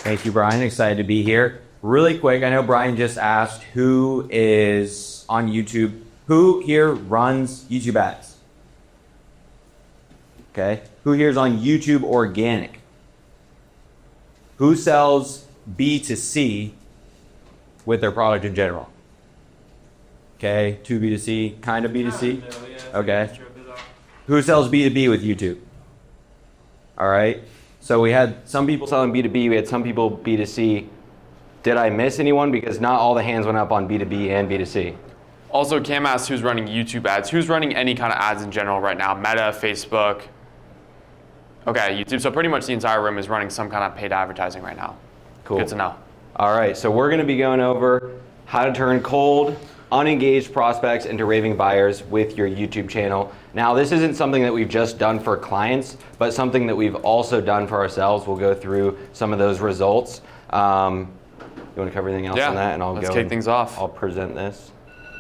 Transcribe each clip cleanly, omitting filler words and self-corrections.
Thank you, Brian. Excited to be here. Really quick, I know Brian just asked who is on YouTube. Who here runs YouTube ads? Okay. Who here is on YouTube organic? Who sells B2C with their product in general? Okay, to B2C, kind of B2C? Okay. Who sells B2B with YouTube? All right. So we had some people selling B2B, we had some people B2C. Did I miss anyone? Because not all the hands went up on B2B and B2C. Also, Cam asked who's running YouTube ads. Who's running any kind of ads in general right now? Meta, Facebook. Okay, YouTube. So pretty much the entire room is running some kind of paid advertising right now. Cool. Good to know. All right, so we're gonna be going over how to turn cold, unengaged prospects into raving buyers with your YouTube channel. Now, this isn't something that we've just done for clients, but something that we've also done for ourselves. We'll go through some of those results. You want to cover anything else on that? And let's kick things off. I'll present this.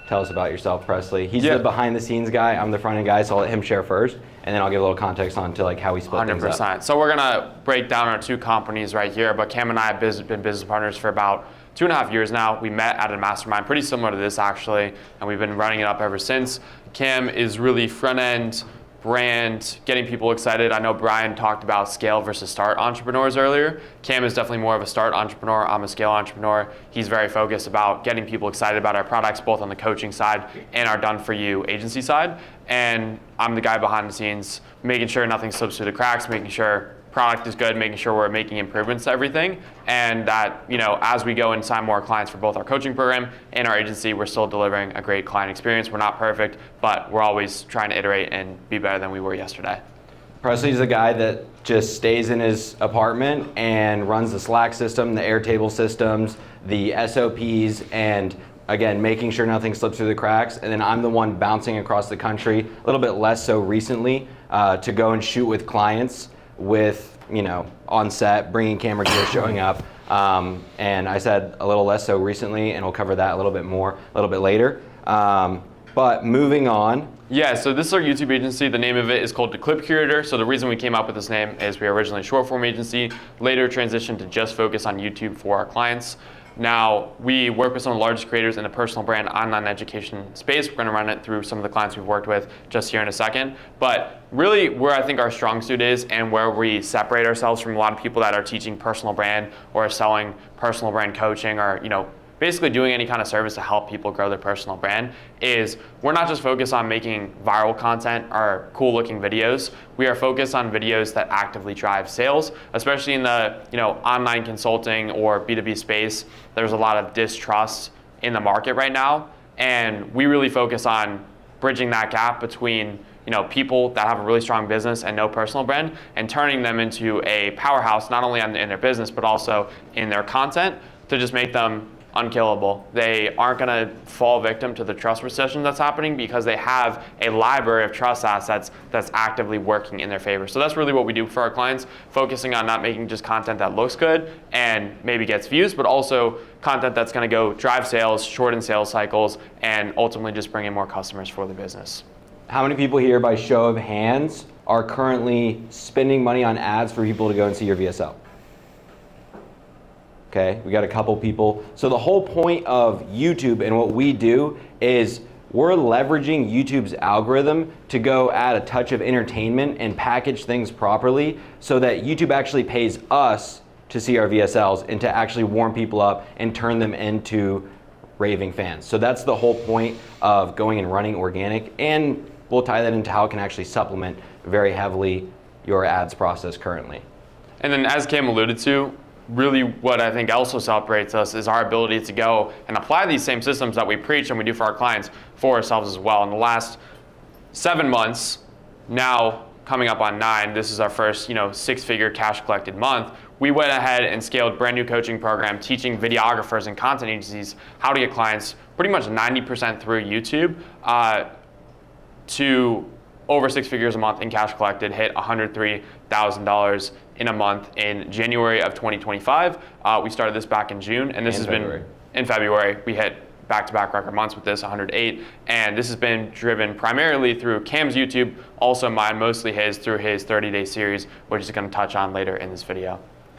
Tell us about yourself, Presley. He's the behind the scenes guy. I'm the front end guy, so I'll let him share first, and then I'll give a little context on to like how we split 100%. Things up. So we're gonna break down our two companies right here, but Cam and I have been business partners for about 2.5 years now. We met at a mastermind, pretty similar to this actually, and we've been running it up ever since. Cam is really front end, brand, getting people excited. I know Brian talked about scale versus start entrepreneurs earlier. Cam is definitely more of a start entrepreneur. I'm a scale entrepreneur. He's very focused about getting people excited about our products, both on the coaching side and our done for you agency side. And I'm the guy behind the scenes, making sure nothing slips through the cracks, making sure product is good, making sure we're making improvements to everything, and that, you know, as we go and sign more clients for both our coaching program and our agency, we're still delivering a great client experience. We're not perfect, but we're always trying to iterate and be better than we were yesterday. Presley's the guy that just stays in his apartment and runs the Slack system, the Airtable systems, the SOPs, and again, making sure nothing slips through the cracks. And then I'm the one bouncing across the country, a little bit less so recently, to go and shoot with clients with, you know, on set, bringing camera gear, showing up. And I said a little less so recently, and we'll cover that a little bit more a little bit later. But moving on. Yeah, so this is our YouTube agency. The name of it is called The Clip Curator. So the reason we came up with this name is we were originally a short form agency, later transitioned to just focus on YouTube for our clients. Now, we work with some of the largest creators in the personal brand online education space. We're gonna run it through some of the clients we've worked with just here in a second. But really where I think our strong suit is and where we separate ourselves from a lot of people that are teaching personal brand or selling personal brand coaching or, you know, basically doing any kind of service to help people grow their personal brand is we're not just focused on making viral content or cool looking videos. We are focused on videos that actively drive sales, especially in the, you know, online consulting or B2B space. There's a lot of distrust in the market right now. And we really focus on bridging that gap between, you know, people that have a really strong business and no personal brand and turning them into a powerhouse, not only in their business, but also in their content to just make them unkillable. They aren't going to fall victim to the trust recession that's happening because they have a library of trust assets that's actively working in their favor. So that's really what we do for our clients, focusing on not making just content that looks good and maybe gets views, but also content that's going to go drive sales, shorten sales cycles, and ultimately just bring in more customers for the business. How many people here, by show of hands, are currently spending money on ads for people to go and see your VSL? Okay, we got a couple people. So the whole point of YouTube and what we do is we're leveraging YouTube's algorithm to go add a touch of entertainment and package things properly so that YouTube actually pays us to see our VSLs and to actually warm people up and turn them into raving fans. So that's the whole point of going and running organic, and we'll tie that into how it can actually supplement very heavily your ads process currently. And then as Cam alluded to, really what I think also separates us is our ability to go and apply these same systems that we preach and we do for our clients for ourselves as well. In the last 7 months, now coming up on 9, this is our first, you know, 6-figure cash collected month. We went ahead and scaled a brand new coaching program teaching videographers and content agencies how to get clients pretty much 90% through YouTube to over 6 figures a month in cash collected, hit $103,000 in a month in January of 2025. We started this back in June, and this has been in February. We hit back-to-back record months with this, 108, and this has been driven primarily through Cam's YouTube, also mine, mostly his, through his 30-day series, which is going to touch on later in this video.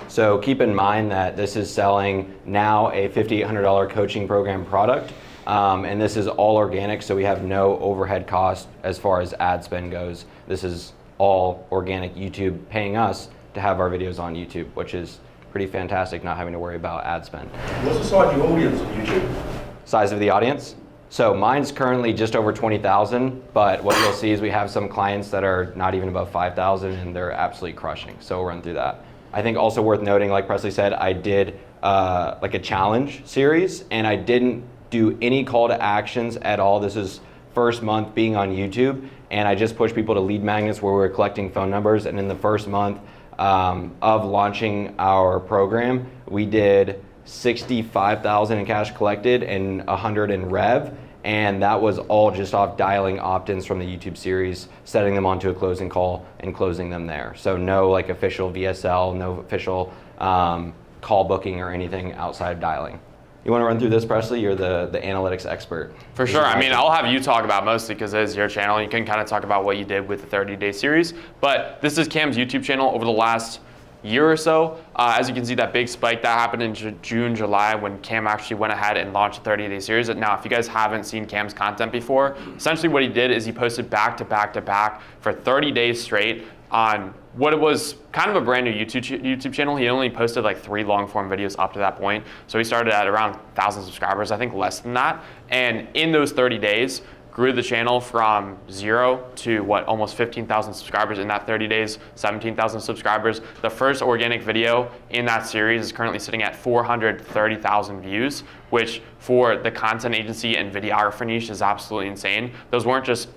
So keep in mind that this is selling now a $5,800 coaching program product. And this is all organic, so we have no overhead cost as far as ad spend goes. This is all organic, YouTube paying us to have our videos on YouTube, which is pretty fantastic, not having to worry about ad spend. What's the size of your audience on YouTube? Size of the audience? So mine's currently just over 20,000, but what you'll see is we have some clients that are not even above 5,000 and they're absolutely crushing. So we'll run through that. I think also worth noting, like Presley said, I did like a challenge series and I didn't do any call to actions at all. This is first month being on YouTube, and I just pushed people to lead magnets where we were collecting phone numbers. And in the first month of launching our program, we did 65,000 in cash collected and 100 in rev, and that was all just off dialing opt-ins from the YouTube series, setting them onto a closing call and closing them there. So no like official VSL, no official call booking or anything outside of dialing. You want to run through this, Presley? You're the analytics expert. For sure. I mean, I'll have you talk about mostly because it is your channel. You can kind of talk about what you did with the 30-day series. But this is Cam's YouTube channel over the last year or so. As you can see, that big spike that happened in June, July when Cam actually went ahead and launched a 30-day series. Now, if you guys haven't seen Cam's content before, essentially what he did is he posted back to back to back for 30 days straight on what it was kind of a brand new YouTube channel. He only posted like 3 long form videos up to that point. So he started at around 1,000 subscribers, I think less than that. And in those 30 days, grew the channel from 0 to almost 15,000 subscribers in that 30 days, 17,000 subscribers. The first organic video in that series is currently sitting at 430,000 views, which for the content agency and videographer niche is absolutely insane. Those weren't just,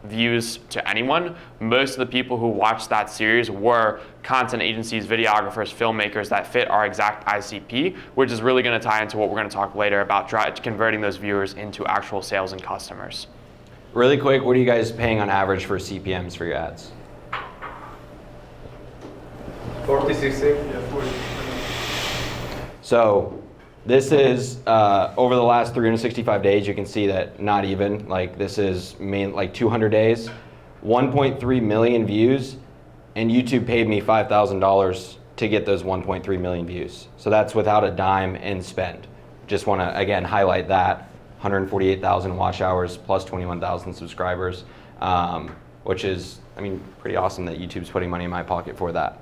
views to anyone. Most of the people who watched that series were content agencies, videographers, filmmakers that fit our exact ICP, which is really going to tie into what we're going to talk later about converting those viewers into actual sales and customers. Really quick, what are you guys paying on average for CPMs for your ads? 40, 60? Yeah, 40. So this is over the last 365 days, you can see that not even, like this is like 200 days, 1.3 million views, and YouTube paid me $5,000 to get those 1.3 million views. So that's without a dime in spend. Just want to, again, highlight that. 148,000 watch hours plus 21,000 subscribers, which is, pretty awesome that YouTube's putting money in my pocket for that.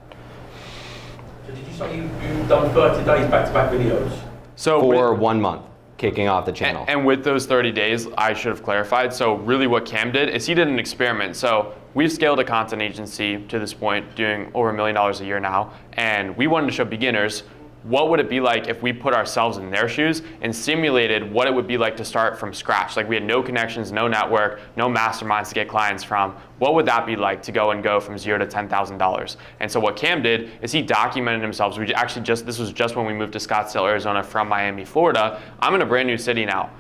So did you say you've done 30 days back-to-back videos? So for 1 month, kicking off the channel. And with those 30 days, I should have clarified. So really what Cam did is he did an experiment. So we've scaled a content agency to this point, doing over $1 million a year now, and we wanted to show beginners what would it be like if we put ourselves in their shoes and simulated what it would be like to start from scratch? Like we had no connections, no network, no masterminds to get clients from. What would that be like to go from 0 to $10,000? And so what Cam did is he documented himself. So we actually this was just when we moved to Scottsdale, Arizona from Miami, Florida. I'm in a brand new city now.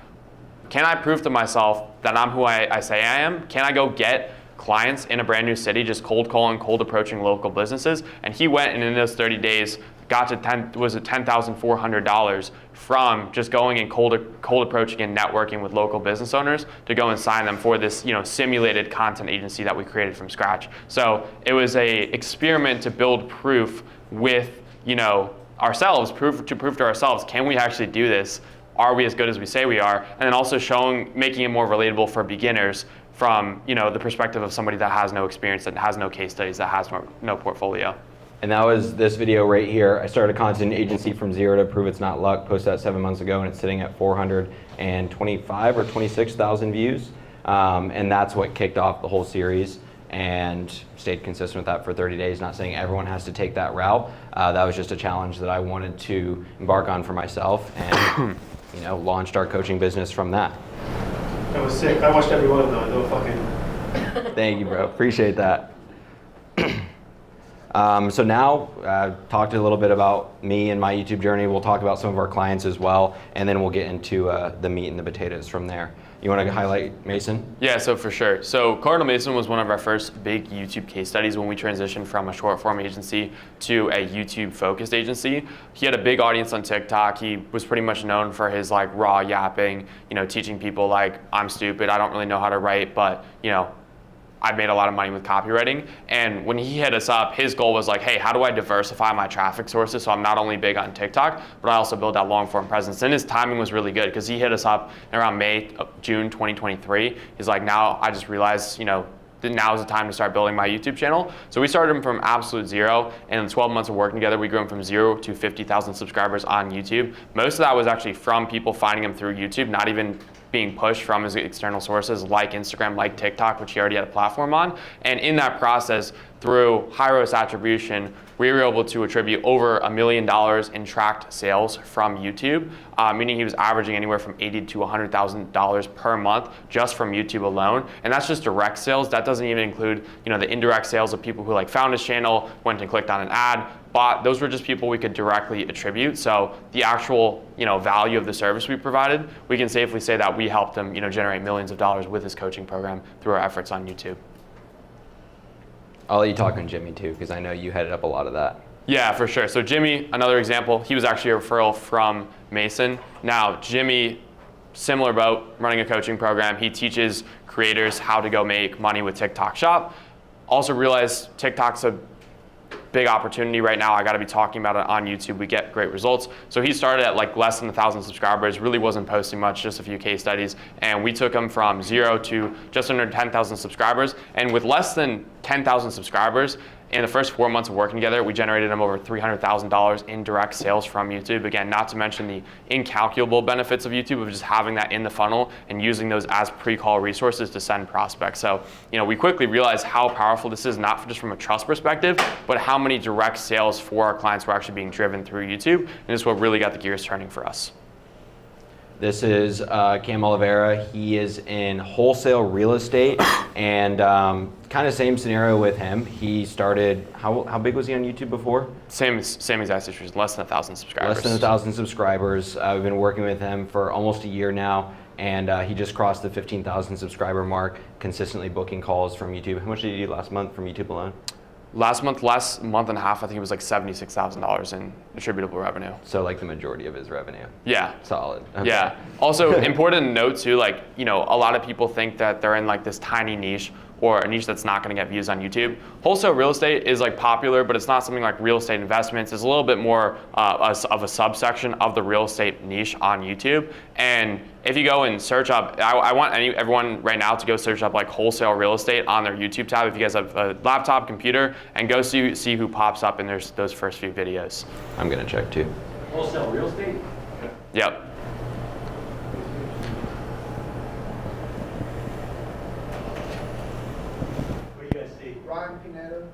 Can I prove to myself that I'm who I say I am? Can I go get clients in a brand new city, just cold calling, cold approaching local businesses? And he went and in those 30 days, got to $10,400 from just going and cold approaching and networking with local business owners to go and sign them for this, simulated content agency that we created from scratch. So it was a experiment to build proof with, ourselves, proof to ourselves, can we actually do this? Are we as good as we say we are? And then also making it more relatable for beginners from, the perspective of somebody that has no experience, that has no case studies, that has no portfolio. And that was this video right here. I started a content agency from 0 to prove it's not luck. Posted that 7 months ago, and it's sitting at 425 or 26,000 views. And that's what kicked off the whole series, and stayed consistent with that for 30 days. Not saying everyone has to take that route. That was just a challenge that I wanted to embark on for myself, and launched our coaching business from that. That was sick. I watched every one of them. They were fucking... Thank you, bro. Appreciate that. So now, talked a little bit about me and my YouTube journey. We'll talk about some of our clients as well, and then we'll get into the meat and the potatoes from there. You want to highlight Mason? Yeah, so for sure. So Cardinal Mason was one of our first big YouTube case studies when we transitioned from a short form agency to a YouTube focused agency. He had a big audience on TikTok. He was pretty much known for his raw yapping, teaching people I'm stupid, I don't really know how to write, but I made a lot of money with copywriting. And when he hit us up, his goal was like, hey, how do I diversify my traffic sources so I'm not only big on TikTok, but I also build that long form presence. And his timing was really good because he hit us up around June 2023. He's like, now I just realized, now's the time to start building my YouTube channel. So we started him from absolute zero, and in 12 months of working together, we grew him from 0 to 50,000 subscribers on YouTube. Most of that was actually from people finding him through YouTube, not even being pushed from his external sources like Instagram, like TikTok, which he already had a platform on. And in that process, through high-ROAS attribution, we were able to attribute over $1 million in tracked sales from YouTube, meaning he was averaging anywhere from $80,000 to $100,000 per month just from YouTube alone. And that's just direct sales. That doesn't even include, the indirect sales of people who found his channel, went and clicked on an ad, bought. Those were just people we could directly attribute. So the actual, value of the service we provided, we can safely say that we helped him, generate millions of dollars with his coaching program through our efforts on YouTube. I'll let you talk on Jimmy too, because I know you headed up a lot of that. Yeah, for sure. So Jimmy, another example, he was actually a referral from Mason. Now, Jimmy, similar boat, running a coaching program. He teaches creators how to go make money with TikTok Shop. Also realized TikTok's a big opportunity right now. I got to be talking about it on YouTube. We get great results. So he started at less than 1,000 subscribers, really wasn't posting much, just a few case studies. And we took him from 0 to just under 10,000 subscribers. And with less than 10,000 subscribers, in the first 4 months of working together, we generated him over $300,000 in direct sales from YouTube. Again, not to mention the incalculable benefits of YouTube of just having that in the funnel and using those as pre-call resources to send prospects. So, we quickly realized how powerful this is, not just from a trust perspective, but how many direct sales for our clients were actually being driven through YouTube. And this is what really got the gears turning for us. This is Cam Oliveira. He is in wholesale real estate, and kind of same scenario with him. He started, how big was he on YouTube before? Same exact situation, less than 1,000 subscribers. Less than 1,000 subscribers. We've been working with him for almost a year now, and he just crossed the 15,000 subscriber mark, consistently booking calls from YouTube. How much did he do last month from YouTube alone? Last month and a half, I think it was $76,000 in attributable revenue. So the majority of his revenue. Yeah. Solid. Okay. Yeah. Also important to note too, a lot of people think that they're in this tiny niche or a niche that's not going to get views on YouTube. Wholesale real estate is popular, but it's not something like real estate investments. It's a little bit more of a subsection of the real estate niche on YouTube. And if you go and search up, I want everyone right now to go search up wholesale real estate on their YouTube tab if you guys have a laptop, computer, and go see who pops up in those first few videos. I'm going to check too. Wholesale real estate? Yep. What do you guys see? Ryan Pineda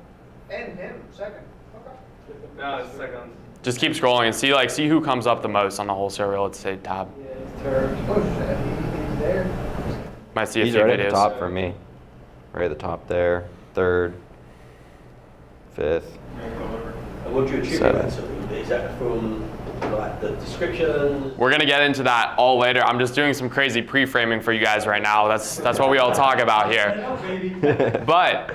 and him second. Okay. No, it's second. Just keep scrolling and see who comes up the most on the wholesale real estate tab. Yeah, it's Turk. Oh shit, he's there. Might see a He's few right videos. at the top for me. Right at the top there. Third, fifth. And what do you attribute Seven. that to? Is that from the description? We're gonna get into that all later. I'm just doing some crazy pre-framing for you guys right now. That's what we all talk about here. But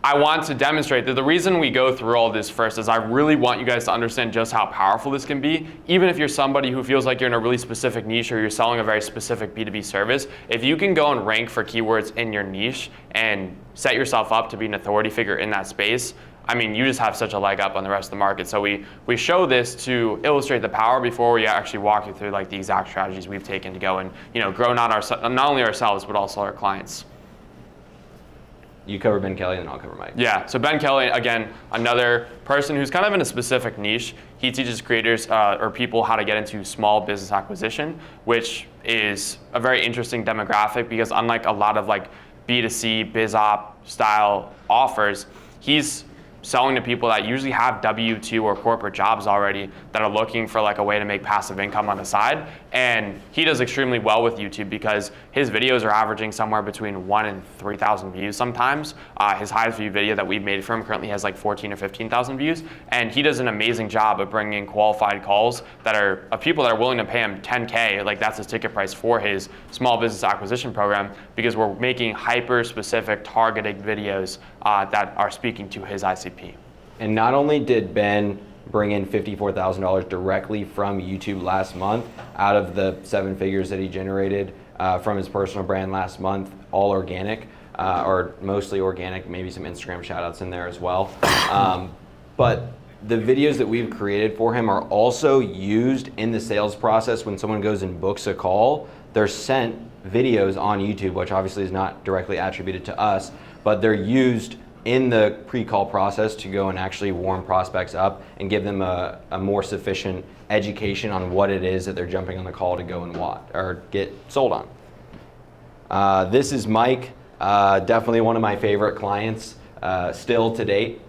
I want to demonstrate that the reason we go through all this first is I really want you guys to understand just how powerful this can be. Even if you're somebody who feels like you're in a really specific niche or you're selling a very specific B2B service, if you can go and rank for keywords in your niche and set yourself up to be an authority figure in that space, you just have such a leg up on the rest of the market. So we show this to illustrate the power before we actually walk you through the exact strategies we've taken to go and grow not only ourselves but also our clients. You cover Ben Kelly, and then I'll cover Mike. Yeah, so Ben Kelly, again, another person who's kind of in a specific niche. He teaches creators or people how to get into small business acquisition, which is a very interesting demographic because unlike a lot of B2C, biz op style offers, he's selling to people that usually have W-2 or corporate jobs already that are looking for a way to make passive income on the side. And he does extremely well with YouTube because his videos are averaging somewhere between 1,000 and 3,000 views sometimes. His highest view video that we've made for him currently has 14 or 15,000 views. And he does an amazing job of bringing in qualified calls that are of people that are willing to pay him $10K, that's his ticket price for his small business acquisition program, because we're making hyper-specific targeted videos that are speaking to his ICP. And not only did Ben bring in $54,000 directly from YouTube last month out of the 7 figures that he generated from his personal brand last month, all organic, or mostly organic, maybe some Instagram shout outs in there as well. But the videos that we've created for him are also used in the sales process. When someone goes and books a call, they're sent videos on YouTube, which obviously is not directly attributed to us, but they're used in the pre-call process to go and actually warm prospects up and give them a more sufficient education on what it is that they're jumping on the call to go and watch or get sold on. This is Mike, definitely one of my favorite clients still to date.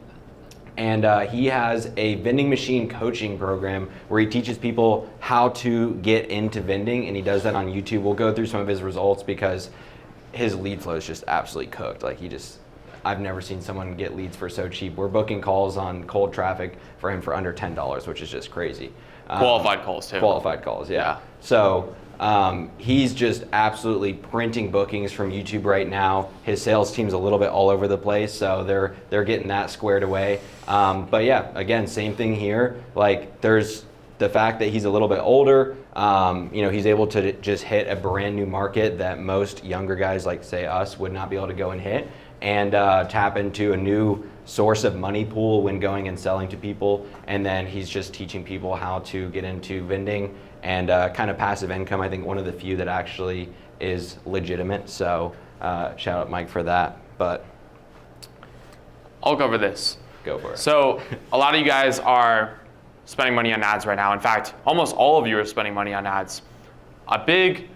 And he has a vending machine coaching program where he teaches people how to get into vending, and he does that on YouTube. We'll go through some of his results because his lead flow is just absolutely cooked. Like I've never seen someone get leads for so cheap. We're booking calls on cold traffic for him for under $10, which is just crazy. Qualified calls too. Qualified calls, yeah. So he's just absolutely printing bookings from YouTube right now. His sales team's a little bit all over the place, so they're getting that squared away. But yeah, again, same thing here. Like there's the fact that he's a little bit older. He's able to just hit a brand new market that most younger guys like say us would not be able to go and hit, and tap into a new source of money pool when going and selling to people. And then he's just teaching people how to get into vending and kind of passive income. I think one of the few that actually is legitimate. So shout out Mike for that. But I'll cover this. Go for it. So a lot of you guys are spending money on ads right now. In fact, almost all of you are spending money on ads. A big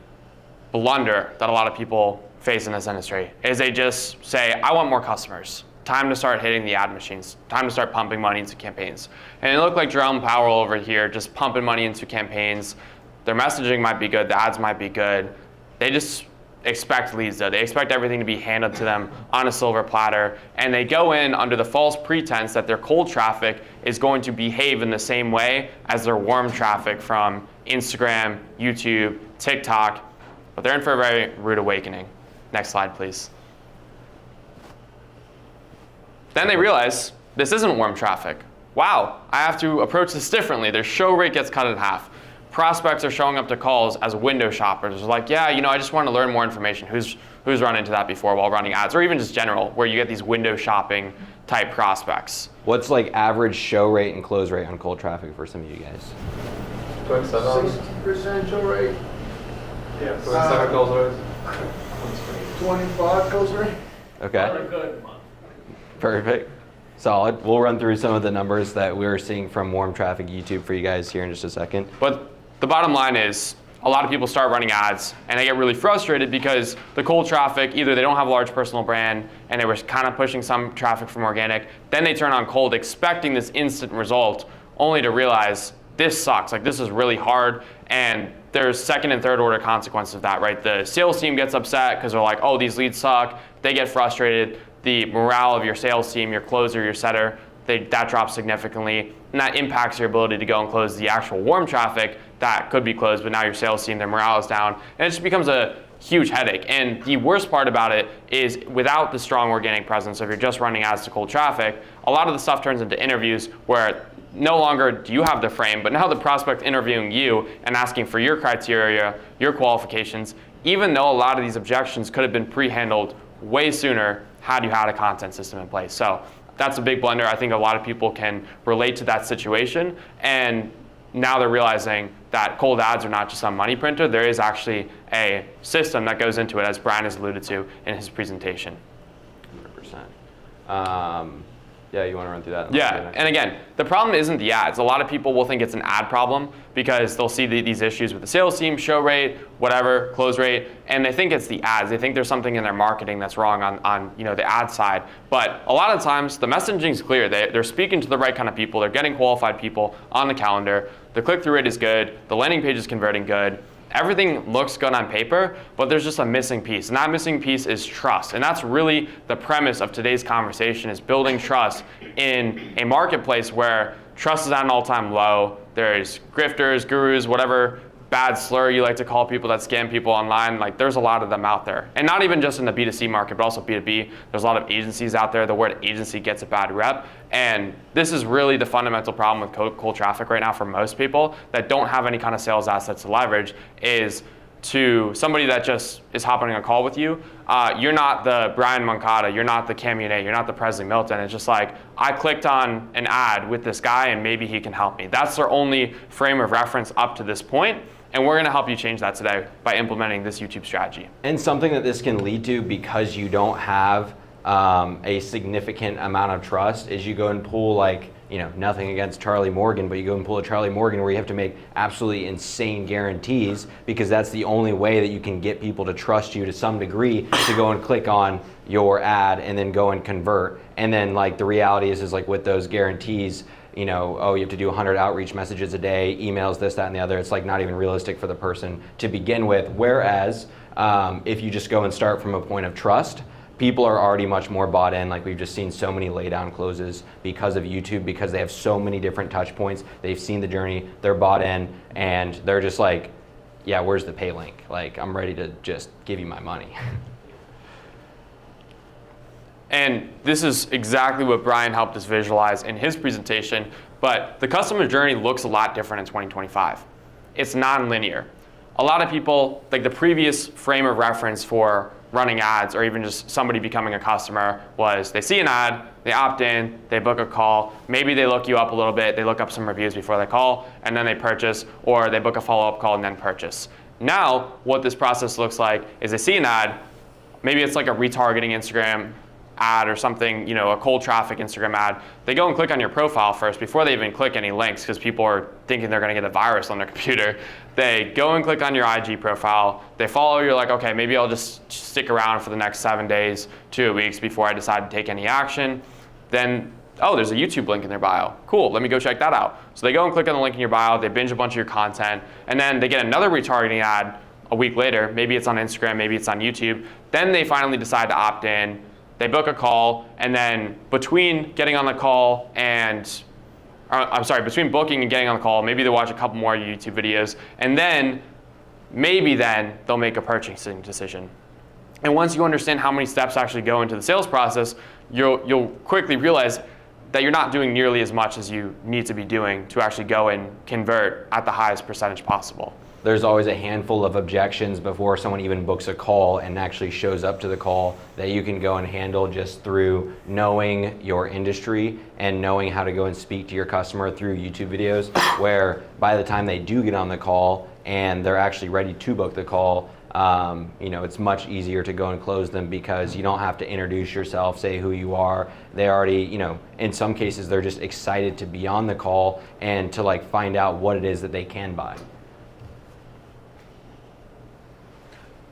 blunder that a lot of people face in this industry is they just say, I want more customers. Time to start hitting the ad machines. Time to start pumping money into campaigns. And it looked like Jerome Powell over here just pumping money into campaigns. Their messaging might be good, the ads might be good. They just expect leads though. They expect everything to be handed to them on a silver platter. And they go in under the false pretense that their cold traffic is going to behave in the same way as their warm traffic from Instagram, YouTube, TikTok. But they're in for a very rude awakening. Next slide, please. Then they realize this isn't warm traffic. Wow, I have to approach this differently. Their show rate gets cut in half. Prospects are showing up to calls as window shoppers. They're like, yeah, I just want to learn more information. Who's run into that before while running ads, or even just general, where you get these window shopping type prospects? What's like average show rate and close rate on cold traffic for some of you guys? 60% show rate, Yeah. 27 calls 25 close rate. Okay. Good. Perfect. Solid. We'll run through some of the numbers that we're seeing from warm traffic YouTube for you guys here in just a second. But the bottom line is a lot of people start running ads and they get really frustrated because the cold traffic, either they don't have a large personal brand and they were kind of pushing some traffic from organic, then they turn on cold expecting this instant result only to realize this sucks. Like this is really hard, and there's second and third order consequences of that, right? The sales team gets upset because they're like, oh, these leads suck. They get frustrated. The morale of your sales team, your closer, your setter, that drops significantly, and that impacts your ability to go and close the actual warm traffic that could be closed, but now your sales team, their morale is down, and it just becomes a huge headache. And the worst part about it is without the strong organic presence, if you're just running ads to cold traffic, a lot of the stuff turns into interviews where no longer do you have the frame, but now the prospect interviewing you and asking for your criteria, your qualifications, even though a lot of these objections could have been pre-handled way sooner had you had a content system in place. So that's a big blunder. I think a lot of people can relate to that situation, and now they're realizing that cold ads are not just a money printer. There is actually a system that goes into it, as Brian has alluded to in his presentation. 100%. Yeah, you want to run through that? Yeah, and again, the problem isn't the ads. A lot of people will think it's an ad problem because they'll see these issues with the sales team, show rate, whatever, close rate, and they think it's the ads. They think there's something in their marketing that's wrong on the ad side. But a lot of times, the messaging is clear. They're speaking to the right kind of people. They're getting qualified people on the calendar. The click-through rate is good. The landing page is converting good. Everything looks good on paper, but there's just a missing piece. And that missing piece is trust. And that's really the premise of today's conversation, is building trust in a marketplace where trust is at an all-time low. There's grifters, gurus, whatever bad slur you like to call people that scam people online. Like, there's a lot of them out there. And not even just in the B2C market, but also B2B. There's a lot of agencies out there. The word agency gets a bad rep. And this is really the fundamental problem with cold traffic right now for most people that don't have any kind of sales assets to leverage, is to somebody that just is hopping on a call with you, you're not the Brian Moncada, you're not the Cam Unet, you're not the Presley Milton. It's just like, I clicked on an ad with this guy and maybe he can help me. That's their only frame of reference up to this point, and we're gonna help you change that today by implementing this YouTube strategy. And something that this can lead to, because you don't have a significant amount of trust, is you go and pull, like, you know, nothing against Charlie Morgan, but you go and pull a Charlie Morgan where you have to make absolutely insane guarantees, because that's the only way that you can get people to trust you to some degree to go and click on your ad and then go and convert. And then, like, the reality is like with those guarantees, you know, oh, you have to do 100 outreach messages a day, emails, this, that, and the other. It's like not even realistic for the person to begin with. Whereas if you just go and start from a point of trust, people are already much more bought in. Like, we've just seen so many laydown closes because of YouTube, because they have so many different touch points. They've seen the journey, they're bought in, and they're just like, yeah, where's the pay link? Like, I'm ready to just give you my money. And this is exactly what Brian helped us visualize in his presentation, but the customer journey looks a lot different in 2025. It's non-linear. A lot of people, like, the previous frame of reference for running ads, or even just somebody becoming a customer, was they see an ad, they opt in, they book a call, maybe they look you up a little bit, they look up some reviews before they call, and then they purchase, or they book a follow-up call and then purchase. Now, what this process looks like is they see an ad, maybe it's like a retargeting Instagram ad or something, you know, a cold traffic Instagram ad. They go and click on your profile first before they even click any links, because people are thinking they're gonna get a virus on their computer. They go and click on your IG profile, they follow, you're like, okay, maybe I'll just stick around for the next 7 days, 2 weeks before I decide to take any action. Then, oh, there's a YouTube link in their bio. Cool, let me go check that out. So they go and click on the link in your bio, they binge a bunch of your content, and then they get another retargeting ad a week later. Maybe it's on Instagram, maybe it's on YouTube. Then they finally decide to opt in. They book a call, and then between getting on the call and, between booking and getting on the call, maybe they watch a couple more YouTube videos, and then maybe then they'll make a purchasing decision. And once you understand how many steps actually go into the sales process, you'll quickly realize that you're not doing nearly as much as you need to be doing to actually go and convert at the highest percentage possible. There's always a handful of objections before someone even books a call and actually shows up to the call that you can go and handle just through knowing your industry and knowing how to go and speak to your customer through YouTube videos, where by the time they do get on the call and they're actually ready to book the call, you know, it's much easier to go and close them, because you don't have to introduce yourself, say who you are. They already, you know, in some cases they're just excited to be on the call and to, like, find out what it is that they can buy.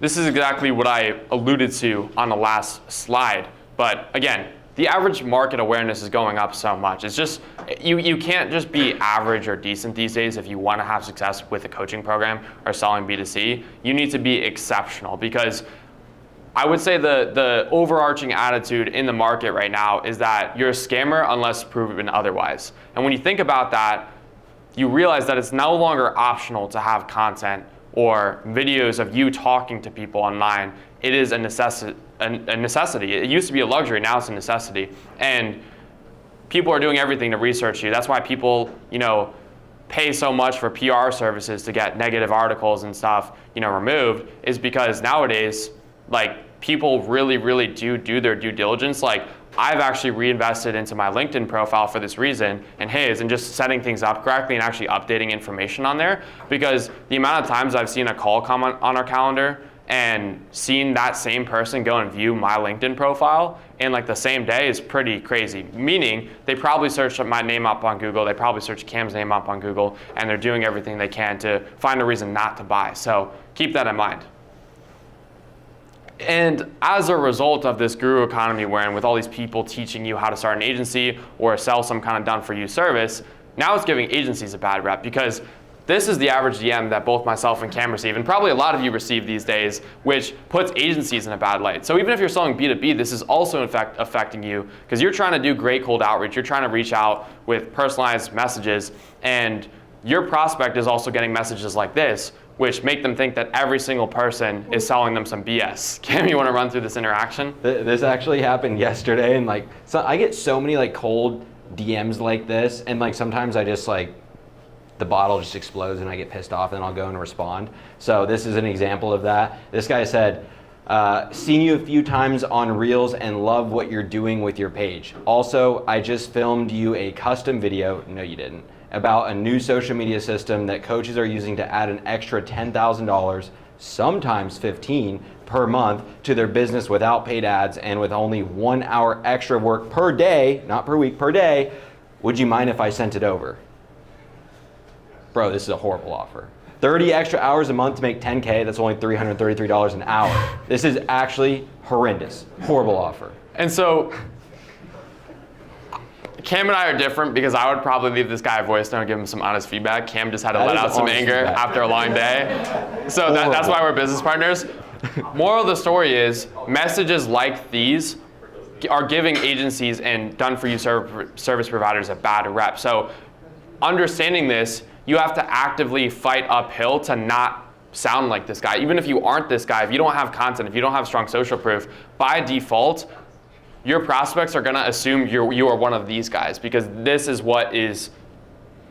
This is exactly what I alluded to on the last slide. But again, the average market awareness is going up so much. It's just, you can't just be average or decent these days if you want to have success with a coaching program or selling B2C. You need to be exceptional, because I would say the overarching attitude in the market right now is that you're a scammer unless proven otherwise. And when you think about that, you realize that it's no longer optional to have content or videos of you talking to people online. It is a necessity. It used to be a luxury, now it's a necessity. And people are doing everything to research you. That's why people, you know, pay so much for PR services to get negative articles and stuff, you know, removed, is because nowadays, like, people really, really do their due diligence. Like, I've actually reinvested into my LinkedIn profile for this reason, and his, and just setting things up correctly and actually updating information on there, because the amount of times I've seen a call come on our calendar and seen that same person go and view my LinkedIn profile in, like, the same day is pretty crazy. Meaning they probably searched my name up on Google, they probably searched Cam's name up on Google, and they're doing everything they can to find a reason not to buy. So keep that in mind. And as a result of this guru economy, wherein with all these people teaching you how to start an agency or sell some kind of done-for-you service, now it's giving agencies a bad rep, because this is the average DM that both myself and Cam receive, and probably a lot of you receive these days, which puts agencies in a bad light. So even if you're selling B2B, this is also in fact affecting you, because you're trying to do great cold outreach, you're trying to reach out with personalized messages, and your prospect is also getting messages like this, which make them think that every single person is selling them some BS. Cam, you want to run through this interaction? This actually happened yesterday, and, like, so I get so many, like, cold DMs like this, and, like, sometimes I just, like, the bottle just explodes and I get pissed off and then I'll go and respond. So this is an example of that. This guy said, seen you a few times on Reels and love what you're doing with your page. Also, I just filmed you a custom video, no you didn't, about a new social media system that coaches are using to add an extra $10,000, sometimes 15 per month to their business without paid ads and with only 1 hour extra work per day, not per week, per day. Would you mind if I sent it over? Bro, this is a horrible offer. 30 extra hours a month to make 10K, that's only $333 an hour. This is actually horrendous, horrible offer. And so Cam and I are different because I would probably leave this guy a voice note and give him some honest feedback. Cam just had to let out some anger after a long day. So that's why we're business partners. Moral of the story is messages like these are giving agencies and done-for-you service providers a bad rep. So understanding this, you have to actively fight uphill to not sound like this guy. Even if you aren't this guy, if you don't have content, if you don't have strong social proof, by default, your prospects are gonna assume you are one of these guys because this is what is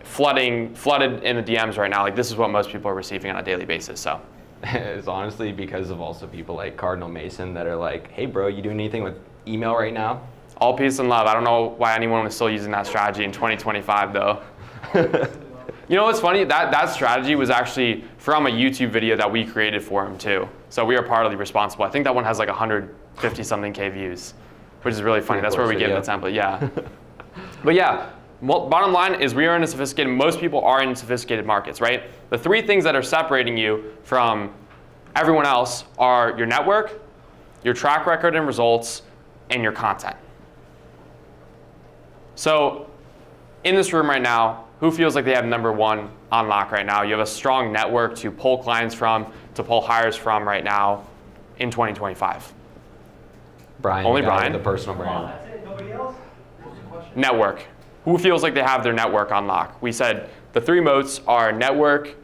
flooded in the DMs right now. Like this is what most people are receiving on a daily basis, so. It's honestly because of also people like Cardinal Mason that are like, hey bro, you doing anything with email right now? All peace and love. I don't know why anyone was still using that strategy in 2025 though. You know what's funny? That strategy was actually from a YouTube video that we created for him too. So we are partly responsible. I think that one has like 150 something K views, which is really funny. That's where we gave the template, yeah. But yeah, bottom line is we are in a sophisticated, most people are in sophisticated markets, right? The three things that are separating you from everyone else are your network, your track record and results, and your content. So in this room right now, who feels like they have number one on lock right now? You have a strong network to pull clients from, to pull hires from right now in 2025. Brian. Only Brian. The personal brand. Network. Who feels like they have their network on lock? We said the three moats are network,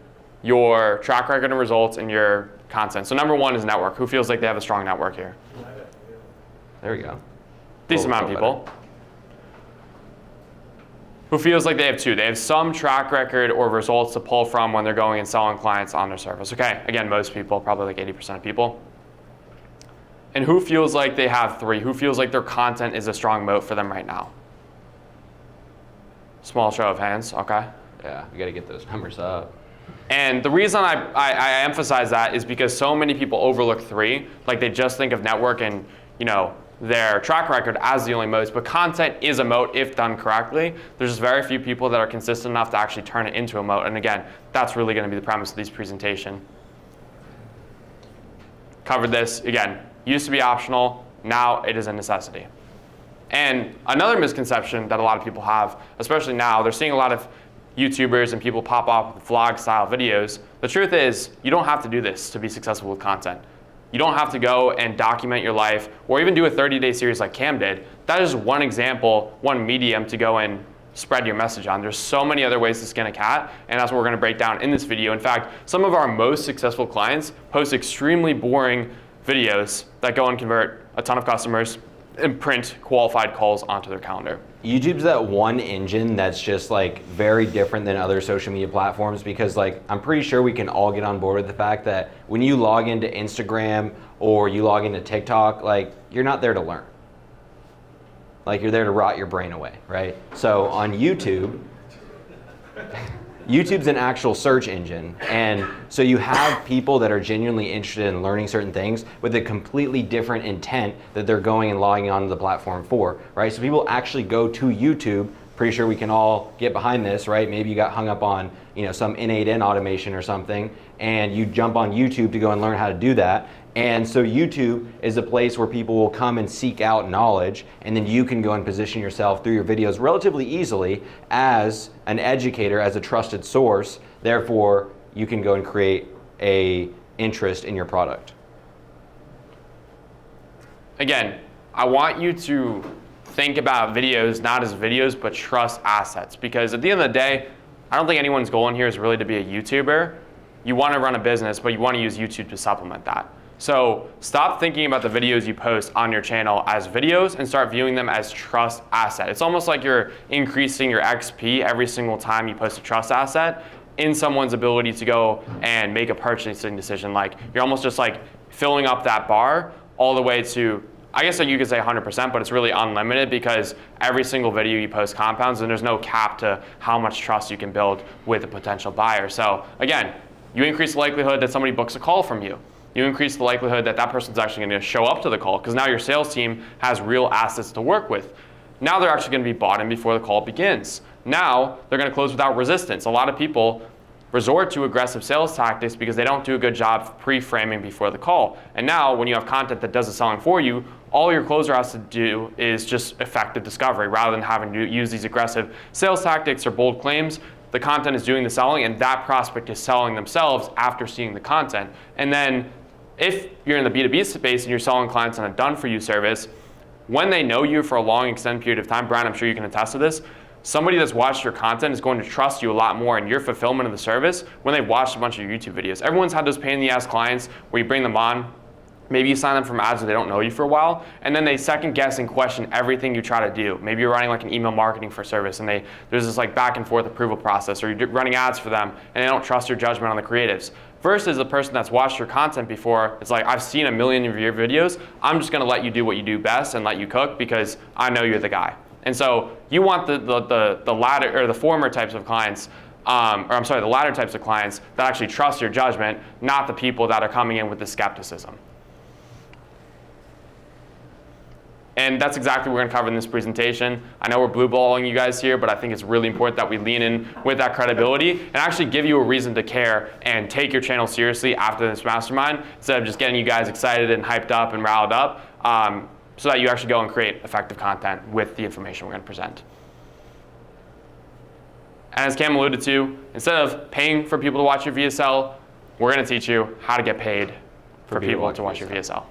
your track record and results, and your content. So number one is network. Who feels like they have a strong network here? There we go. Decent amount of people. Who feels like they have two? They have some track record or results to pull from when they're going and selling clients on their service. Okay, again, most people, probably like 80% of people. And who feels like they have three? Who feels like their content is a strong moat for them right now? Small show of hands, okay. Yeah, we gotta get those numbers up. And the reason I emphasize that is because so many people overlook three. Like they just think of network and their track record as the only moats, but content is a moat if done correctly. There's just very few people that are consistent enough to actually turn it into a moat. And again, that's really gonna be the premise of this presentation. Covered this, again, used to be optional, now it is a necessity. And another misconception that a lot of people have, especially now, they're seeing a lot of YouTubers and people pop off with vlog style videos. The truth is, you don't have to do this to be successful with content. You don't have to go and document your life or even do a 30-day series like Cam did. That is one example, one medium to go and spread your message on. There's so many other ways to skin a cat, and that's what we're gonna break down in this video. In fact, some of our most successful clients post extremely boring videos that go and convert a ton of customers and print qualified calls onto their calendar. YouTube's that one engine that's just like very different than other social media platforms because like I'm pretty sure we can all get on board with the fact that when you log into Instagram or you log into TikTok, like you're not there to learn. Like you're there to rot your brain away, right? So on YouTube, YouTube's an actual search engine, and so you have people that are genuinely interested in learning certain things with a completely different intent that they're going and logging onto the platform for, right? So people actually go to YouTube. Pretty sure we can all get behind this, right? Maybe you got hung up on, some N8N automation or something, and you jump on YouTube to go and learn how to do that. And so YouTube is a place where people will come and seek out knowledge, and then you can go and position yourself through your videos relatively easily as an educator, as a trusted source. Therefore, you can go and create a interest in your product. Again, I want you to think about videos not as videos, but trust assets. Because at the end of the day, I don't think anyone's goal in here is really to be a YouTuber. You want to run a business, but you want to use YouTube to supplement that. So stop thinking about the videos you post on your channel as videos and start viewing them as trust asset. It's almost like you're increasing your XP every single time you post a trust asset in someone's ability to go and make a purchasing decision. Like you're almost just like filling up that bar all the way to, I guess you could say 100%, but it's really unlimited because every single video you post compounds and there's no cap to how much trust you can build with a potential buyer. So again, you increase the likelihood that somebody books a call from you. You increase the likelihood that that person's actually going to show up to the call because now your sales team has real assets to work with. Now they're actually going to be bought in before the call begins. Now they're going to close without resistance. A lot of people resort to aggressive sales tactics because they don't do a good job pre-framing before the call. And now when you have content that does the selling for you, all your closer has to do is just effective discovery rather than having to use these aggressive sales tactics or bold claims. The content is doing the selling and that prospect is selling themselves after seeing the content. And then if you're in the B2B space and you're selling clients on a done-for-you service, when they know you for a long extended period of time, Brian, I'm sure you can attest to this, somebody that's watched your content is going to trust you a lot more in your fulfillment of the service when they've watched a bunch of your YouTube videos. Everyone's had those pain-in-the-ass clients where you bring them on, maybe you sign them from ads where they don't know you for a while, and then they second guess and question everything you try to do. Maybe you're running like an email marketing for service and there's this like back and forth approval process, or you're running ads for them and they don't trust your judgment on the creatives. Versus the person that's watched your content before, it's like, I've seen a million of your videos, I'm just gonna let you do what you do best and let you cook because I know you're the guy. And so you want the latter or the former types of clients, the latter types of clients that actually trust your judgment, not the people that are coming in with the skepticism. And that's exactly what we're going to cover in this presentation. I know we're blue balling you guys here, but I think it's really important that we lean in with that credibility and actually give you a reason to care and take your channel seriously after this mastermind instead of just getting you guys excited and hyped up and riled up so that you actually go and create effective content with the information we're going to present. And as Cam alluded to, instead of paying for people to watch your VSL, we're going to teach you how to get paid for people to watch your VSL.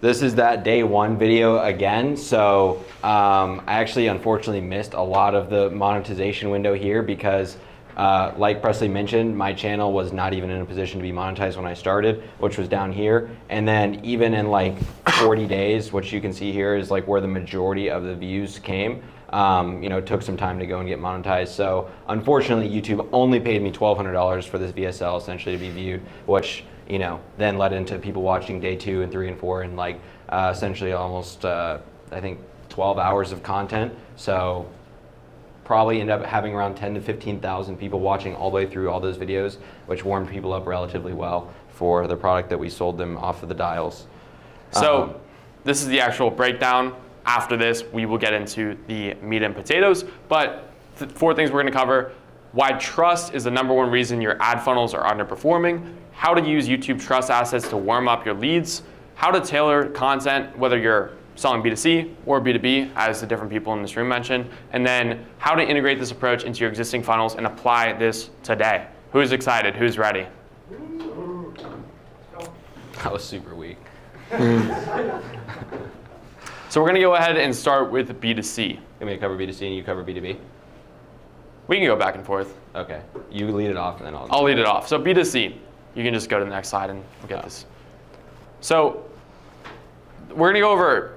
This is that day one video again. So I actually unfortunately missed a lot of the monetization window here because like Presley mentioned, my channel was not even in a position to be monetized when I started, which was down here. And then even in like 40 days, which you can see here is like where the majority of the views came. It took some time to go and get monetized. So unfortunately, YouTube only paid me $1,200 for this VSL essentially to be viewed, which then led into people watching day 2 and 3 and 4 and like essentially almost, I think 12 hours of content. So probably end up having around 10 to 15,000 people watching all the way through all those videos, which warmed people up relatively well for the product that we sold them off of the dials. So this is the actual breakdown. After this, we will get into the meat and potatoes, but 4 things we're gonna cover: why trust is the #1 reason your ad funnels are underperforming, how to use YouTube trust assets to warm up your leads, how to tailor content, whether you're selling B2C or B2B, as the different people in this room mentioned, and then how to integrate this approach into your existing funnels and apply this today. Who's excited? Who's ready? That was super weak. So we're gonna go ahead and start with B2C. You want me to cover B2C and you cover B2B? We can go back and forth. Okay, you lead it off and then I'll lead it off. So B2C, you can just go to the next slide and we'll get this. So we're gonna go over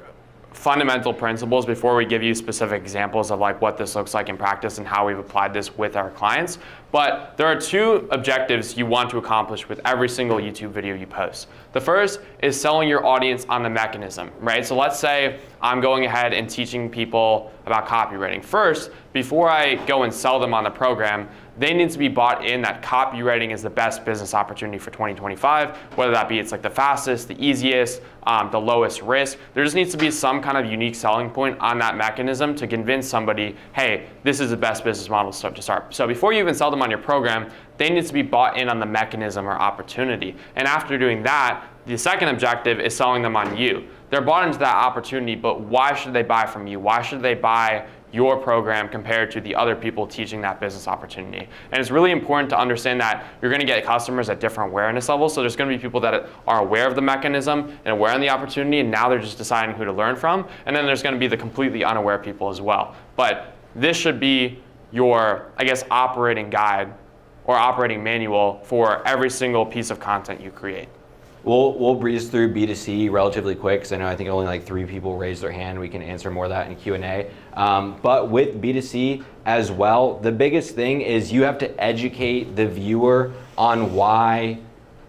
fundamental principles before we give you specific examples of like what this looks like in practice and how we've applied this with our clients. But there are 2 objectives you want to accomplish with every single YouTube video you post. The first is selling your audience on the mechanism, right? So let's say I'm going ahead and teaching people about copywriting. First, before I go and sell them on the program, they need to be bought in that copywriting is the best business opportunity for 2025, whether that be it's like the fastest, the easiest, the lowest risk. There just needs to be some kind of unique selling point on that mechanism to convince somebody, hey, this is the best business model to start. So before you even sell them on your program, they need to be bought in on the mechanism or opportunity. And after doing that, the second objective is selling them on you. They're bought into that opportunity, but why should they buy from you? Why should they buy your program compared to the other people teaching that business opportunity? And it's really important to understand that you're going to get customers at different awareness levels. So there's going to be people that are aware of the mechanism and aware of the opportunity, and now they're just deciding who to learn from. And then there's going to be the completely unaware people as well. But this should be your, operating guide or operating manual for every single piece of content you create. We'll breeze through B2C relatively quick because I think only like 3 people raised their hand. We can answer more of that in Q&A. But with B2C as well, the biggest thing is you have to educate the viewer on why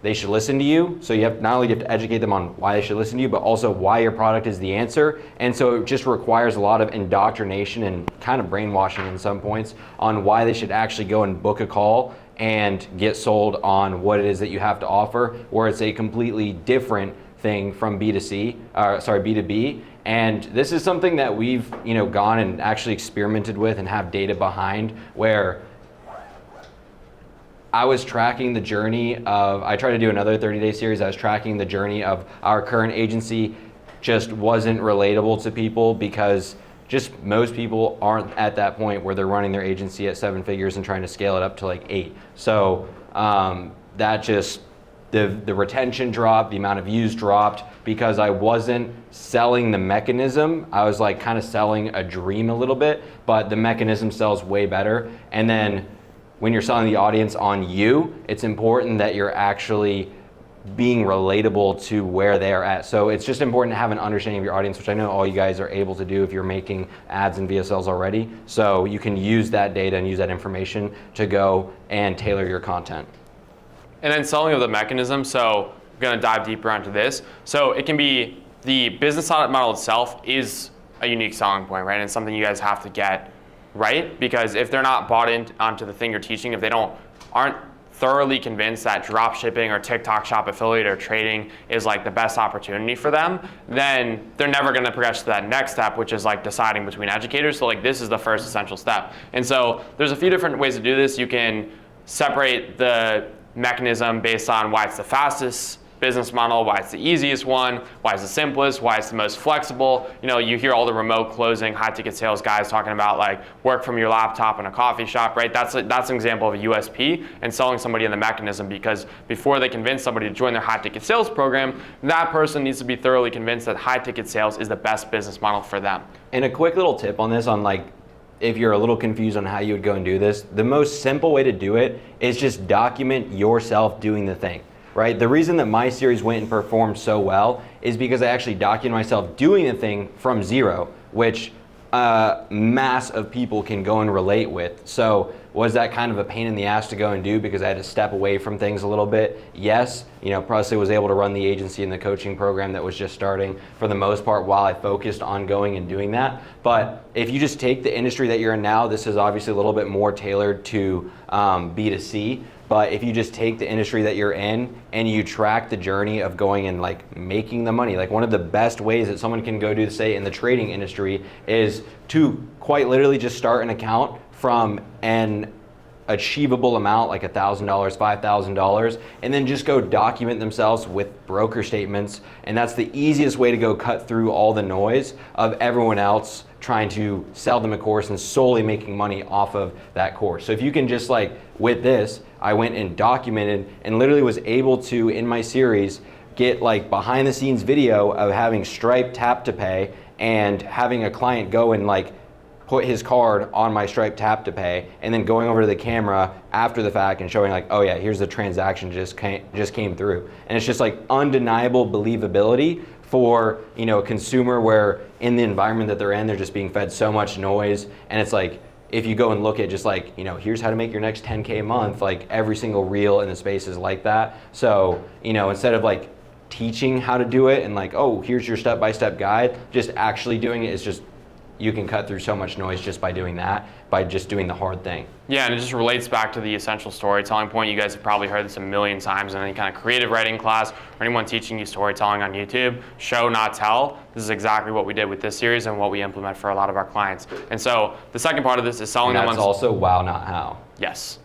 they should listen to you. So you have not only to educate them on why they should listen to you, but also why your product is the answer. And so it just requires a lot of indoctrination and kind of brainwashing in some points on why they should actually go and book a call and get sold on what it is that you have to offer, where it's a completely different thing from B2B. And this is something that we've gone and actually experimented with and have data behind, where I was tracking the journey of, I tried to do another 30-day series, I was tracking the journey of our current agency, just wasn't relatable to people because just most people aren't at that point where they're running their agency at 7 figures and trying to scale it up to like 8. So that just, the retention dropped, the amount of views dropped because I wasn't selling the mechanism. I was like kind of selling a dream a little bit, but the mechanism sells way better. And then when you're selling the audience on you, it's important that you're actually being relatable to where they are at. So it's just important to have an understanding of your audience, which I know all you guys are able to do if you're making ads and VSLs already. So you can use that data and use that information to go and tailor your content. And then selling of the mechanism, so I'm gonna dive deeper into this. So it can be, the business model itself is a unique selling point, right? And it's something you guys have to get right, because if they're not bought in onto the thing you're teaching, if they aren't thoroughly convinced that drop shipping or TikTok shop affiliate or trading is like the best opportunity for them, then they're never going to progress to that next step, which is like deciding between educators. So like this is the first essential step. And so there's a few different ways to do this. You can separate the mechanism based on why it's the fastest business model, why it's the easiest one, why it's the simplest, why it's the most flexible. You hear all the remote closing, high ticket sales guys talking about like work from your laptop in a coffee shop, right? That's an example of a USP and selling somebody in the mechanism, because before they convince somebody to join their high ticket sales program, that person needs to be thoroughly convinced that high ticket sales is the best business model for them. And a quick little tip on this, on like, if you're a little confused on how you would go and do this, the most simple way to do it is just document yourself doing the thing. Right? The reason that my series went and performed so well is because I actually documented myself doing the thing from zero, which a mass of people can go and relate with. So was that kind of a pain in the ass to go and do because I had to step away from things a little bit? Yes. Presley was able to run the agency and the coaching program that was just starting for the most part while I focused on going and doing that. But if you just take the industry that you're in now, this is obviously a little bit more tailored to B2C. But if you just take the industry that you're in and you track the journey of going and like making the money, like one of the best ways that someone can go do, say, in the trading industry is to quite literally just start an account from an achievable amount, like $1,000, $5,000, and then just go document themselves with broker statements. And that's the easiest way to go cut through all the noise of everyone else trying to sell them a course and solely making money off of that course. So if you can just like, with this, I went and documented and literally was able to, in my series, get like behind the scenes video of having Stripe tap to pay and having a client go and like put his card on my Stripe tap to pay, and then going over to the camera after the fact and showing like, oh yeah, here's the transaction just came through. And it's just like undeniable believability for a consumer, where in the environment that they're in, they're just being fed so much noise. And it's like, if you go and look at just like, here's how to make your next 10K a month, like every single reel in the space is like that. So, instead of like teaching how to do it and like, oh, here's your step-by-step guide, just actually doing it is just, you can cut through so much noise just by doing that, by just doing the hard thing. Yeah, and it just relates back to the essential storytelling point. You guys have probably heard this a million times in any kind of creative writing class or anyone teaching you storytelling on YouTube. Show, not tell. This is exactly what we did with this series and what we implement for a lot of our clients. And so the second part of this is selling them on... And that's also wow, not how. Yes.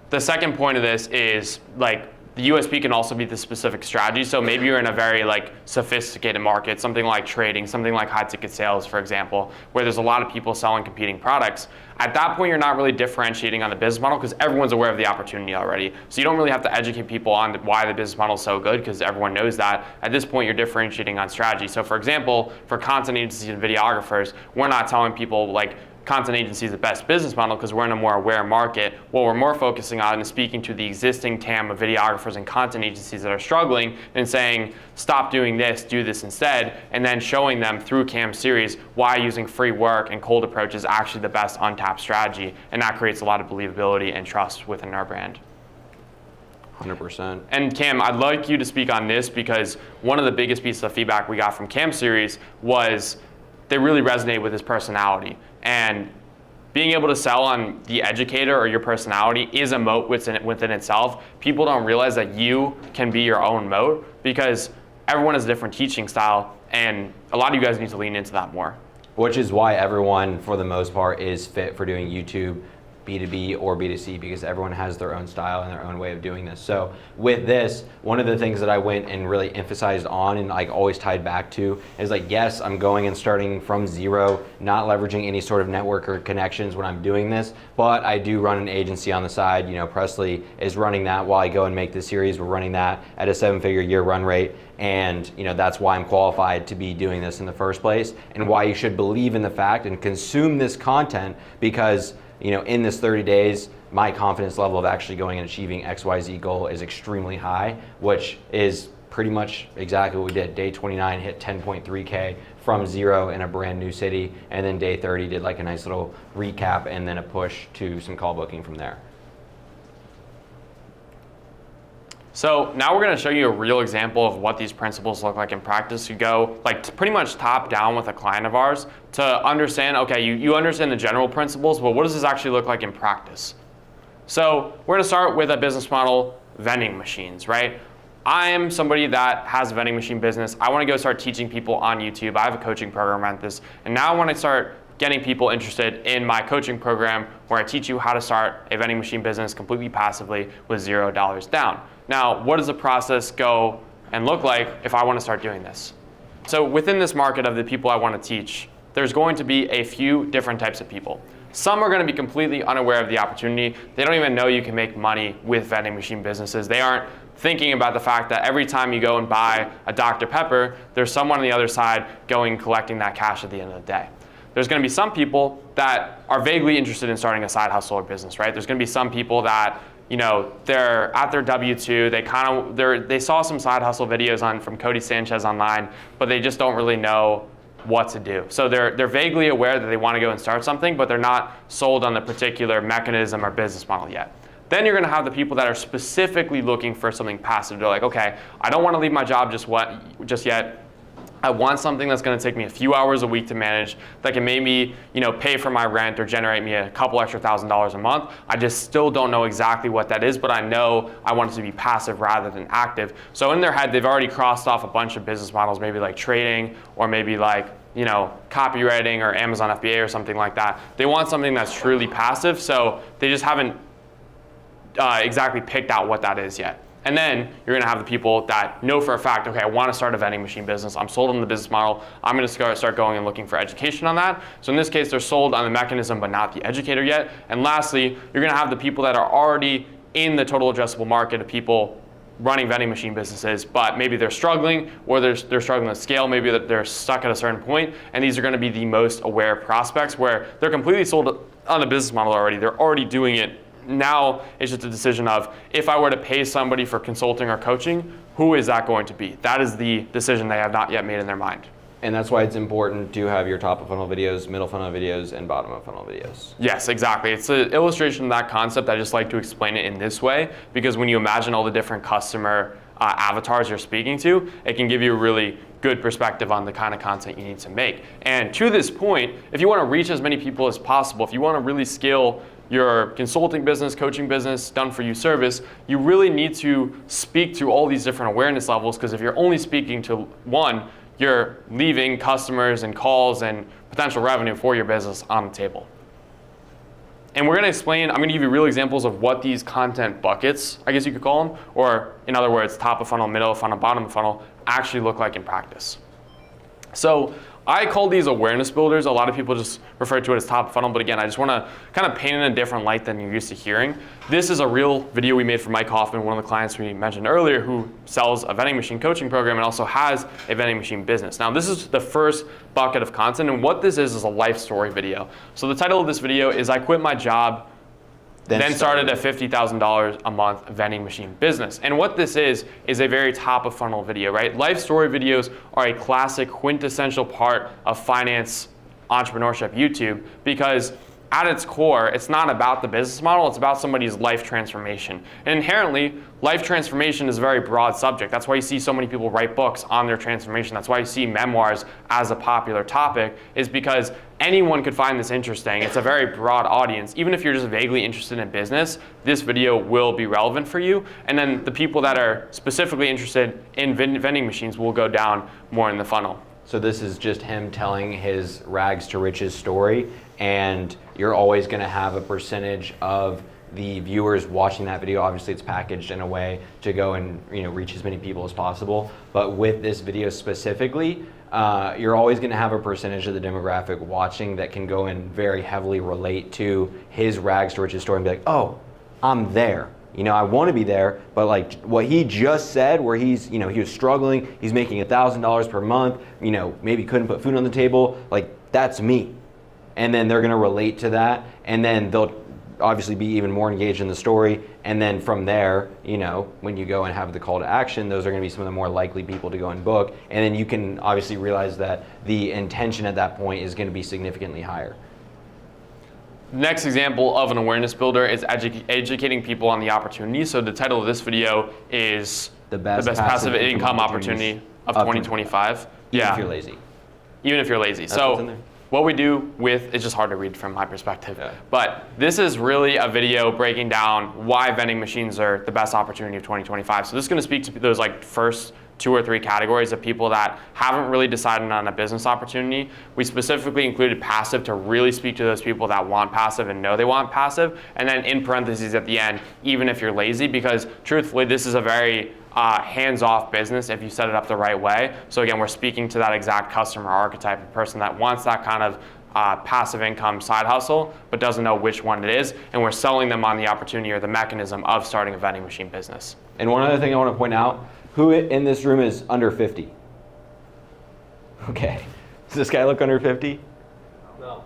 The second point of this is like, the USP can also be the specific strategy. So maybe you're in a very like sophisticated market, something like trading, something like high ticket sales, for example, where there's a lot of people selling competing products. At that point, you're not really differentiating on the business model because everyone's aware of the opportunity already. So you don't really have to educate people on why the business model is so good because everyone knows that. At this point, you're differentiating on strategy. So for example, for content agencies and videographers, we're not telling people like, content agency is the best business model because we're in a more aware market. What we're more focusing on is speaking to the existing TAM of videographers and content agencies that are struggling and saying, stop doing this, do this instead, and then showing them through Cam Series why using free work and cold approach is actually the best untapped strategy. And that creates a lot of believability and trust within our brand. 100%. And Cam, I'd like you to speak on this because one of the biggest pieces of feedback we got from Cam Series was they really resonate with his personality. And being able to sell on the educator or your personality is a moat within itself. People don't realize that you can be your own moat because everyone has a different teaching style, and a lot of you guys need to lean into that more. Which is why everyone, for the most part, is fit for doing YouTube, B2B or B2C, because everyone has their own style and their own way of doing this. So with this, one of the things that I went and really emphasized on and like always tied back to is like, yes, I'm going and starting from zero, not leveraging any sort of network or connections when I'm doing this, but I do run an agency on the side. You know, Presley is running that while I go and make this series. We're running that at a 7-figure year run rate. And you know, that's why I'm qualified to be doing this in the first place, and why you should believe in the fact and consume this content, because you know, in this 30 days, my confidence level of actually going and achieving XYZ goal is extremely high, which is pretty much exactly what we did. Day 29 hit 10.3K from zero in a brand new city, and then day 30 did like a nice little recap and then a push to some call booking from there. So now we're going to show you a real example of what these principles look like in practice. You go like pretty much top down with a client of ours to understand, okay, you understand the general principles, but what does this actually look like in practice? So we're going to start with a business model, vending machines, right? I am somebody that has a vending machine business. I want to go start teaching people on YouTube. I have a coaching program at this, and now I want to start getting people interested in my coaching program where I teach you how to start a vending machine business completely passively with $0 down. Now, what does the process go and look like if I want to start doing this? So within this market of the people I want to teach, there's going to be a few different types of people. Some are going to be completely unaware of the opportunity. They don't even know you can make money with vending machine businesses. They aren't thinking about the fact that every time you go and buy a Dr. Pepper, there's someone on the other side going and collecting that cash at the end of the day. There's going to be some people that are vaguely interested in starting a side hustle or business, right? There's going to be some people that, you know, they're at their W-2, they saw some side hustle videos from Cody Sanchez online, but they just don't really know what to do. So they're vaguely aware that they want to go and start something, but they're not sold on the particular mechanism or business model yet. Then you're going to have the people that are specifically looking for something passive. They're like, okay, I don't want to leave my job just yet. I want something that's going to take me a few hours a week to manage, that can maybe, you know, pay for my rent or generate me a couple extra $1,000s a month. I just still don't know exactly what that is, but I know I want it to be passive rather than active. So in their head, they've already crossed off a bunch of business models, maybe like trading or maybe like, you know, copywriting or Amazon FBA or something like that. They want something that's truly passive, so they just haven't exactly picked out what that is yet. And then you're gonna have the people that know for a fact, okay, I wanna start a vending machine business. I'm sold on the business model. I'm gonna start going and looking for education on that. So in this case, they're sold on the mechanism, but not the educator yet. And lastly, you're gonna have the people that are already in the total addressable market of people running vending machine businesses, but maybe they're struggling or they're struggling to scale. Maybe they're stuck at a certain point, and these are gonna be the most aware prospects where they're completely sold on the business model already. They're already doing it. Now it's just a decision of, if I were to pay somebody for consulting or coaching, who is that going to be? That is the decision they have not yet made in their mind. And that's why it's important to have your top of funnel videos, middle funnel videos, and bottom of funnel videos. Yes, exactly. It's an illustration of that concept. I just like to explain it in this way, because when you imagine all the different customer avatars you're speaking to, it can give you a really good perspective on the kind of content you need to make. And to this point, if you want to reach as many people as possible, if you want to really scale your consulting business, coaching business, done for you service, you really need to speak to all these different awareness levels, because if you're only speaking to one, you're leaving customers and calls and potential revenue for your business on the table. And we're going to explain, I'm going to give you real examples of what these content buckets, I guess you could call them, or in other words, top of funnel, middle of funnel, bottom of funnel, actually look like in practice. So I call these awareness builders. A lot of people just refer to it as top of funnel, but again, I just want to kind of paint in a different light than you're used to hearing. This is a real video we made for Mike Hoffman, one of the clients we mentioned earlier, who sells a vending machine coaching program and also has a vending machine business. Now, this is the first bucket of content, and what this is a life story video. So the title of this video is I Quit My Job, then started a $50,000 a month vending machine business. And what this is a very top of funnel video, right? Life story videos are a classic quintessential part of finance entrepreneurship YouTube, because at its core, it's not about the business model, it's about somebody's life transformation. And inherently, life transformation is a very broad subject. That's why you see so many people write books on their transformation. That's why you see memoirs as a popular topic, is because anyone could find this interesting. It's a very broad audience. Even if you're just vaguely interested in business, this video will be relevant for you. And then the people that are specifically interested in vending machines will go down more in the funnel. So this is just him telling his rags to riches story, and you're always going to have a percentage of the viewers watching that video. Obviously, it's packaged in a way to go and reach as many people as possible. But with this video specifically, you're always going to have a percentage of the demographic watching that can go and very heavily relate to his rags to riches story and be like, oh, I'm there. I want to be there, but like what he just said, where he's, he was struggling, he's making $1,000 per month, maybe couldn't put food on the table, like that's me. And then they're going to relate to that, and then they'll obviously be even more engaged in the story. And then from there, when you go and have the call to action, those are going to be some of the more likely people to go and book. And then you can obviously realize that the intention at that point is going to be significantly higher. Next example of an awareness builder is educating people on the opportunity. So the title of this video is the best passive income opportunity of 2025. Even if you're lazy. Even if you're lazy. That's what's in there. What we do with, it's just hard to read from my perspective, Yeah. but this is really a video breaking down why vending machines are the best opportunity of 2025. So this is going to speak to those first 2 or 3 categories of people that haven't really decided on a business opportunity. We specifically included passive to really speak to those people that want passive and know they want passive. And then in parentheses at the end, even if you're lazy, because truthfully, this is a very hands-off business if you set it up the right way. So again, we're speaking to that exact customer archetype of person that wants that kind of passive income side hustle, but doesn't know which one it is. And we're selling them on the opportunity or the mechanism of starting a vending machine business. And one other thing I want to point out, who in this room is under 50? Okay. Does this guy look under 50? No.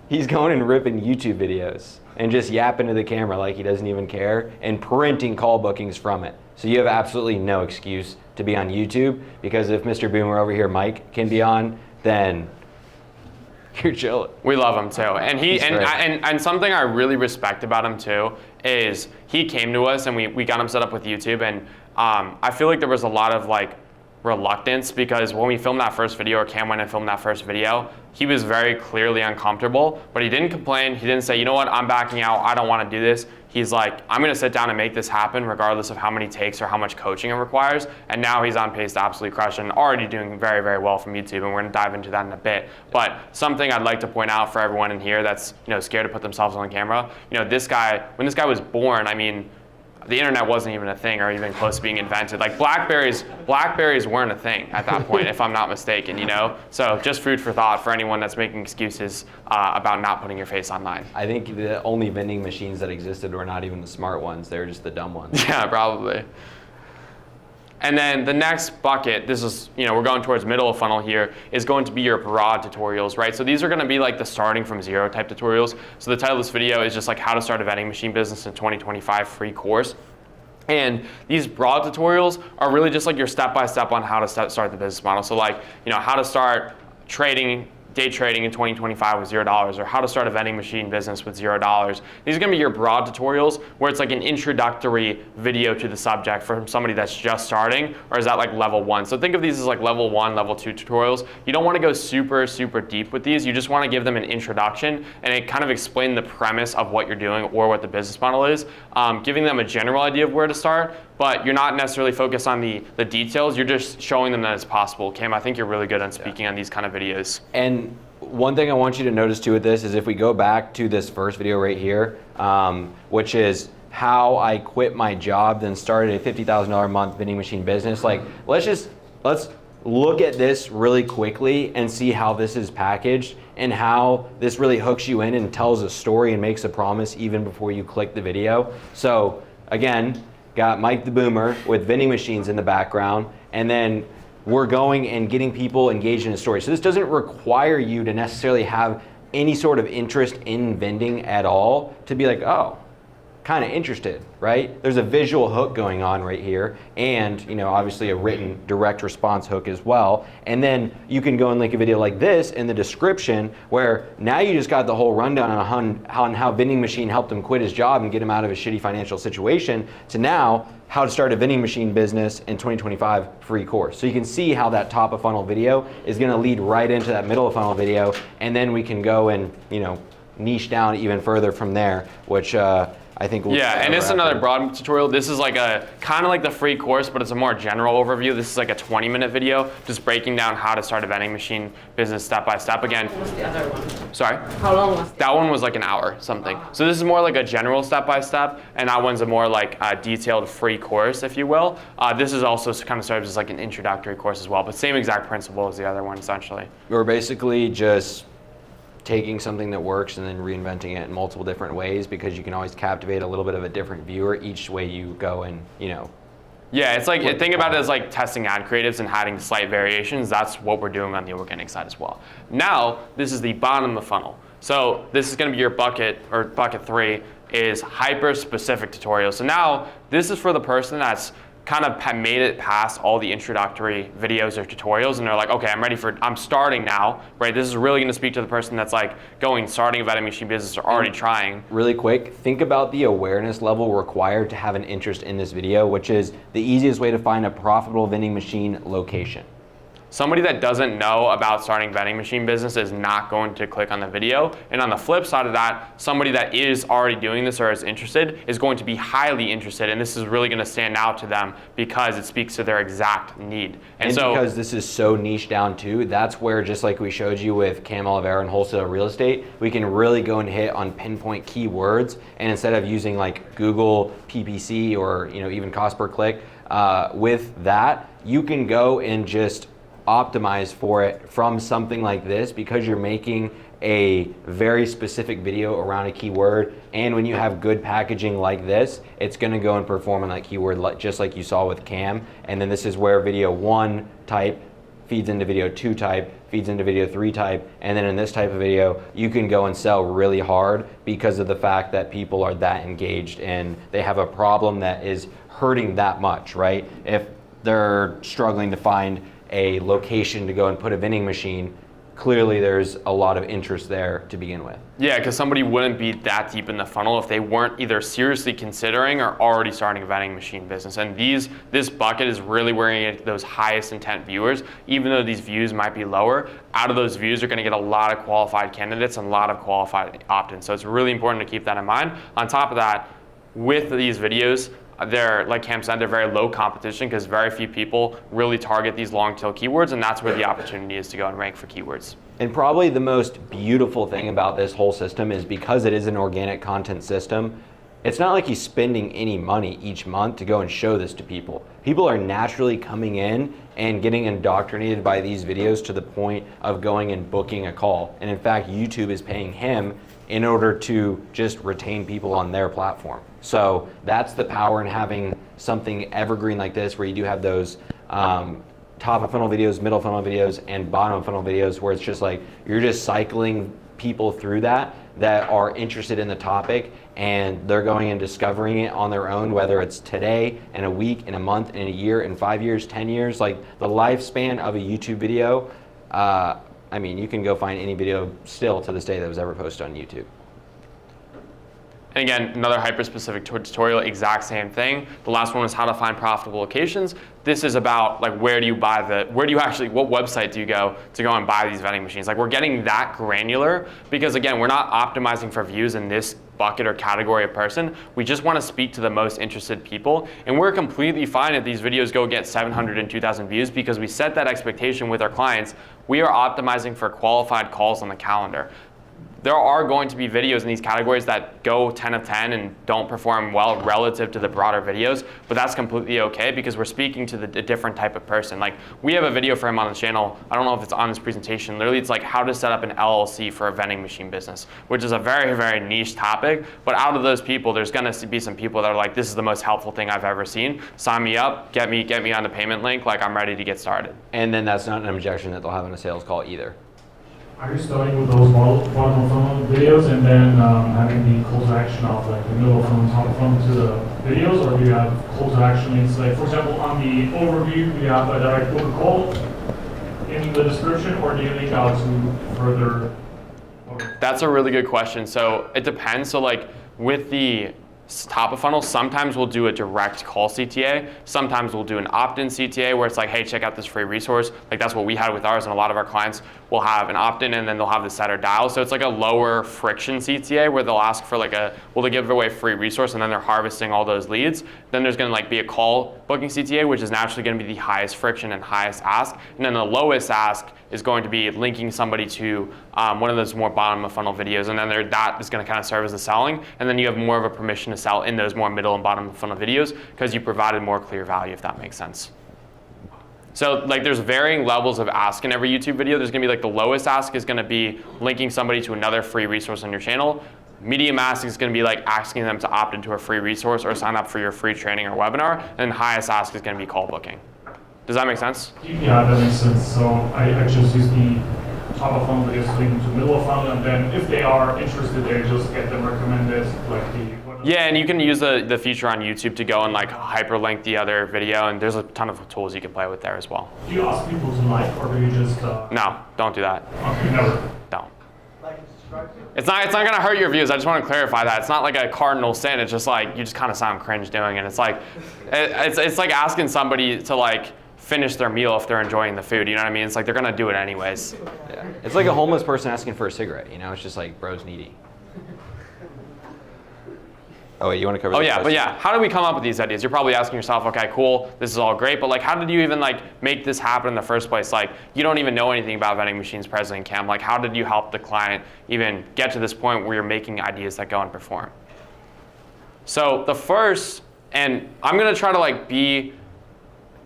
He's going and ripping YouTube videos and just yapping to the camera like he doesn't even care and printing call bookings from it. So you have absolutely no excuse to be on YouTube, because if Mr. Boomer over here, Mike, can be on, then you're chilling. We love him too. And He's great. and something I really respect about him too is he came to us and we got him set up with YouTube, and I feel like there was a lot of reluctance, because when we filmed that first video, or Cam went and filmed that first video, he was very clearly uncomfortable, but he didn't complain. He didn't say, you know what, I'm backing out, I don't want to do this. He's like, I'm going to sit down and make this happen regardless of how many takes or how much coaching it requires. And now he's on pace to absolutely crush it and already doing very, very well from YouTube. And we're going to dive into that in a bit. But something I'd like to point out for everyone in here that's scared to put themselves on camera, this guy, when this guy was born, I mean, the internet wasn't even a thing or even close to being invented. Like Blackberries weren't a thing at that point, if I'm not mistaken, So just food for thought for anyone that's making excuses about not putting your face online. I think the only vending machines that existed were not even the smart ones. They were just the dumb ones. Yeah, probably. And then the next bucket, this is, we're going towards middle of funnel here, is going to be your broad tutorials, right? So these are going to be like the starting from zero type tutorials. So the title of this video is just like how to start a vending machine business in 2025 free course. And these broad tutorials are really just like your step-by-step on how to start the business model. So how to start day trading in 2025 with $0, or how to start a vending machine business with $0. These are going to be your broad tutorials where it's like an introductory video to the subject from somebody that's just starting, or is that like level 1? So think of these as like level 1, level 2 tutorials. You don't want to go super, super deep with these. You just want to give them an introduction and it kind of explain the premise of what you're doing or what the business model is, giving them a general idea of where to start, but you're not necessarily focused on the details. You're just showing them that it's possible. Cam, I think you're really good on speaking on these kind of videos. And one thing I want you to notice too with this is if we go back to this first video right here, which is how I quit my job, then started a $50,000 a month vending machine business. Let's look at this really quickly and see how this is packaged and how this really hooks you in and tells a story and makes a promise even before you click the video. So again, got Mike the Boomer with vending machines in the background, and then we're going and getting people engaged in a story. So this doesn't require you to necessarily have any sort of interest in vending at all to be like, oh, kind of interested, right? There's a visual hook going on right here, and obviously a written direct response hook as well. And then you can go and link a video like this in the description, where now you just got the whole rundown on how vending machine helped him quit his job and get him out of a shitty financial situation, to now how to start a vending machine business in 2025 free course. So you can see how that top of funnel video is going to lead right into that middle of funnel video, and then we can go and niche down even further from there, which I think we'll and it's another broad tutorial. This is like a kind of like the free course, but it's a more general overview. This is like a 20-minute video just breaking down how to start a vending machine business step by step. Again, What was the other one? sorry? How long was That one was like an hour something. So this is more like a general step by step, and that one's a more like detailed free course, if you will. This is also kind of serves as like an introductory course as well, but same exact principle as the other one essentially. We're basically just taking something that works and then reinventing it in multiple different ways, because you can always captivate a little bit of a different viewer each way you go and Yeah, it's like, think about it as like testing ad creatives and adding slight variations. That's what we're doing on the organic side as well. Now, this is the bottom of the funnel. So this is gonna be your bucket, or bucket 3 is hyper-specific tutorials. So now, this is for the person that's kind of made it past all the introductory videos or tutorials, and they're like, okay, I'm starting now, right? This is really gonna speak to the person that's like starting a vending machine business or already trying. Really quick, think about the awareness level required to have an interest in this video, which is the easiest way to find a profitable vending machine location. Somebody that doesn't know about starting vending machine business is not going to click on the video. And on the flip side of that, somebody that is already doing this or is interested is going to be highly interested, and this is really going to stand out to them because it speaks to their exact need. And so, because this is so niche down too, that's where, just like we showed you with Cam Olivera and wholesale real estate, we can really go and hit on pinpoint keywords, and instead of using like Google PPC or even cost per click, with that, you can go and just optimize for it from something like this, because you're making a very specific video around a keyword. And when you have good packaging like this, it's going to go and perform on that keyword, just like you saw with Cam. And then this is where video 1 type feeds into video 2 type, feeds into video 3 type, and then in this type of video, you can go and sell really hard because of the fact that people are that engaged and they have a problem that is hurting that much, right? If they're struggling to find a location to go and put a vending machine, clearly there's a lot of interest there to begin with. Yeah, because somebody wouldn't be that deep in the funnel if they weren't either seriously considering or already starting a vending machine business. And this bucket is really where you get those highest intent viewers. Even though these views might be lower, out of those views, you're going to get a lot of qualified candidates and a lot of qualified opt-ins. So it's really important to keep that in mind. On top of that, with these videos, they're, like Cam said, they're very low competition because very few people really target these long tail keywords, and that's where the opportunity is to go and rank for keywords. And probably the most beautiful thing about this whole system is because it is an organic content system, it's not like he's spending any money each month to go and show this to people. People are naturally coming in and getting indoctrinated by these videos to the point of going and booking a call. And in fact, YouTube is paying him in order to just retain people on their platform. So that's the power in having something evergreen like this, where you do have those top of funnel videos, middle funnel videos, and bottom of funnel videos, where it's just like you're just cycling people through that are interested in the topic, and they're going and discovering it on their own, whether it's today, in a week, in a month, in a year, in 5 years, 10 years. Like the lifespan of a YouTube video, I mean, you can go find any video still to this day that was ever posted on YouTube. And again, another hyper-specific tutorial, exact same thing. The last one was how to find profitable locations. This is about like what website do you go to and buy these vending machines? Like, we're getting that granular because, again, we're not optimizing for views in this bucket or category of person. We just want to speak to the most interested people, and we're completely fine if these videos go get 700 and 2,000 views because we set that expectation with our clients. We are optimizing for qualified calls on the calendar. there are going to be videos in these categories that go 10 of 10 and don't perform well relative to the broader videos, but that's completely okay because we're speaking to a different type of person. Like, we have a video for him on the channel. I don't know if it's on this presentation. Literally, it's like how to set up an LLC for a vending machine business, which is a very, very niche topic. But out of those people, there's gonna be some people that are like, this is the most helpful thing I've ever seen. Sign me up, get me on the payment link, like I'm ready to get started. And then that's not an objection that they'll have in a sales call either. Are you starting with those bottom of funnel videos and then having the call to action of like the middle of funnel, top of funnel to the videos, or do you have call to action? It's like, for example, on the overview, do you have a direct book call in the description, or do you link out to further? That's a really good question. So it depends. So like with the top of funnel, sometimes we'll do a direct call CTA. Sometimes we'll do an opt-in CTA where it's like, hey, check out this free resource. Like that's what we had with ours, and a lot of our clients will have an opt-in and then they'll have the setter dial. So it's like a lower friction CTA where they'll ask for like they give away a free resource and then they're harvesting all those leads. Then there's gonna like be a call booking CTA, which is naturally gonna be the highest friction and highest ask. And then the lowest ask is going to be linking somebody to one of those more bottom of funnel videos, and then that is going to kind of serve as the selling, and then you have more of a permission to sell in those more middle and bottom of funnel videos because you provided more clear value, if that makes sense. So like there's varying levels of ask in every YouTube video. There's going to be like the lowest ask is going to be linking somebody to another free resource on your channel. Medium ask is going to be like asking them to opt into a free resource or sign up for your free training or webinar, and highest ask is going to be call booking. Does that make sense? Yeah, that makes sense. So I just use the top of funnel videos to link them to middle of funnel, and then if they are interested, they just get them recommended, like Yeah, and you can use the feature on YouTube to go and like hyperlink the other video, and there's a ton of tools you can play with there as well. Do you ask people to like, or do you just? No, don't do that. Okay, never. Don't. Like and subscribe to. It's not gonna hurt your views. I just want to clarify that. It's not like a cardinal sin. It's just like you just kind of sound cringe doing it. It's like it's like asking somebody to like finish their meal if they're enjoying the food. You know what I mean? It's like they're gonna do it anyways. Yeah. It's like a homeless person asking for a cigarette, you know? It's just like, bro's needy. Oh wait, you want to cover Oh this yeah, but question? yeah, how do we come up with these ideas? You're probably asking yourself, okay, cool, this is all great, but like how did you even like make this happen in the first place? Like you don't even know anything about vending machines presently in CAM. Like how did you help the client even get to this point where you're making ideas that go and perform? So the first, and I'm gonna try to like be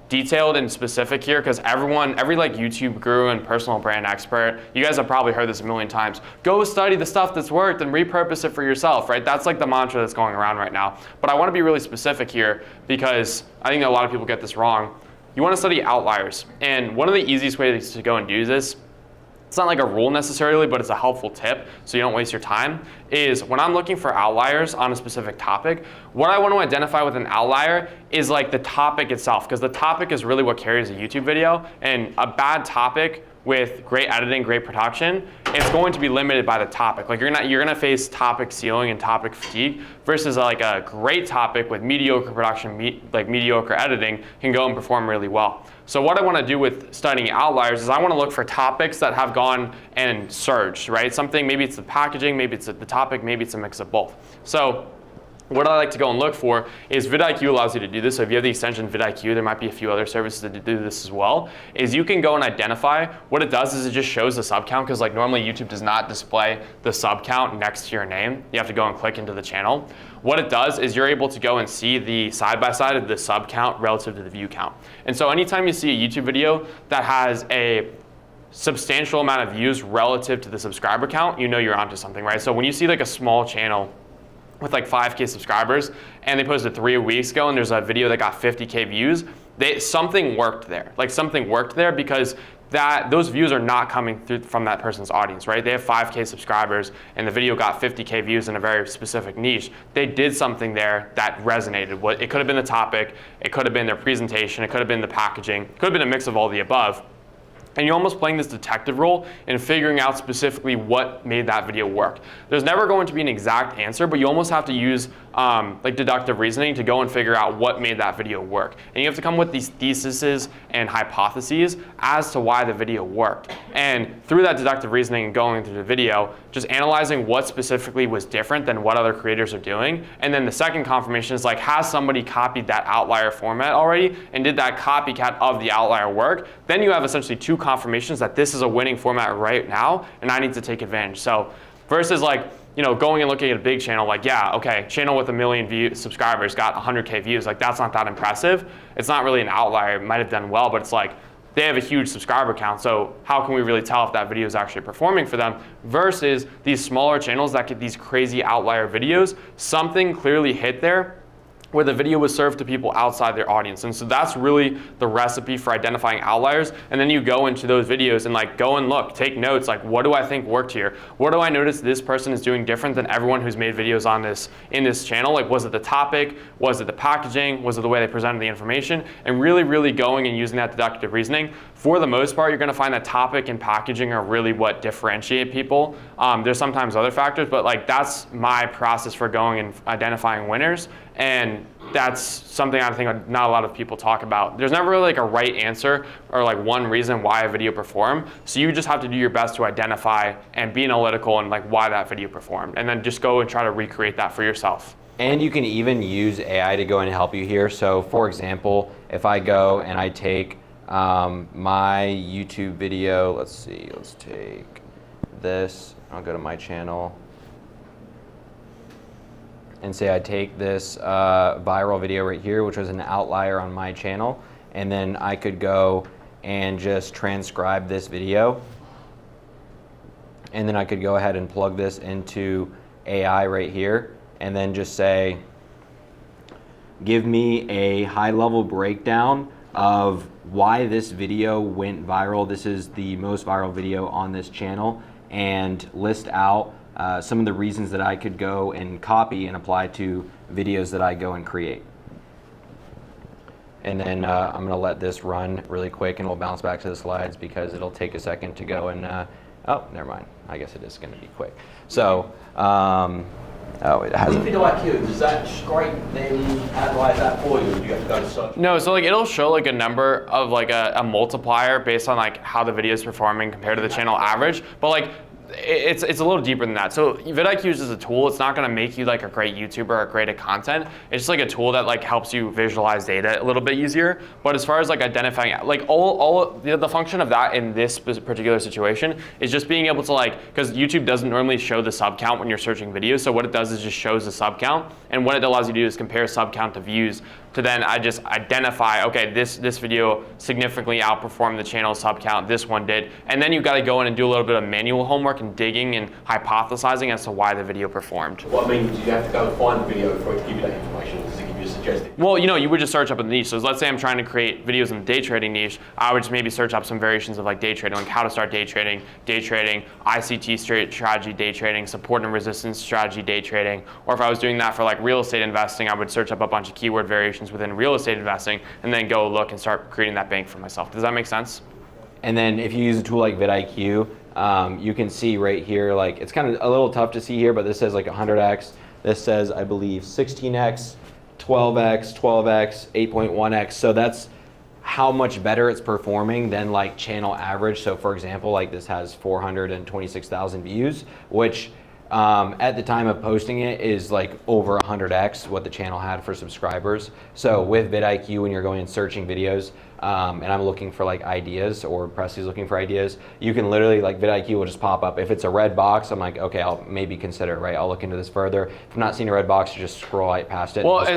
detailed and specific here because every like YouTube guru and personal brand expert, you guys have probably heard this a million times. Go study the stuff that's worked and repurpose it for yourself, right? That's like the mantra that's going around right now. But I want to be really specific here because I think a lot of people get this wrong. You want to study outliers. And one of the easiest ways to go and do this, it's not like a rule necessarily, but it's a helpful tip so you don't waste your time, is when I'm looking for outliers on a specific topic, what I want to identify with an outlier is like the topic itself, because the topic is really what carries a YouTube video, and a bad topic with great editing, great production, it's going to be limited by the topic. Like you're gonna face topic ceiling and topic fatigue versus like a great topic with mediocre production, like mediocre editing can go and perform really well. So what I want to do with studying outliers is I want to look for topics that have gone and surged, right? Something, maybe it's the packaging, maybe it's the topic, maybe it's a mix of both. So what I like to go and look for is vidIQ allows you to do this. So if you have the extension vidIQ, there might be a few other services that do this as well, is you can go and identify. What it does is it just shows the sub count, because like normally YouTube does not display the sub count next to your name. You have to go and click into the channel. What it does is you're able to go and see the side-by-side of the sub count relative to the view count. And so anytime you see a YouTube video that has a substantial amount of views relative to the subscriber count, you know you're onto something, right? So when you see like a small channel with like 5K subscribers and they posted 3 weeks ago and there's a video that got 50K views, something worked there. Like something worked there because those views are not coming through from that person's audience, right? They have 5K subscribers and the video got 50K views in a very specific niche. They did something there that resonated. It could have been the topic, it could have been their presentation, it could have been the packaging, it could have been a mix of all the above. And you're almost playing this detective role in figuring out specifically what made that video work. There's never going to be an exact answer, but you almost have to use like deductive reasoning to go and figure out what made that video work. And you have to come with these theses and hypotheses as to why the video worked. And through that deductive reasoning and going through the video, just analyzing what specifically was different than what other creators are doing. And then the second confirmation is like, has somebody copied that outlier format already? And did that copycat of the outlier work? Then you have essentially 2 confirmations that this is a winning format right now, and I need to take advantage. So Versus like, going and looking at a big channel, like, yeah, okay, channel with 1 million subscribers got 100K views, like that's not that impressive. It's not really an outlier, it might have done well, but it's like, they have a huge subscriber count, so how can we really tell if that video is actually performing for them? Versus these smaller channels that get these crazy outlier videos, something clearly hit there where the video was served to people outside their audience. And so that's really the recipe for identifying outliers. And then you go into those videos and like go and look, take notes, like what do I think worked here? What do I notice this person is doing different than everyone who's made videos on this in this channel? Like was it the topic? Was it the packaging? Was it the way they presented the information? And really going and using that deductive reasoning. For the most part, you're gonna find that topic and packaging are really what differentiate people. There's sometimes other factors, but like that's my process for going and identifying winners. And that's something I think not a lot of people talk about. There's never really like a right answer or like one reason why a video performed. So you just have to do your best to identify and be analytical and like why that video performed. And then just go and try to recreate that for yourself. And you can even use AI to go and help you here. So for example, if I go and I take my YouTube video, let's take this, I'll go to my channel. And say I take this viral video right here, which was an outlier on my channel, and then I could go and just transcribe this video. And then I could go ahead and plug this into AI right here, and then just say, give me a high-level breakdown of why this video went viral. This is the most viral video on this channel, and list out some of the reasons that I could go and copy and apply to videos that I go and create. And then I'm gonna let this run really quick and we'll bounce back to the slides because it'll take a second to go and, oh, never mind. I guess it is gonna be quick. So, oh, it hasn't. With VidIQ, does that straight then analyze that for you, or do you have to go to search? No, so like it'll show like a number of like a multiplier based on like how the video is performing compared to the channel average. But like it's a little deeper than that. So vidIQ is a tool. It's not going to make you like a great YouTuber or great at content. It's just like a tool that like helps you visualize data a little bit easier. But as far as like identifying, like all the function of that in this particular situation is just being able to like, because YouTube doesn't normally show the sub count when you're searching videos. So what it does is just shows the sub count. And what it allows you to do is compare sub count to views to then I just identify, okay, this video significantly outperformed the channel sub count, this one did. And then you've got to go in and do a little bit of manual homework and digging and hypothesizing as to why the video performed. What I mean, do you have to go and find the video for it to give you that information, or does it give you a suggestion? Well, you would just search up a niche. So let's say I'm trying to create videos in the day trading niche. I would just maybe search up some variations of like day trading, like how to start day trading, ICT strategy, day trading, support and resistance strategy, day trading. Or if I was doing that for like real estate investing, I would search up a bunch of keyword variations within real estate investing and then go look and start creating that bank for myself. Does that make sense? And then if you use a tool like vidIQ, you can see right here, like it's kind of a little tough to see here, but this says like 100x. This says, I believe, 16x, 12x, 12x, 8.1x. So that's how much better it's performing than like channel average. So for example, like this has 426,000 views, which at the time of posting it is like over 100x what the channel had for subscribers. So with vidIQ, when you're going and searching videos, and I'm looking for like ideas, or Presley's looking for ideas, you can literally, like vidIQ will just pop up. If it's a red box, I'm like, okay, I'll maybe consider it, right? I'll look into this further. If I'm not seeing a red box, you just scroll right past it. Well, I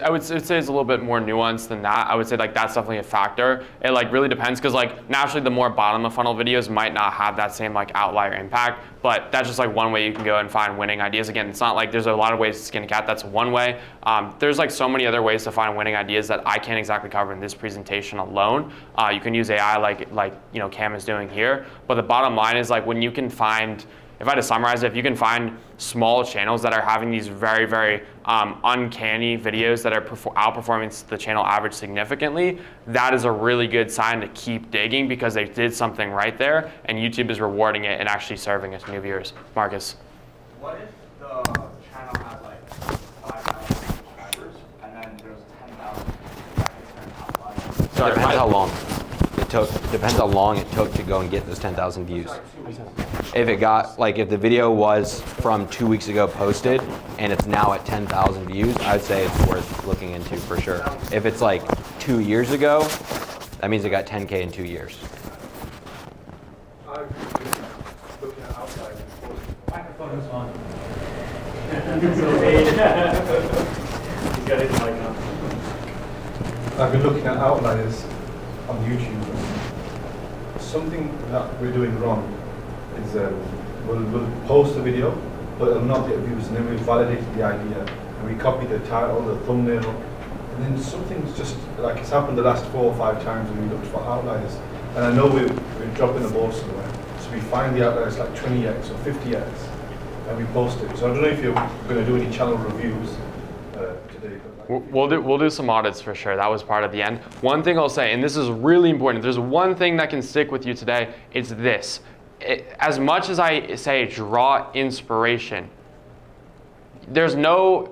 would say it's a little bit more nuanced than that. I would say like that's definitely a factor. It like really depends, because like naturally the more bottom of funnel videos might not have that same like outlier impact, but that's just like one way you can go and find winning ideas. Again, it's not like there's a lot of ways to skin a cat. That's one way. There's like so many other ways to find winning ideas that I can't exactly cover in this presentation alone. You can use AI like Cam is doing here. But the bottom line is like when you can find, if I had to summarize it, if you can find small channels that are having these very, very uncanny videos that are outperforming the channel average significantly, that is a really good sign to keep digging, because they did something right there and YouTube is rewarding it and actually serving it to new viewers. Marcus. What if the channel has like 5,000 subscribers and then there's 10,000 that is an outlier? Sorry, depends how long it took. Depends how long it took to go and get those 10,000 views. If it got, like if the video was from 2 weeks ago posted and it's now at 10,000 views, I'd say it's worth looking into for sure. If it's like 2 years ago, that means it got 10K in 2 years. I agree with looking at outliers. That's fine. He's got his mic on. I've been looking at outliers on YouTube. Something that we're doing wrong is we'll post a video, but it'll not get views, and then we validate the idea, and we copy the title, the thumbnail, and then something's just, like it's happened the last 4 or 5 times when we looked for outliers. And I know we're dropping the ball somewhere, so we find the outliers like 20x or 50x, and we post it. So I don't know if you're going to do any channel reviews today. We'll do some audits for sure. That was part of the end. One thing I'll say, and this is really important, if there's one thing that can stick with you today, it's this. As much as I say draw inspiration, there's no,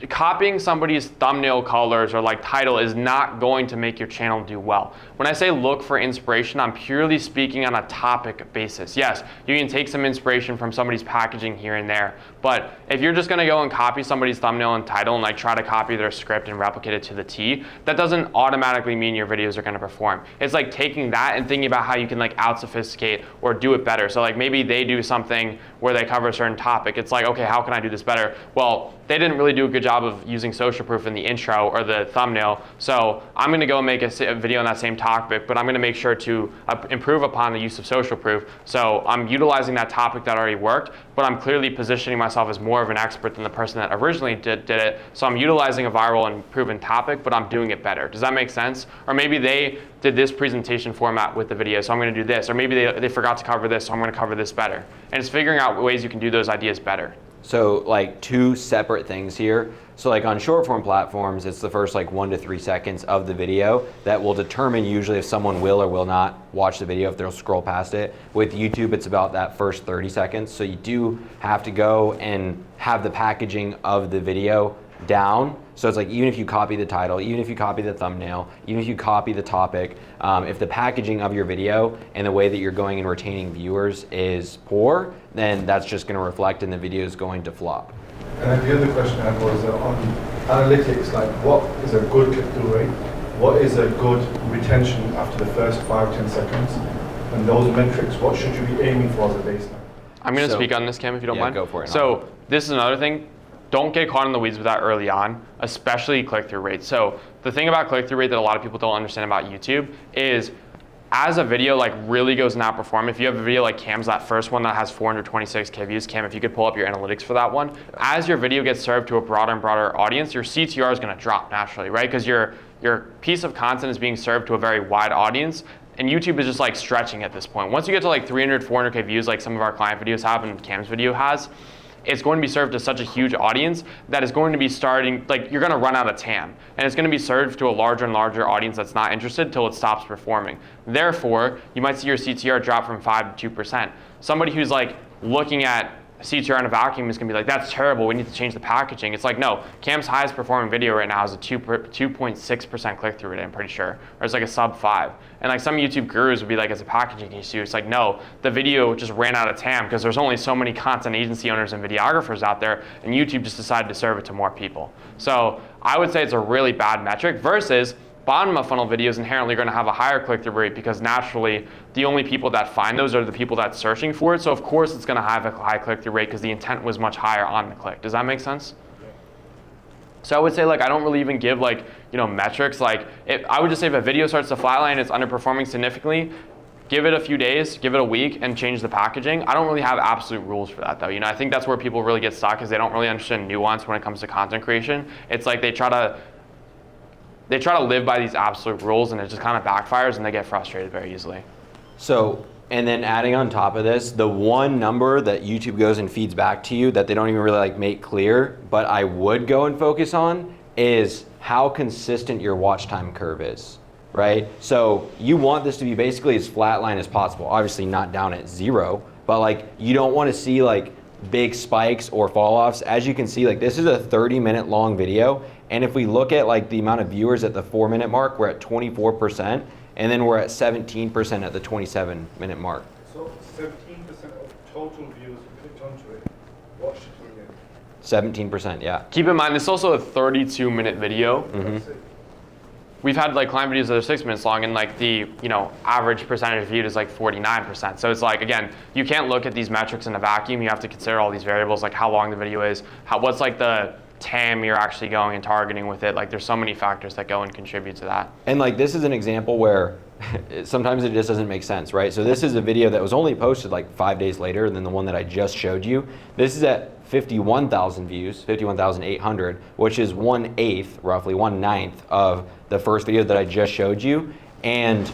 copying somebody's thumbnail colors or like title is not going to make your channel do well. When I say look for inspiration, I'm purely speaking on a topic basis. Yes, you can take some inspiration from somebody's packaging here and there, but if you're just gonna go and copy somebody's thumbnail and title and like try to copy their script and replicate it to the T, that doesn't automatically mean your videos are gonna perform. It's like taking that and thinking about how you can like out sophisticate or do it better. So like maybe they do something where they cover a certain topic. It's like, okay, how can I do this better? Well, they didn't really do a good job of using social proof in the intro or the thumbnail. So I'm gonna go make a video on that same topic, but I'm gonna make sure to improve upon the use of social proof. So I'm utilizing that topic that already worked, but I'm clearly positioning myself as more of an expert than the person that originally did it. So I'm utilizing a viral and proven topic, but I'm doing it better. Does that make sense? Or maybe they did this presentation format with the video, so I'm gonna do this. Or maybe they forgot to cover this, so I'm gonna cover this better. And it's figuring out ways you can do those ideas better. So like 2 separate things here. So like on short form platforms, it's the first like 1 to 3 seconds of the video that will determine usually if someone will or will not watch the video, if they'll scroll past it. With YouTube, it's about that first 30 seconds. So you do have to go and have the packaging of the video down. So it's like even if you copy the title, even if you copy the thumbnail, even if you copy the topic, if the packaging of your video and the way that you're going and retaining viewers is poor, then that's just going to reflect and the video is going to flop. And the other question I had was on analytics, like what is a good click-through rate? What is a good retention after the first 5-10 seconds? And those metrics, what should you be aiming for as a baseline? I'm gonna speak on this, Cam, if you don't mind. Go for it. So this is another thing. Don't get caught in the weeds with that early on, especially click-through rate. So the thing about click-through rate that a lot of people don't understand about YouTube is as a video like really goes and outperform, if you have a video like Cam's, that first one that has 426K views, Cam, if you could pull up your analytics for that one, as your video gets served to a broader and broader audience, your CTR is gonna drop naturally, right? Because your piece of content is being served to a very wide audience, and YouTube is just like stretching at this point. Once you get to like 300, 400K views like some of our client videos have and Cam's video has, it's going to be served to such a huge audience that is going to be starting, like you're going to run out of TAM. And it's going to be served to a larger and larger audience that's not interested until it stops performing. Therefore, you might see your CTR drop from 5 to 2%. Somebody who's like looking at CTR in a vacuum is going to be like, that's terrible, we need to change the packaging. It's like, no, Cam's highest performing video right now is a 2.6% click-through rate, I'm pretty sure. Or it's like a sub 5. And like some YouTube gurus would be like, it's a packaging issue. It's like, no, the video just ran out of TAM because there's only so many content agency owners and videographers out there, and YouTube just decided to serve it to more people. So I would say it's a really bad metric versus bottom of funnel videos inherently are going to have a higher click-through rate because naturally the only people that find those are the people that's searching for it. So of course it's going to have a high click-through rate because the intent was much higher on the click. Does that make sense? So I would say like I don't really even give like, you know, metrics. Like I would just say if a video starts to flatline, it's underperforming significantly, give it a few days, give it a week, and change the packaging. I don't really have absolute rules for that though. You know, I think that's where people really get stuck is they don't really understand nuance when it comes to content creation. It's like they try to live by these absolute rules and it just kind of backfires and they get frustrated very easily. So, and then adding on top of this, the one number that YouTube goes and feeds back to you that they don't even really like make clear, but I would go and focus on is how consistent your watch time curve is, right? So you want this to be basically as flatline as possible. Obviously not down at 0, but like you don't want to see like big spikes or fall offs. As you can see, like this is a 30-minute long video. And if we look at like the amount of viewers at the 4-minute mark, we're at 24%, and then we're at 17% at the 27-minute mark. So 17% of total views who clicked onto it watched it again. 17%, yeah. Keep in mind, this is also a 32-minute video. That's it. we've had like client videos that are 6 minutes long, and like the average percentage viewed is like 49%. So it's like, again, you can't look at these metrics in a vacuum. You have to consider all these variables, like how long the video is, what's like the TAM you're actually going and targeting with it. Like there's so many factors that go and contribute to that. And like this is an example where sometimes it just doesn't make sense, right? So this is a video that was only posted like 5 days later than the one that I just showed you. This is at 51,000 views, 51,800, which is 1/8, roughly 1/9 of the first video that I just showed you. And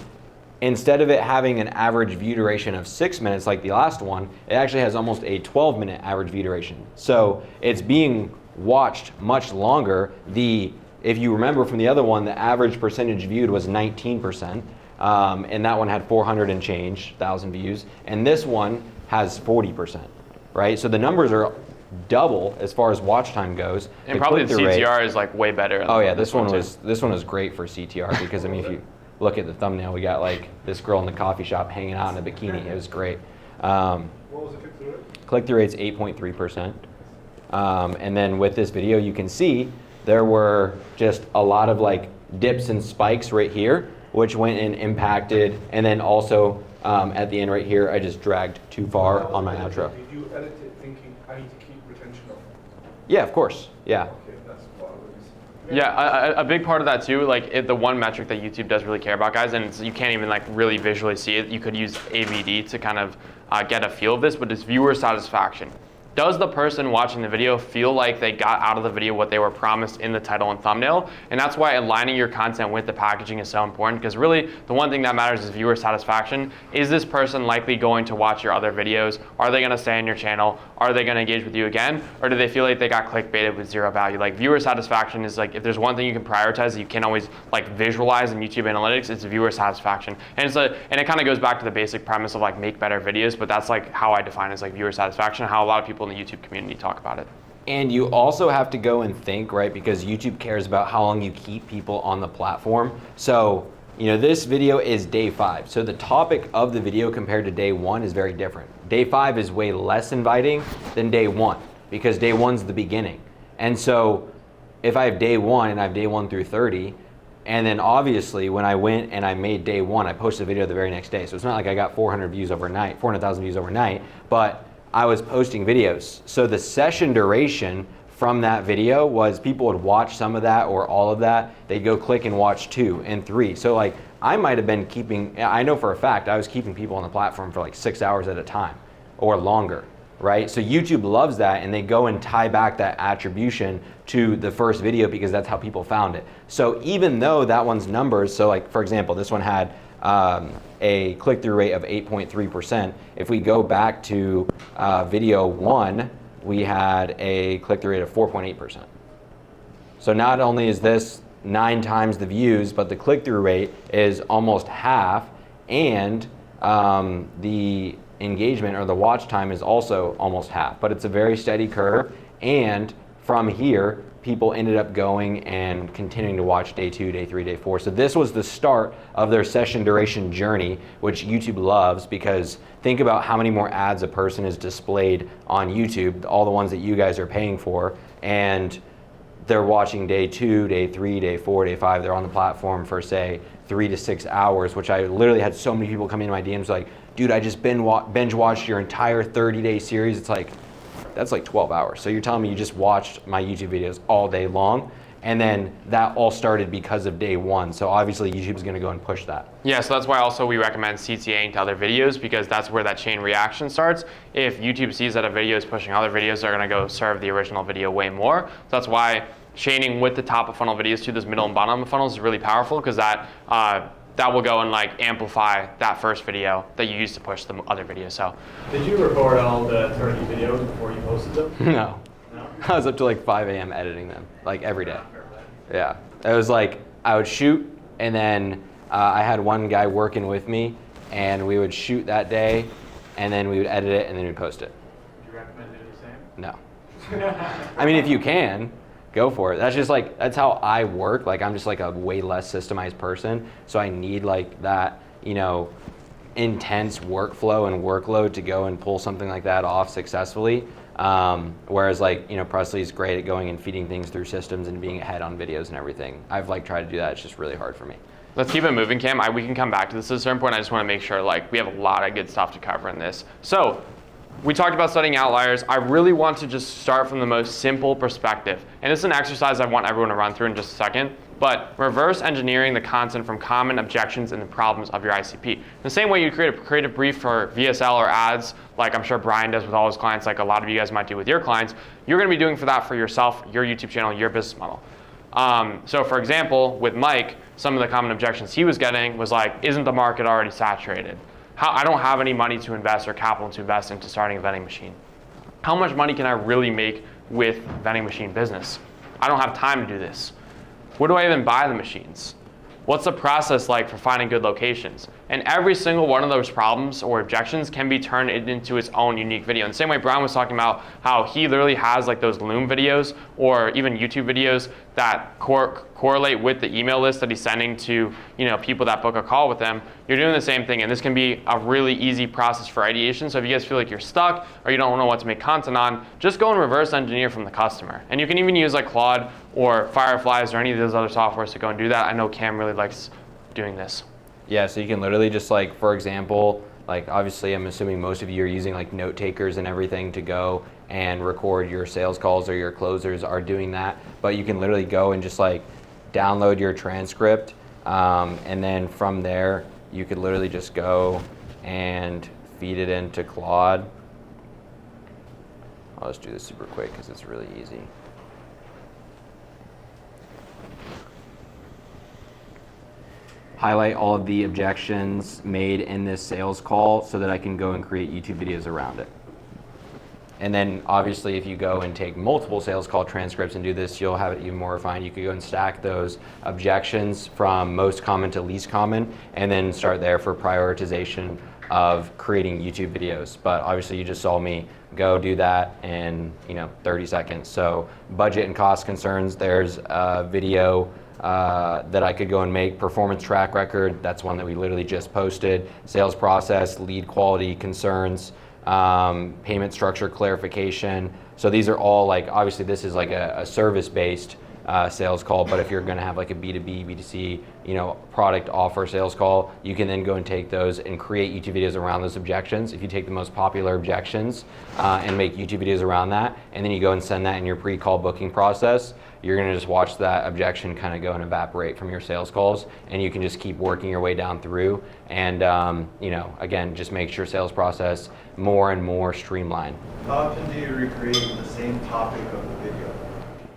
instead of it having an average view duration of 6 minutes like the last one, it actually has almost a 12-minute average view duration. So it's being watched much longer. If you remember from the other one, the average percentage viewed was 19%, and that one had 400 and change thousand views, and this one has 40%, right? So the numbers are double as far as watch time goes. And probably the CTR is like way better. Oh yeah, this one was great for CTR because I mean if you look at the thumbnail, we got like this girl in the coffee shop hanging out in a bikini. It was great. What was the click-through rate? Click-through rate's 8.3%. And then with this video, you can see there were just a lot of like dips and spikes right here, which went and impacted. And then also at the end right here, I just dragged too far on my outro. Did you edit it thinking I need to keep retention up? Yeah, of course. Yeah. Okay, that's what it is. Yeah, a big part of that too, like the one metric that YouTube does really care about, guys, and you can't even like really visually see it. You could use AVD to kind of get a feel of this, but it's viewer satisfaction. Does the person watching the video feel like they got out of the video what they were promised in the title and thumbnail? And that's why aligning your content with the packaging is so important, because really the one thing that matters is viewer satisfaction. Is this person likely going to watch your other videos? Are they going to stay on your channel? Are they going to engage with you again? Or do they feel like they got clickbaited with zero value? Like viewer satisfaction is like, if there's one thing you can prioritize that you can't always like visualize in YouTube analytics, it's viewer satisfaction. And it kind of goes back to the basic premise of like make better videos, but that's like how I define it as like viewer satisfaction, how a lot of people in the YouTube community talk about it. And you also have to go and think, right? Because YouTube cares about how long you keep people on the platform. So, this video is day 5. So the topic of the video compared to day 1 is very different. Day 5 is way less inviting than day 1 because day 1's the beginning. And so if I have day 1 and I have day 1 through 30, and then obviously when I went and I made day 1, I posted a video the very next day. So it's not like I got 400,000 views overnight, but I was posting videos. So the session duration from that video was people would watch some of that or all of that. They'd go click and watch 2 and 3. So like I might have been I know for a fact I was keeping people on the platform for like 6 hours at a time or longer, right? So YouTube loves that, and they go and tie back that attribution to the first video because that's how people found it. So even though that one's numbers, so like for example, this one had a click-through rate of 8.3%. If we go back to video 1, we had a click-through rate of 4.8%. So not only is this 9 times the views, but the click-through rate is almost half, and the engagement or the watch time is also almost half. But it's a very steady curve, and from here, people ended up going and continuing to watch day 2, day 3, day 4. So this was the start of their session duration journey, which YouTube loves, because think about how many more ads a person is displayed on YouTube, all the ones that you guys are paying for, and they're watching day 2, day 3, day 4, day 5. They're on the platform for say 3 to 6 hours, which I literally had so many people come into my DMs like, dude, I just binge watched your entire 30-day series. It's like, that's like 12 hours. So you're telling me you just watched my YouTube videos all day long, and then that all started because of day 1. So obviously YouTube's gonna go and push that. Yeah, so that's why also we recommend CTAing to other videos, because that's where that chain reaction starts. If YouTube sees that a video is pushing other videos, they're gonna go serve the original video way more. So that's why chaining with the top of funnel videos to those middle and bottom of funnels is really powerful, because that will go and like amplify that first video that you used to push the other video. So Did you record all the 30 videos before you posted them? No. No? I was up to like 5 a.m. editing them, like every day. Yeah. It was like, I would shoot, and then I had one guy working with me, and we would shoot that day, and then we would edit it, and then we'd post it. Would you recommend doing the same? No. I mean, if you can, go for it. That's just like, that's how I work. Like, I'm just like a way less systemized person. So I need like that, intense workflow and workload to go and pull something like that off successfully. Whereas like, Presley's great at going and feeding things through systems and being ahead on videos and everything. I've like tried to do that. It's just really hard for me. Let's keep it moving, Cam. We can come back to this at a certain point. I just want to make sure like we have a lot of good stuff to cover in this. So we talked about studying outliers. I really want to just start from the most simple perspective. And it's an exercise I want everyone to run through in just a second. But reverse engineering the content from common objections and the problems of your ICP. In the same way you create a creative brief for VSL or ads, like I'm sure Brian does with all his clients, like a lot of you guys might do with your clients, you're going to be doing for that for yourself, your YouTube channel, your business model. So for example, with Mike, some of the common objections he was getting was like, isn't the market already saturated? I don't have any money to invest or capital to invest into starting a vending machine. How much money can I really make with vending machine business? I don't have time to do this. Where do I even buy the machines? What's the process like for finding good locations? And every single one of those problems or objections can be turned into its own unique video. In the same way Brian was talking about how he literally has like those Loom videos or even YouTube videos that correlate with the email list that he's sending to people that book a call with him. You're doing the same thing, and this can be a really easy process for ideation. So if you guys feel like you're stuck or you don't know what to make content on, just go and reverse engineer from the customer. And you can even use like Claude or Fireflies or any of those other softwares to go and do that. I know Cam really likes doing this. Yeah, so you can literally just like, for example, like obviously I'm assuming most of you are using like note takers and everything to go and record your sales calls, or your closers are doing that. But you can literally go and just like download your transcript, and then from there you could literally just go and feed it into Claude. I'll just do this super quick because it's really easy. Highlight all of the objections made in this sales call so that I can go and create YouTube videos around it. And then obviously if you go and take multiple sales call transcripts and do this, you'll have it even more refined. You could go and stack those objections from most common to least common, and then start there for prioritization of creating YouTube videos. But obviously you just saw me go do that in 30 seconds. So budget and cost concerns, there's a video that I could go and make. Performance track record, that's one that we literally just posted. Sales process, lead quality concerns, payment structure clarification. So these are all like, obviously this is like a service-based sales call, but if you're gonna have like a B2B, B2C, product offer sales call, you can then go and take those and create YouTube videos around those objections. If you take the most popular objections and make YouTube videos around that, and then you go and send that in your pre-call booking process, you're gonna just watch that objection kind of go and evaporate from your sales calls, and you can just keep working your way down through and, again, just make your sales process more and more streamlined. How often do you recreate the same topic of the video?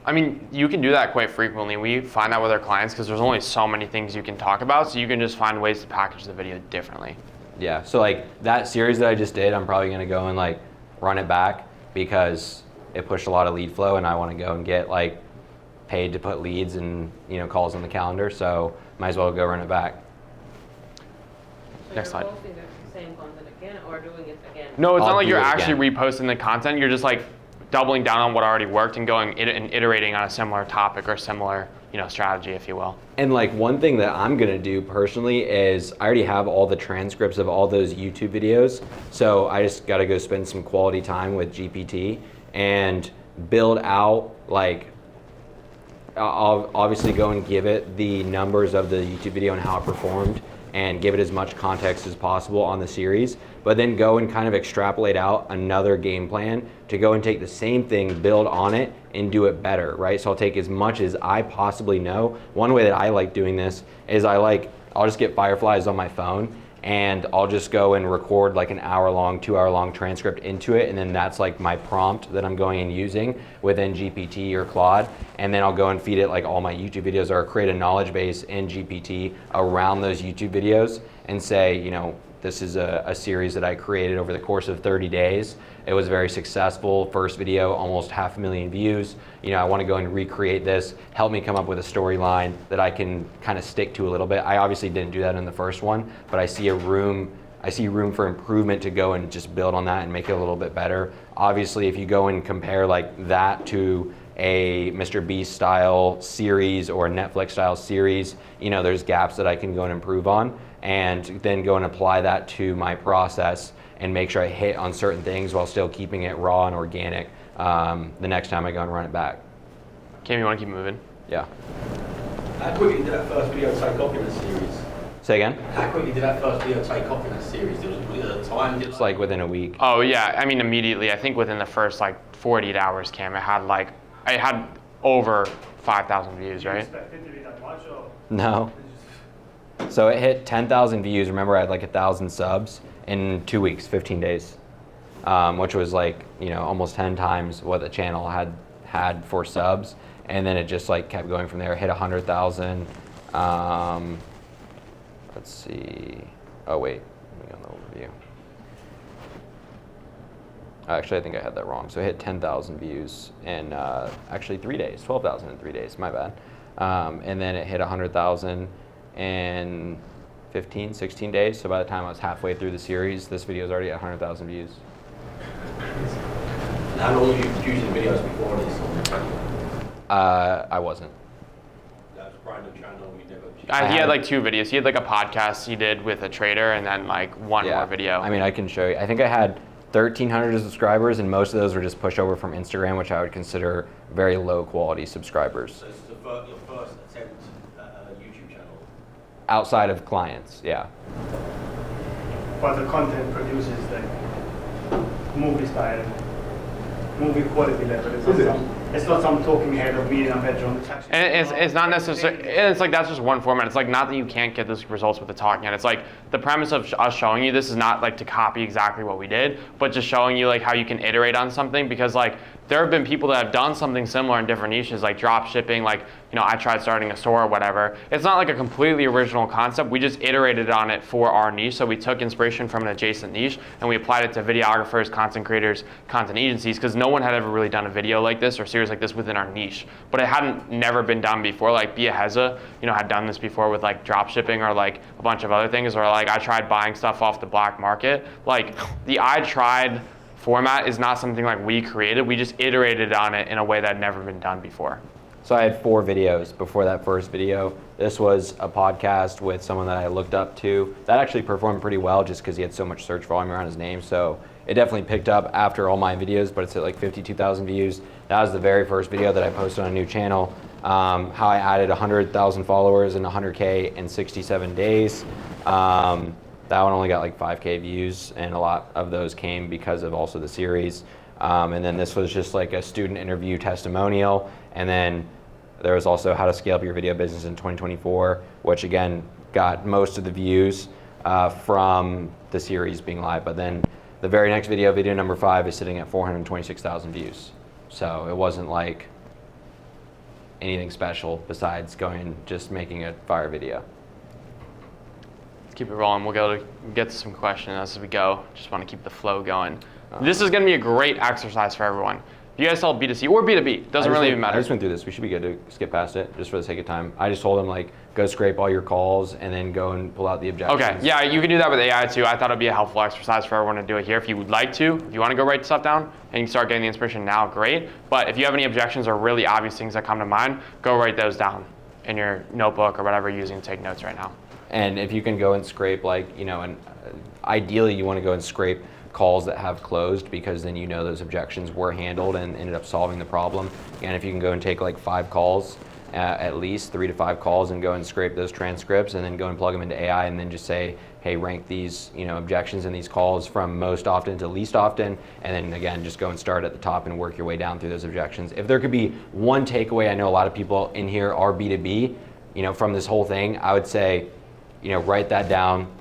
I mean, you can do that quite frequently. We find that with our clients because there's only so many things you can talk about, so you can just find ways to package the video differently. Yeah, so like that series that I just did, I'm probably gonna go and like run it back because it pushed a lot of lead flow, and I wanna go and get like paid to put leads and calls on the calendar, so might as well go run it back. So Next slide. You're posting the same content again or doing it again? No, it's I'll not like do you're it actually again. reposting the content. You're just like doubling down on what already worked and going and iterating on a similar topic or similar strategy, if you will. And like one thing that I'm gonna do personally is I already have all the transcripts of all those YouTube videos, so I just gotta go spend some quality time with GPT and build out like, I'll obviously go and give it the numbers of the YouTube video and how it performed, and give it as much context as possible on the series, but then go and kind of extrapolate out another game plan to go and take the same thing, build on it, and do it better, right? So I'll take as much as I possibly know. One way that I like doing this is I'll just get Fireflies on my phone, and I'll just go and record like an hour-long, 2-hour-long transcript into it, and then that's like my prompt that I'm going and using within GPT or Claude, and then I'll go and feed it like all my YouTube videos, or create a knowledge base in GPT around those YouTube videos and say, this is a series that I created over the course of 30 days. It was very successful. First video, almost 500,000 views. I want to go and recreate this. Help me come up with a storyline that I can kind of stick to a little bit. I obviously didn't do that in the first one, but I see room for improvement to go and just build on that and make it a little bit better. Obviously, if you go and compare like that to a Mr. Beast style series or a Netflix style series, there's gaps that I can go and improve on, and then go and apply that to my process and make sure I hit on certain things while still keeping it raw and organic the next time I go and run it back. Cam, you want to keep moving? Yeah. How quickly did that first video take off in the series? Say again? How quickly did that first video take off in that series? There was a time. It's like within a week. Oh yeah, I mean immediately. I think within the first like 48 hours, Cam, it had over 5,000 views, right? Expected to be that much, or? No. So it hit 10,000 views. Remember, I had like 1,000 subs in 2 weeks, 15 days, which was like, almost 10 times what the channel had for subs. And then it just like kept going from there. Hit 100,000. Let's see. Oh wait, let me go on the overview. Actually, I think I had that wrong. So it hit 10,000 views in actually 3 days. 12,000 in 3 days. My bad. And then it hit 100,000 in 15, 16 days. So by the time I was halfway through the series, this video is already at 100,000 views. And how long were you producing videos before this? I wasn't. That was Brandon channel. You never. He had like 2 videos. He had like a podcast he did with a trader, and then like one more video. I mean, I can show you. I think I had 1,300 subscribers, and most of those were just pushover from Instagram, which I would consider very low quality subscribers. So this is your first attempt at a YouTube channel. Outside of clients, yeah. But the content produces like movie style, movie quality level. It's not some talking head of me in a bedroom. It's actually And it's not necessarily, it's like that's just one format. It's like not that you can't get those results with the talking head. It's like the premise of us showing you this is not like to copy exactly what we did, but just showing you like how you can iterate on something, because like there have been people that have done something similar in different niches, like drop shipping, like, I tried starting a store or whatever. It's not like a completely original concept. We just iterated on it for our niche. So we took inspiration from an adjacent niche and we applied it to videographers, content creators, content agencies, because no one had ever really done a video like this or series like this within our niche. But it hadn't never been done before. Like Bia Heza, had done this before with like drop shipping or like a bunch of other things, or like I tried buying stuff off the black market. Like the I tried format is not something like we created. We just iterated on it in a way that had never been done before. So I had 4 videos before that first video. This was a podcast with someone that I looked up to. That actually performed pretty well just because he had so much search volume around his name. So it definitely picked up after all my videos, but it's at like 52,000 views. That was the very first video that I posted on a new channel. How I added 100,000 followers and 100K in 67 days. That one only got like 5K views, and a lot of those came because of also the series. And then this was just like a student interview testimonial. And then there was also how to scale up your video business in 2024, which again got most of the views from the series being live. But then the very next video, video number 5, is sitting at 426,000 views. So it wasn't like anything special besides going and just making a fire video. Let's keep it rolling. We'll go to get to some questions as we go. Just want to keep the flow going. This is going to be a great exercise for everyone. If you guys sell B2C or B2B, doesn't really even matter. I just went through this. We should be good to skip past it just for the sake of time. I just told them like, go scrape all your calls and then go and pull out the objections. Okay, yeah, you can do that with AI too. I thought it'd be a helpful exercise for everyone to do it here. If you would like to, if you want to go write stuff down and you start getting the inspiration now, great. But if you have any objections or really obvious things that come to mind, go write those down in your notebook or whatever you're using to take notes right now. And if you can go and scrape and ideally you want to go and scrape calls that have closed, because then those objections were handled and ended up solving the problem. And if you can go and take like 5 calls, at least 3 to 5 calls, and go and scrape those transcripts and then go and plug them into AI and then just say, hey, rank these objections in these calls from most often to least often, and then again just go and start at the top and work your way down through those objections. If there could be one takeaway, I know a lot of people in here are B2B, from this whole thing, I would say, write that down,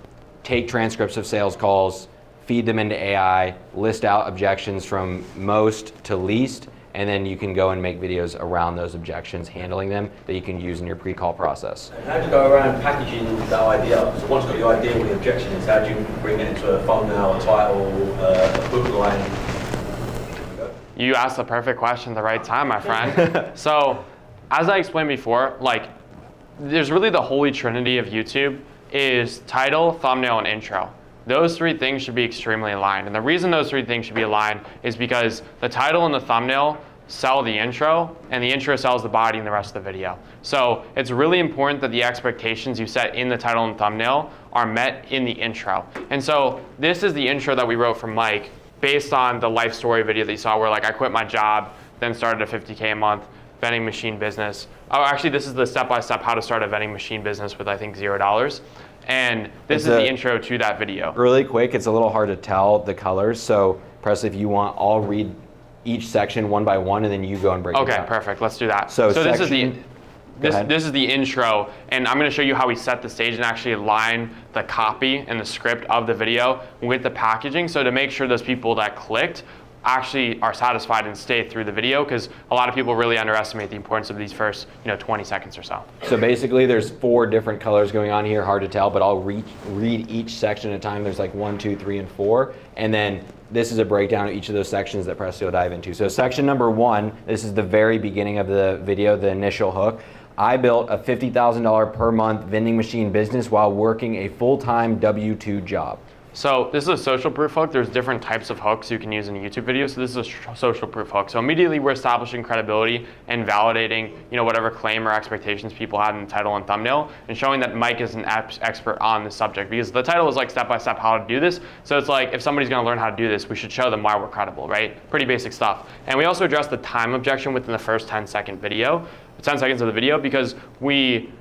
take transcripts of sales calls, feed them into AI, list out objections from most to least, and then you can go and make videos around those objections, handling them, that you can use in your pre-call process. And how do you go around packaging the idea? So once you've got the idea what the objection is, how do you bring it into a thumbnail, a title, a book line? You asked the perfect question at the right time, my friend. So, as I explained before, there's really the holy trinity of YouTube is title, thumbnail, and intro. Those 3 things should be extremely aligned. And the reason those 3 things should be aligned is because the title and the thumbnail sell the intro, and the intro sells the body and the rest of the video. So it's really important that the expectations you set in the title and thumbnail are met in the intro. And so this is the intro that we wrote for Mike based on the life story video that you saw where like I quit my job, then started a $50K a month vending machine business. Oh, actually this is the step-by-step how to start a vending machine business with I think $0. And this is the intro to that video. Really quick, it's a little hard to tell the colors. So Presley, if you want, I'll read each section one by one and then you go and break it down. Okay, perfect, let's do that. So this is section- this is the intro, and I'm gonna show you how we set the stage and actually align the copy and the script of the video with the packaging, so to make sure those people that clicked actually are satisfied and stay through the video, because a lot of people really underestimate the importance of these first 20 seconds or so. So basically there's 4 different colors going on here, hard to tell, but I'll read each section at a time. There's like 1, 2, 3, and 4. And then this is a breakdown of each of those sections that Presley will dive into. So section number 1, this is the very beginning of the video, the initial hook. I built a $50,000 per month vending machine business while working a full-time W-2 job. So this is a social proof hook. There's different types of hooks you can use in a YouTube video. So this is a social proof hook. So immediately we're establishing credibility and validating, whatever claim or expectations people had in the title and thumbnail, and showing that Mike is an expert on the subject, because the title is like step-by-step how to do this. So it's like if somebody's going to learn how to do this, we should show them why we're credible, right? Pretty basic stuff. And we also address the time objection within the first 10 seconds of the video, because we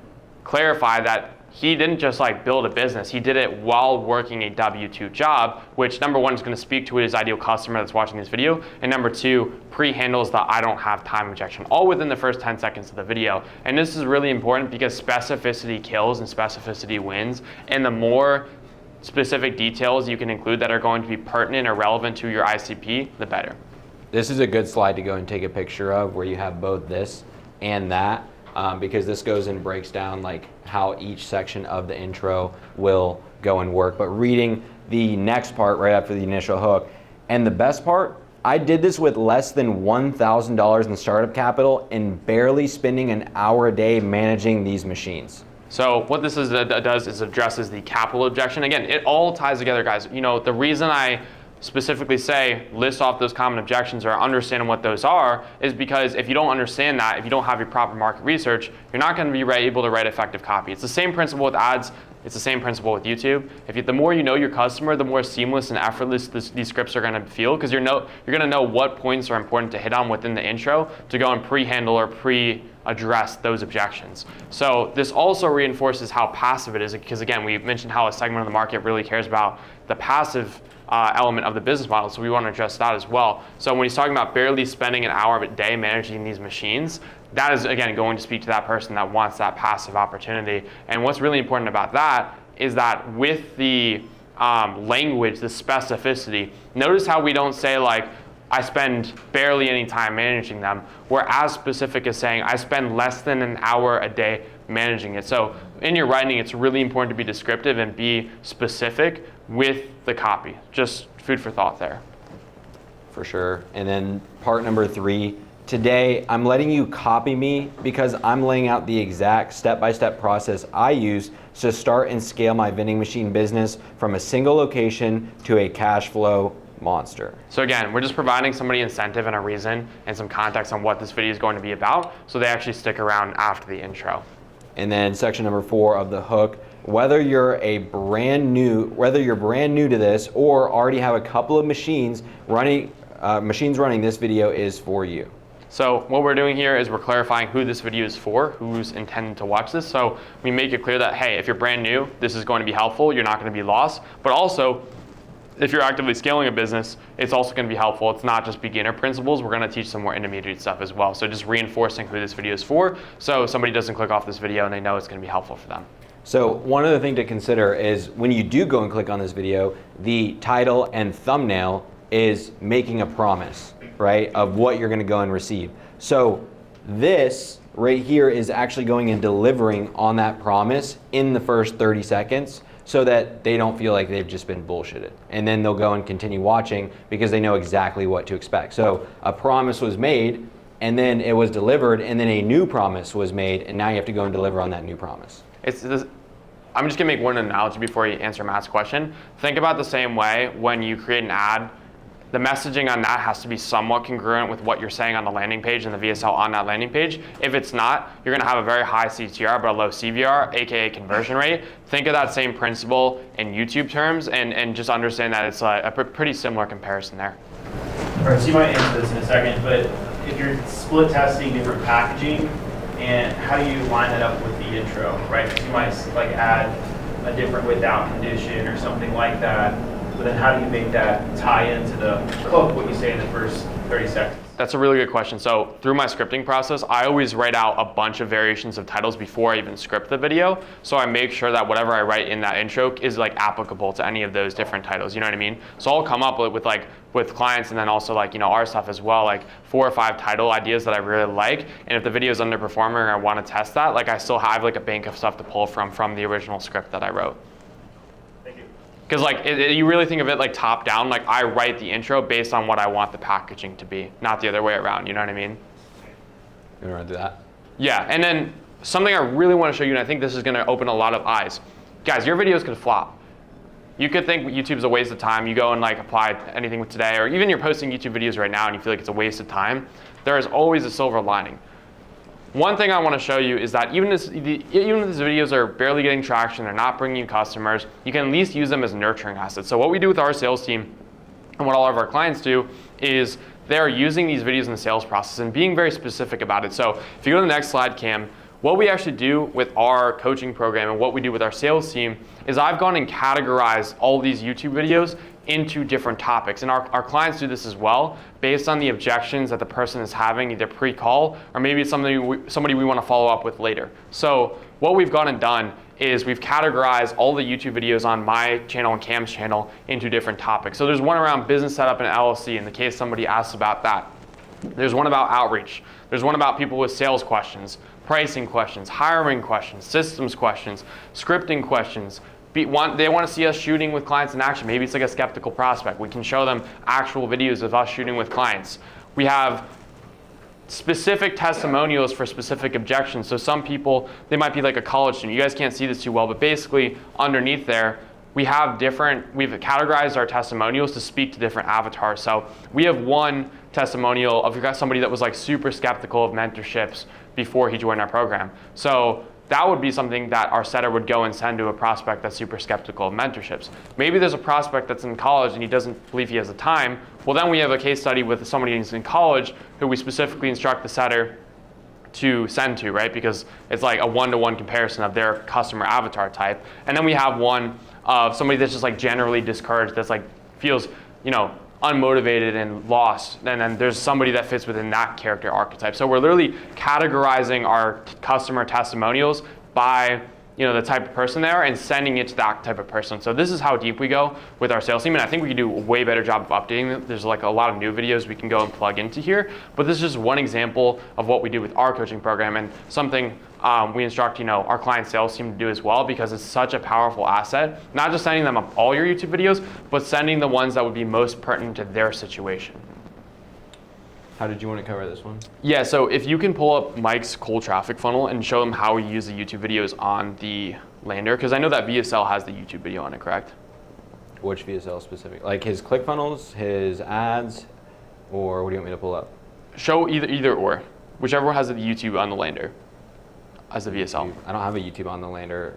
clarify that he didn't just like build a business, he did it while working a W-2 job, which number 1 is going to speak to his ideal customer that's watching this video, and number 2 pre-handles the I don't have time objection, all within the first 10 seconds of the video. And this is really important because specificity kills and specificity wins, and the more specific details you can include that are going to be pertinent or relevant to your ICP, the better. This is a good slide to go and take a picture of where you have both this and that, because this goes and breaks down like how each section of the intro will go and work. But reading the next part right after the initial hook, and the best part, I did this with less than $1,000 in startup capital and barely spending an hour a day managing these machines. So what this does is addresses the capital objection. Again, it all ties together, guys. The reason I specifically say list off those common objections or understand what those are is because if you don't understand that, if you don't have your proper market research, you're not going to be able to write effective copy. It's the same principle with ads. It's the same principle with YouTube. The more you know your customer, the more seamless and effortless these scripts are going to feel, because you're going to know what points are important to hit on within the intro to go and pre-handle or address those objections. So this also reinforces how passive it is, because again, we mentioned how a segment of the market really cares about the passive element of the business model, so we want to address that as well. So when he's talking about barely spending an hour a day managing these machines, that is again going to speak to that person that wants that passive opportunity. And what's really important about that is that with the language, the specificity, notice how we don't say like, I spend barely any time managing them. We're as specific as saying I spend less than an hour a day managing it. So in your writing, it's really important to be descriptive and be specific with the copy. Just food for thought there. For sure. And then part number 3, today I'm letting you copy me because I'm laying out the exact step-by-step process I use to start and scale my vending machine business from a single location to a cash flow monster. So again, we're just providing somebody incentive and a reason and some context on what this video is going to be about, so they actually stick around after the intro. And then section number 4 of the hook, whether you're brand new to this or already have a couple of machines running this video is for you. So what we're doing here is we're clarifying who this video is for, who's intended to watch this. So we make it clear that, hey, if you're brand new, this is going to be helpful. You're not going to be lost. But also, if you're actively scaling a business, it's also going to be helpful. It's not just beginner principles. We're going to teach some more intermediate stuff as well. So just reinforcing who this video is for, so somebody doesn't click off this video and they know it's going to be helpful for them. So one other thing to consider is when you do go and click on this video, the title and thumbnail is making a promise, right, of what you're going to go and receive. So this right here is actually going and delivering on that promise in the first 30 seconds. So that they don't feel like they've just been bullshitted. And then they'll go and continue watching because they know exactly what to expect. So a promise was made, and then it was delivered, and then a new promise was made, and now you have to go and deliver on that new promise. I'm just gonna make one analogy before you answer Matt's question. Think about the same way when you create an ad the messaging on that has to be somewhat congruent with what you're saying on the landing page and the VSL on that landing page. If it's not, you're gonna have a very high CTR but a low CVR, AKA conversion rate. Think of that same principle in YouTube terms and just understand that it's a pretty similar comparison there. All right, so you might answer this in a second, but if you're split testing different packaging, and how do you line that up with the intro, right? Because you might like add a different without condition or something like that, but then how do you make that tie into the hook, what you say in the first 30 seconds? That's a really good question. So through my scripting process, I always write out a bunch of variations of titles before I even script the video. So I make sure that whatever I write in that intro is like applicable to any of those different titles. You know what I mean? So I'll come up with clients and then also like, you know, our stuff as well, like 4 or 5 title ideas that I really like. And if the video is underperforming or I want to test that, like I still have like a bank of stuff to pull from the original script that I wrote. Because like you really think of it like top down, like I write the intro based on what I want the packaging to be, not the other way around, you know what I mean? You want to do that? Yeah, and then something I really want to show you, and I think this is going to open a lot of eyes. Guys, your videos could flop. You could think YouTube's a waste of time. You go and like apply anything with today, or even you're posting YouTube videos right now and you feel like it's a waste of time. There is always a silver lining. One thing I want to show you is that even if these videos are barely getting traction, they're not bringing you customers, you can at least use them as nurturing assets. So what we do with our sales team and what all of our clients do is they're using these videos in the sales process and being very specific about it. So if you go to the next slide, Cam, what we actually do with our coaching program and what we do with our sales team is I've gone and categorized all these YouTube videos into different topics. And our clients do this as well based on the objections that the person is having either pre-call or maybe it's somebody we want to follow up with later. So what we've gone and done is we've categorized all the YouTube videos on my channel and Cam's channel into different topics. So there's one around business setup and LLC in the case somebody asks about that. There's one about outreach. There's one about people with sales questions, pricing questions, hiring questions, systems questions, scripting questions. They want to see us shooting with clients in action. Maybe it's like a skeptical prospect. We can show them actual videos of us shooting with clients. We have specific testimonials for specific objections. So some people, they might be like a college student. You guys can't see this too well, but basically underneath there, we've categorized our testimonials to speak to different avatars. So we have one testimonial of somebody that was like super skeptical of mentorships before he joined our program. So that would be something that our setter would go and send to a prospect that's super skeptical of mentorships. Maybe there's a prospect that's in college and he doesn't believe he has the time. Well, then we have a case study with somebody who's in college who we specifically instruct the setter to send to, right? Because it's like a one-to-one comparison of their customer avatar type. And then we have one of somebody that's just like generally discouraged, that's like feels, you know, unmotivated and lost, and then there's somebody that fits within that character archetype. So we're literally categorizing our customer testimonials by, you know, the type of person they are and sending it to that type of person. So this is how deep we go with our sales team, and I think we can do a way better job of updating them. There's like a lot of new videos we can go and plug into here, but this is just one example of what we do with our coaching program and something we instruct, you know, our client sales team to do as well, because it's such a powerful asset. Not just sending them up all your YouTube videos, but sending the ones that would be most pertinent to their situation. How did you want to cover this one? Yeah, so if you can pull up Mike's cold traffic funnel and show them how we use the YouTube videos on the lander, because I know that VSL has the YouTube video on it, correct? Which VSL specific? Like his ClickFunnels, his ads, or what do you want me to pull up? Show either or, whichever has the YouTube on the lander as the VSL. I don't have a YouTube on the lander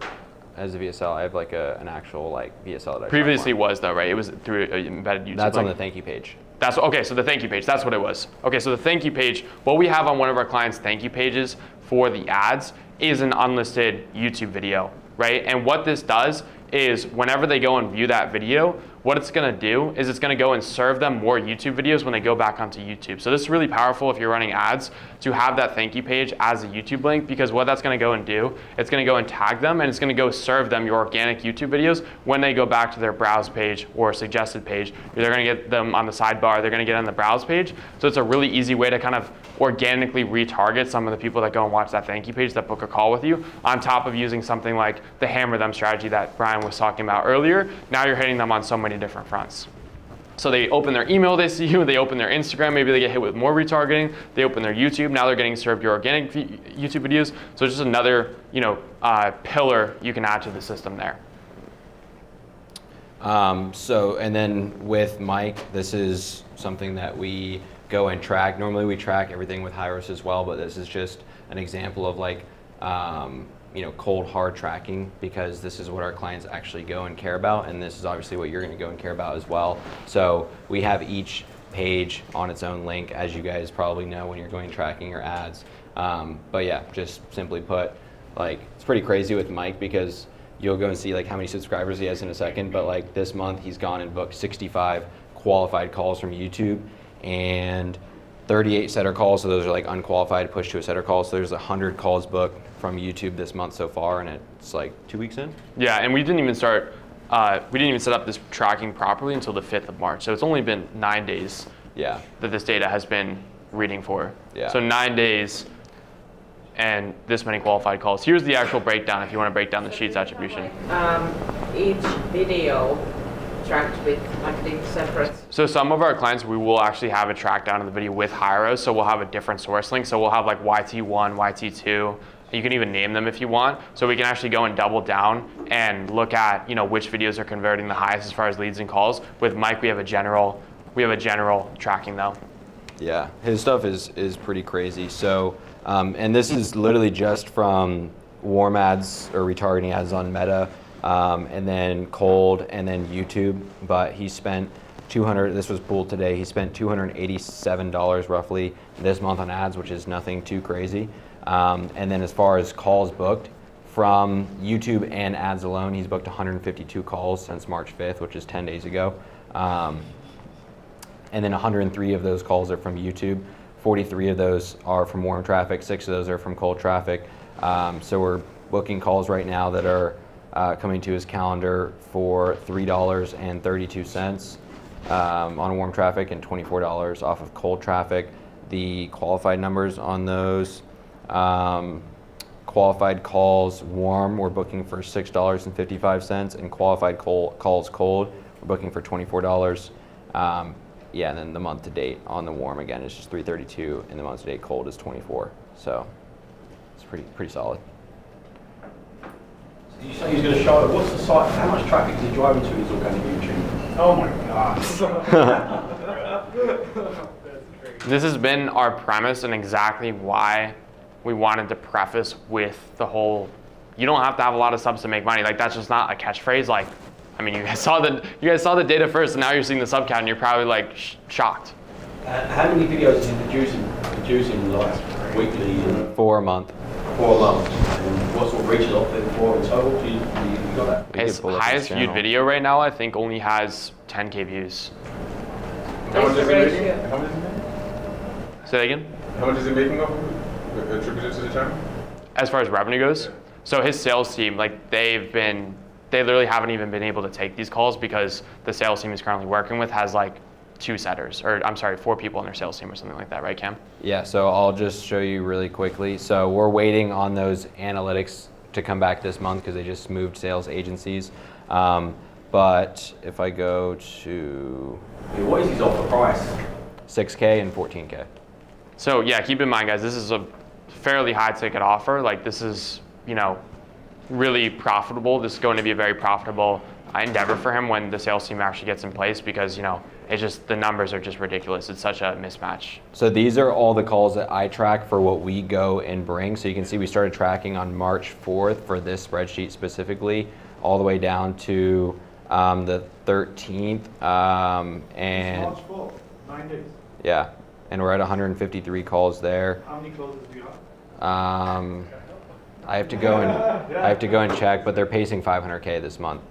as a VSL. I have like an actual like VSL that I previously was though, right? It was through an embedded YouTube. That's on the thank you page. That's okay. So the thank you page, that's what it was. Okay, so the thank you page, what we have on one of our clients' thank you pages for the ads is an unlisted YouTube video, right? And what this does is whenever they go and view that video, what it's gonna do is it's gonna go and serve them more YouTube videos when they go back onto YouTube. So this is really powerful if you're running ads to have that thank you page as a YouTube link, because what that's gonna go and do, it's gonna go and tag them and it's gonna go serve them your organic YouTube videos when they go back to their browse page or suggested page. They're gonna get them on the sidebar, they're gonna get on the browse page. So it's a really easy way to kind of organically retarget some of the people that go and watch that thank you page that book a call with you, on top of using something like the hammer them strategy that Brian was talking about earlier. Now you're hitting them on so many different fronts. So they open their email, they see you, they open their Instagram, maybe they get hit with more retargeting, they open their YouTube, now they're getting served your organic YouTube videos. So it's just another, pillar you can add to the system there. So, and then with Mike, this is something that we go and track. Normally we track everything with Hyros as well, but this is just an example of like, cold hard tracking, because this is what our clients actually go and care about. And this is obviously what you're gonna go and care about as well. So we have each page on its own link, as you guys probably know when you're going tracking your ads. But yeah, just simply put, like, it's pretty crazy with Mike because you'll go and see like how many subscribers he has in a second, but like this month he's gone and booked 65 qualified calls from YouTube and 38 setter calls, so those are like unqualified push to a setter calls. So there's 100 calls booked from YouTube this month so far, and it's like 2 weeks in. Yeah, and we didn't even set up this tracking properly until the 5th of March. So it's only been 9 days Yeah. that this data has been reading for. Yeah. So 9 days and this many qualified calls. Here's the actual breakdown if you want to break down the sheets attribution. Each video tracked with like the separate. So some of our clients, we will actually have it tracked down in the video with Hyros. So we'll have a different source link. So we'll have like YT1, YT2. You can even name them if you want. So we can actually go and double down and look at, which videos are converting the highest as far as leads and calls. With Mike, we have a general tracking though. Yeah, his stuff is pretty crazy. So, and this is literally just from warm ads or retargeting ads on Meta, and then cold, and then YouTube. But he spent this was pulled today, he spent $287 roughly this month on ads, which is nothing too crazy. And then as far as calls booked, from YouTube and ads alone, he's booked 152 calls since March 5th, which is 10 days ago. And then 103 of those calls are from YouTube. 43 of those are from warm traffic. 6 of those are from cold traffic. So we're booking calls right now that are coming to his calendar for $3.32 on warm traffic and $24 off of cold traffic. The qualified numbers on those, qualified calls warm, we're booking for $6.55, and qualified calls cold, we're booking for $24. Yeah, and then the month to date on the warm again is just $3.32, and the month to date cold is $24. So it's pretty solid. You say he's going to show it. What's the site? How much traffic is he driving to his organic YouTube? Oh my God. This has been our premise and exactly why we wanted to preface with the whole, you don't have to have a lot of subs to make money. Like, that's just not a catchphrase. Like, I mean, you guys saw the data first, and now you're seeing the sub count, and you're probably like shocked. How many videos is he producing like weekly? For a month. 4 months. And what sort of reaches off them for in total? Do you got that? His highest viewed video right now, I think, only has 10K views. What's the ratio? Say that again? How much is he making off attributed to the channel? As far as revenue goes, so his sales team, like they literally haven't even been able to take these calls because the sales team he's currently working with has like 4 people on their sales team or something like that, right, Cam? Yeah, so I'll just show you really quickly. So we're waiting on those analytics to come back this month because they just moved sales agencies. But if I go to... What is his offer price? 6K and 14K. So yeah, keep in mind, guys, this is a fairly high ticket offer. Like, this is, really profitable. This is going to be a very profitable endeavor for him when the sales team actually gets in place because, it's just, the numbers are just ridiculous. It's such a mismatch. So these are all the calls that I track for what we go and bring. So you can see we started tracking on March 4th for this spreadsheet specifically, all the way down to the 13th. And March 4th, 9 days. yeah, and we're at 153 calls there. How many closes do you have? I have to go and check, but they're pacing 500K this month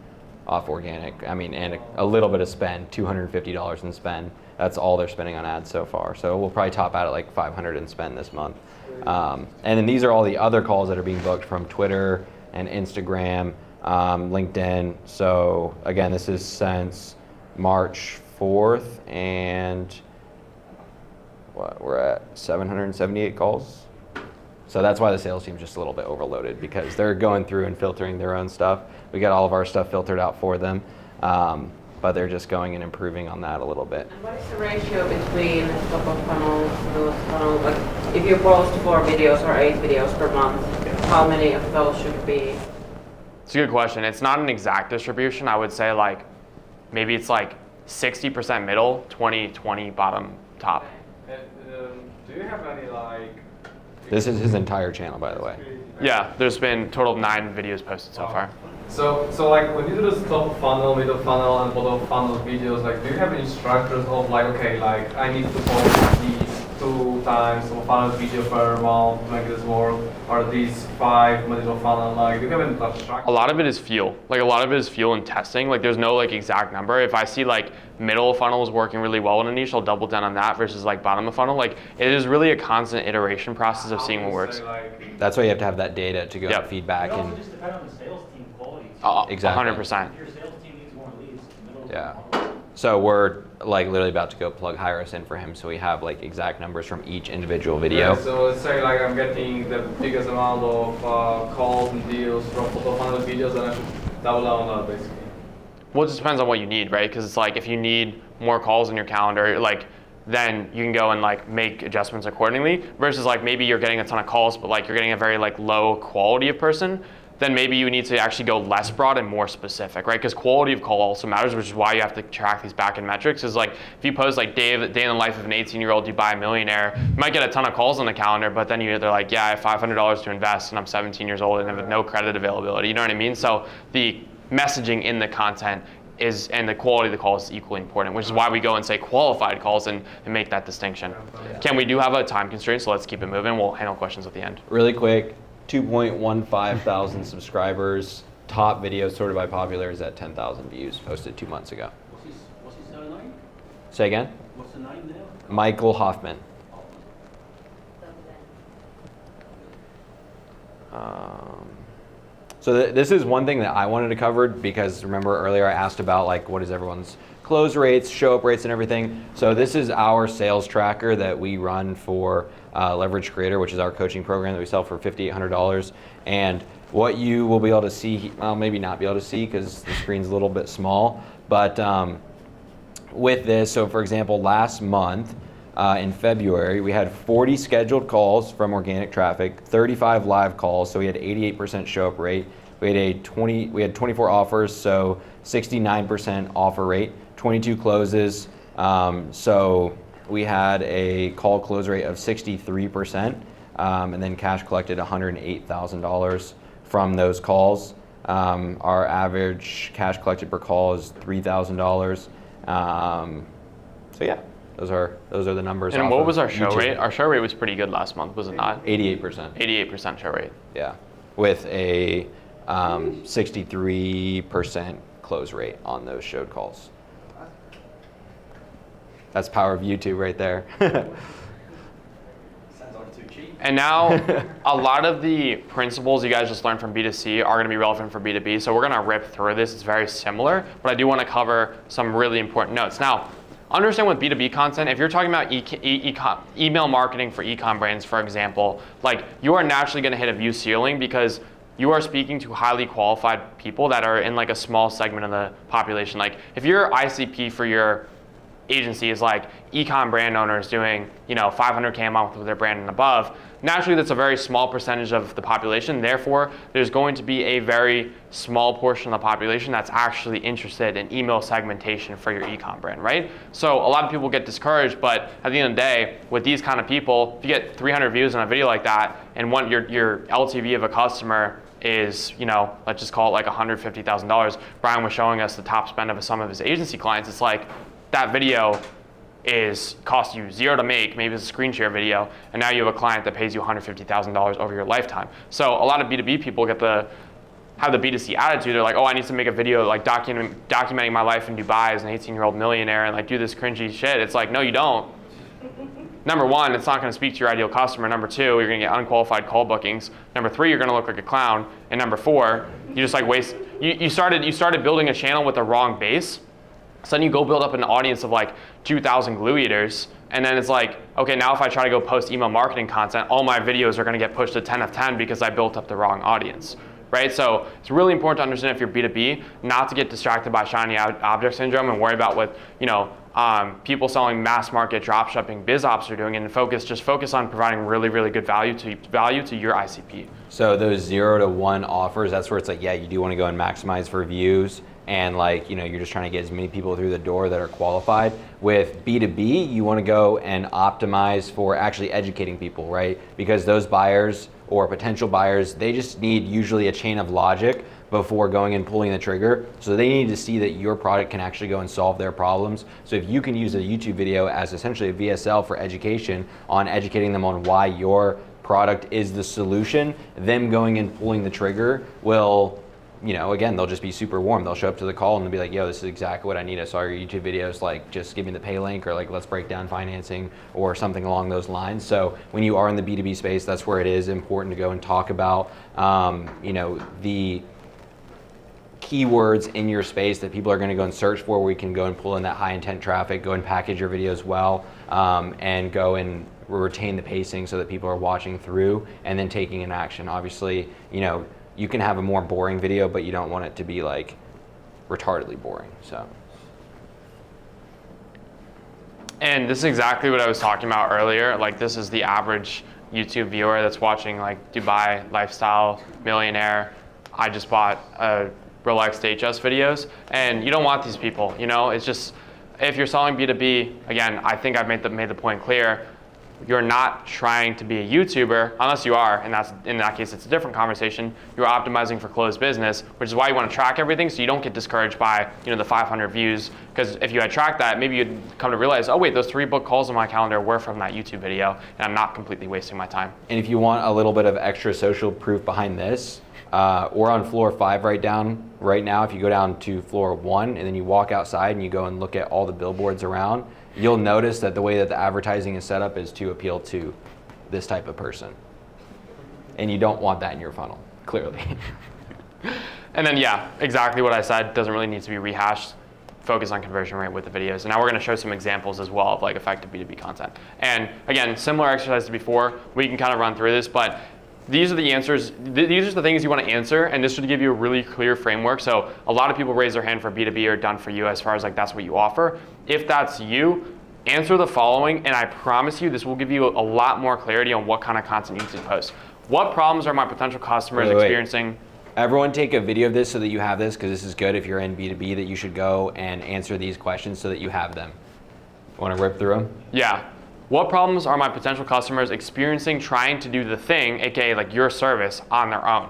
off organic. I mean, and a little bit of spend, $250 in spend. That's all they're spending on ads so far. So we'll probably top out at like 500 in spend this month. And then these are all the other calls that are being booked from Twitter and Instagram, LinkedIn. So again, this is since March 4th, and we're at 778 calls. So that's why the sales team's just a little bit overloaded because they're going through and filtering their own stuff. We got all of our stuff filtered out for them, but they're just going and improving on that a little bit. And what is the ratio between top of funnel, middle of funnel? Like, if you post 4 videos or 8 videos per month, how many of those should be? It's a good question. It's not an exact distribution. I would say like maybe it's like 60% middle, 20 bottom top. And, do you have any like? This is his entire channel, by the way. Yeah, there's been a total of 9 videos posted so far. So like when you do this top funnel, middle funnel, and bottom funnel videos, like do you have any structures of like, okay, like I need to post these 2 times of funnel video per month to make this work, or these 5 middle funnel, like do you have any like structure? A lot of it is fuel. Like a lot of it is fuel and testing. Like there's no like exact number. If I see like middle funnel is working really well in a niche, I'll double down on that versus like bottom of funnel. Like it is really a constant iteration process of seeing what works. That's why you have to have that data to go Yep. and feedback. It also And just depends on the sales team quality. Exactly. 100%. If your sales team needs more leads, middle. Yeah. So we're like literally about to go plug Hyros in for him, so we have like exact numbers from each individual video. Yeah, so let's say like I'm getting the biggest amount of calls and deals from top funnel videos, and I should double down on that basically. Well, it just depends on what you need, right? Because it's like if you need more calls in your calendar, like then you can go and like make adjustments accordingly. Versus like maybe you're getting a ton of calls, but like you're getting a very like low quality of person. Then maybe you need to actually go less broad and more specific, right? Because quality of call also matters, which is why you have to track these back-end metrics. Is like if you post like day in the life of an 18-year-old Dubai millionaire, you might get a ton of calls on the calendar, but then they're like, yeah, I have $500 to invest, and I'm 17 years old and I have no credit availability. You know what I mean? So the messaging in the content and the quality of the calls is equally important, which is why we go and say qualified calls and make that distinction. Ken, we do have a time constraint, so let's keep it moving. We'll handle questions at the end. Really quick, 2.15 thousand subscribers. Top video sorted by popular is at 10,000 views, posted 2 months ago. What's his name? Say again? What's the name there? Michael Hoffman. So this is one thing that I wanted to cover because remember earlier I asked about like what is everyone's close rates, show up rates and everything. So this is our sales tracker that we run for Leverage Creator, which is our coaching program that we sell for $5,800. And what you will be able to see, well maybe not be able to see because the screen's a little bit small, but with this, so for example, last month, in February, we had 40 scheduled calls from organic traffic, 35 live calls, so we had 88% show up rate. We had 24 offers, so 69% offer rate, 22 closes. So we had a call close rate of 63%, and then cash collected $108,000 from those calls. Our average cash collected per call is $3,000. So yeah. Those are the numbers. And what was our show YouTube. rate? Our show rate was pretty good last month, was it not? 88%. 88% show rate. Yeah, with a 63% close rate on those showed calls. That's power of YouTube right there. Sounds like too cheap. And now, a lot of the principles you guys just learned from B2C are going to be relevant for B2B. So we're going to rip through this. It's very similar, but I do want to cover some really important notes. Now, understand with B2B content, if you're talking about email marketing for e-com brands, for example, like you are naturally going to hit a view ceiling because you are speaking to highly qualified people that are in like a small segment of the population. Like if your ICP for your agency is like e-com brand owners doing, $500K a month with their brand and above, naturally that's a very small percentage of the population. Therefore, there's going to be a very small portion of the population that's actually interested in email segmentation for your e-com brand, right? So a lot of people get discouraged, but at the end of the day, with these kind of people, if you get 300 views on a video like that, and your LTV of a customer is, let's just call it like $150,000. Brian was showing us the top spend of some of his agency clients. It's like that video cost you $0 to make, maybe it's a screen share video, and now you have a client that pays you $150,000 over your lifetime. So a lot of B2B people have the B2C attitude. They're like, oh, I need to make a video like documenting my life in Dubai as an 18-year-old millionaire and like do this cringy shit. It's like, no, you don't. Number one, it's not going to speak to your ideal customer. Number two, you're going to get unqualified call bookings. Number three, you're going to look like a clown. And number four, you just like waste. You started building a channel with the wrong base. So then you go build up an audience of like 2,000 glue eaters, and then it's like, okay, now if I try to go post email marketing content, all my videos are going to get pushed to 10 of 10 because I built up the wrong audience, right? So it's really important to understand if you're B2B, not to get distracted by shiny object syndrome and worry about what people selling mass market drop shipping biz ops are doing, and focus on providing really, really good value to your ICP. So those 0 to 1 offers, that's where it's like, yeah, you do want to go and maximize for views, and like, you know, you're just trying to get as many people through the door that are qualified. With B2B, you want to go and optimize for actually educating people, right? Because those buyers or potential buyers, they just need usually a chain of logic before going and pulling the trigger. So they need to see that your product can actually go and solve their problems. So if you can use a YouTube video as essentially a VSL for education on educating them on why your product is the solution, them going and pulling the trigger will, you know, again, they'll just be super warm. They'll show up to the call and they'll be like, yo, this is exactly what I need. I saw your YouTube videos, like just give me the pay link, or like let's break down financing or something along those lines. So when you are in the B2B space, that's where it is important to go and talk about, you know, the keywords in your space that people are going to go and search for, where we can go and pull in that high intent traffic, go and package your videos well, and go and retain the pacing so that people are watching through and then taking an action. Obviously, you know, you can have a more boring video, but you don't want it to be like retardedly boring. So. And this is exactly what I was talking about earlier. Like, this is the average YouTube viewer that's watching like Dubai lifestyle millionaire. I just bought a Rolex Datejust videos, and you don't want these people. You know, it's just, if you're selling B2B, again, I think I've made the point clear. You're not trying to be a YouTuber, unless you are, and in that case, it's a different conversation. You're optimizing for closed business, which is why you want to track everything so you don't get discouraged by, you know, the 500 views. Because if you had tracked that, maybe you'd come to realize, oh wait, those 3 book calls on my calendar were from that YouTube video, and I'm not completely wasting my time. And if you want a little bit of extra social proof behind this, we're on floor 5 right now. If you go down to floor 1 and then you walk outside and you go and look at all the billboards around, you'll notice that the way that the advertising is set up is to appeal to this type of person. And you don't want that in your funnel, clearly. And then, yeah, exactly what I said, doesn't really need to be rehashed. Focus on conversion rate with the videos. And now we're going to show some examples as well of like effective B2B content. And again, similar exercise to before, we can kind of run through this, but these are the answers. These are the things you want to answer, and this should give you a really clear framework. So a lot of people raise their hand for B2B or done for you as far as like that's what you offer. If that's you, answer the following, and I promise you this will give you a lot more clarity on what kind of content you need to post. What problems are my potential customers experiencing? Everyone take a video of this so that you have this, because this is good if you're in B2B, that you should go and answer these questions so that you have them. Want to rip through them? Yeah. What problems are my potential customers experiencing trying to do the thing, aka like your service, on their own?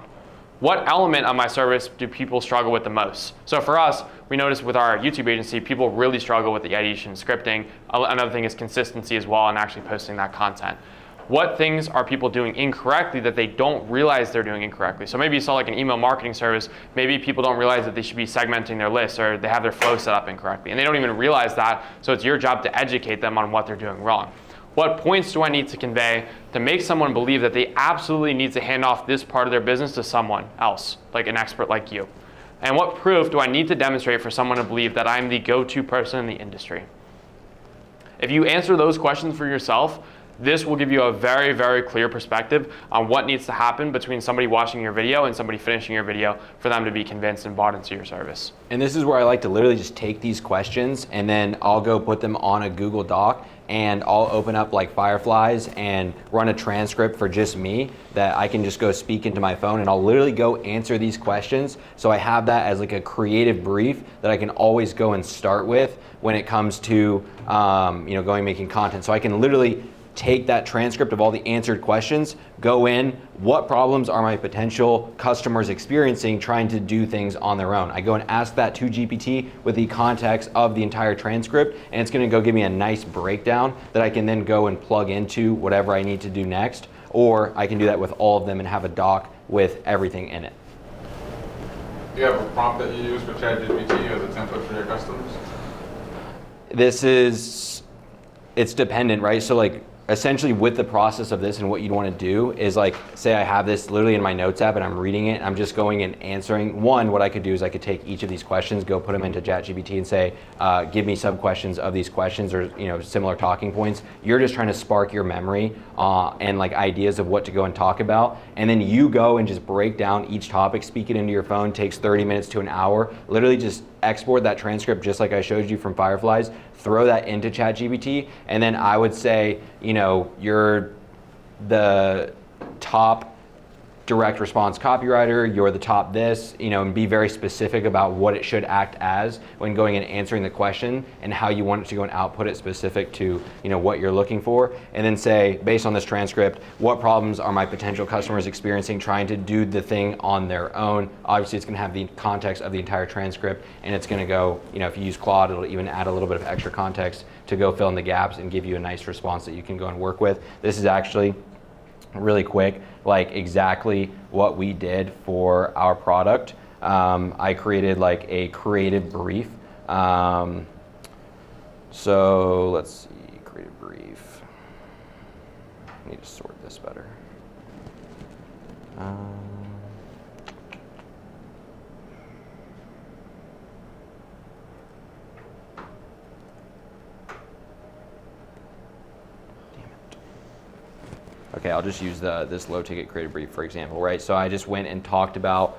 What element of my service do people struggle with the most? So for us, we noticed with our YouTube agency, people really struggle with the ideation and scripting. Another thing is consistency as well, and actually posting that content. What things are people doing incorrectly that they don't realize they're doing incorrectly? So maybe you saw like an email marketing service, maybe people don't realize that they should be segmenting their lists, or they have their flow set up incorrectly, and they don't even realize that, so it's your job to educate them on what they're doing wrong. What points do I need to convey to make someone believe that they absolutely need to hand off this part of their business to someone else, like an expert like you? And what proof do I need to demonstrate for someone to believe that I'm the go-to person in the industry? If you answer those questions for yourself, this will give you a very, very clear perspective on what needs to happen between somebody watching your video and somebody finishing your video for them to be convinced and bought into your service. And this is where I like to literally just take these questions and then I'll go put them on a Google Doc, and I'll open up like Fireflies and run a transcript for just me that I can just go speak into my phone, and I'll literally go answer these questions. So I have that as like a creative brief that I can always go and start with when it comes to going making content. So I can literally take that transcript of all the answered questions, go in, what problems are my potential customers experiencing trying to do things on their own? I go and ask that to GPT with the context of the entire transcript, and it's gonna go give me a nice breakdown that I can then go and plug into whatever I need to do next, or I can do that with all of them and have a doc with everything in it. Do you have a prompt that you use for ChatGPT as a template for your customers? It's dependent, right? So like, essentially with the process of this and what you'd want to do is like, say I have this literally in my notes app and I'm reading it, I'm just going and answering. One, what I could do is I could take each of these questions, go put them into ChatGPT and say, give me sub questions of these questions or similar talking points. You're just trying to spark your memory and like ideas of what to go and talk about. And then you go and just break down each topic, speak it into your phone, takes 30 minutes to an hour, literally just export that transcript just like I showed you from Fireflies, throw that into ChatGPT, and then I would say, you're the top direct response copywriter, you're the top this, and be very specific about what it should act as when going and answering the question and how you want it to go and output it specific to, what you're looking for. And then say, based on this transcript, what problems are my potential customers experiencing trying to do the thing on their own? Obviously, it's going to have the context of the entire transcript, and it's going to go, if you use Claude, it'll even add a little bit of extra context to go fill in the gaps and give you a nice response that you can go and work with. This is actually really quick, like exactly what we did for our product. I created like a creative brief. So let's see, creative brief. I need to sort this better. Okay, I'll just use this low ticket creative brief for example, right? So I just went and talked about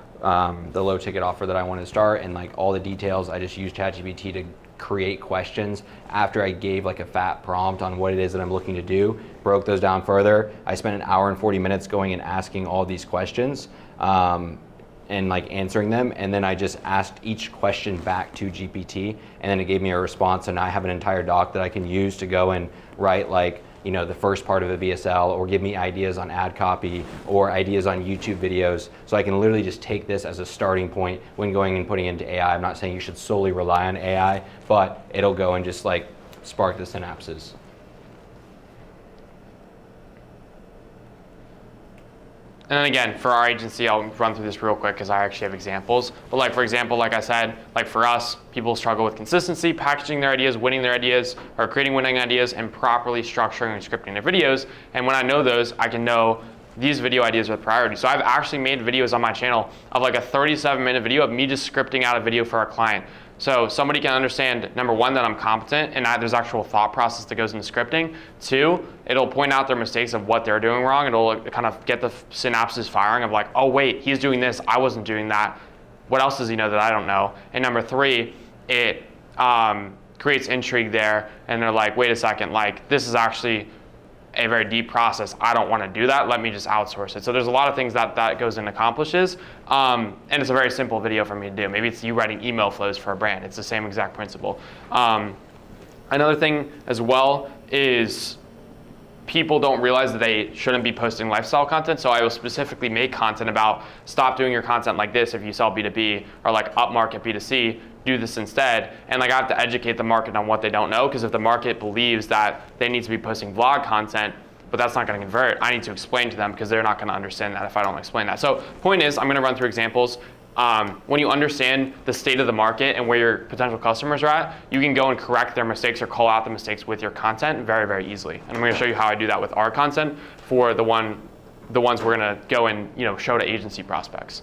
the low ticket offer that I wanted to start and like all the details. I just used ChatGPT to create questions after I gave like a fat prompt on what it is that I'm looking to do, broke those down further. I spent an hour and 40 minutes going and asking all these questions and like answering them. And then I just asked each question back to GPT and then it gave me a response, and I have an entire doc that I can use to go and write like, the first part of a VSL, or give me ideas on ad copy or ideas on YouTube videos. So I can literally just take this as a starting point when going and putting into AI. I'm not saying you should solely rely on AI, but it'll go and just like spark the synapses. And then again, for our agency, I'll run through this real quick because I actually have examples. But like, for example, like I said, like for us, people struggle with consistency, packaging their ideas, winning their ideas, or creating winning ideas, and properly structuring and scripting their videos. And when I know those, I can know these video ideas are the priority. So I've actually made videos on my channel of like a 37-minute video of me just scripting out a video for a client. So somebody can understand, number one, that I'm competent and that there's actual thought process that goes into scripting. Two, it'll point out their mistakes of what they're doing wrong. It'll kind of get the synapses firing of like, oh wait, he's doing this, I wasn't doing that. What else does he know that I don't know? And number three, it creates intrigue there, and they're like, wait a second, like this is actually a very deep process. I don't want to do that. Let me just outsource it. So there's a lot of things that goes and accomplishes. And it's a very simple video for me to do. Maybe it's you writing email flows for a brand. It's the same exact principle. Another thing as well is people don't realize that they shouldn't be posting lifestyle content. So I will specifically make content about stop doing your content like this if you sell B2B, or like upmarket B2C, do this instead. And like I have to educate the market on what they don't know, because if the market believes that they need to be posting vlog content, but that's not going to convert, I need to explain to them, because they're not going to understand that if I don't explain that. So point is, I'm going to run through examples. When you understand the state of the market and where your potential customers are at, you can go and correct their mistakes or call out the mistakes with your content very, very easily. And I'm going to show you how I do that with our content for the ones we're going to go and show to agency prospects.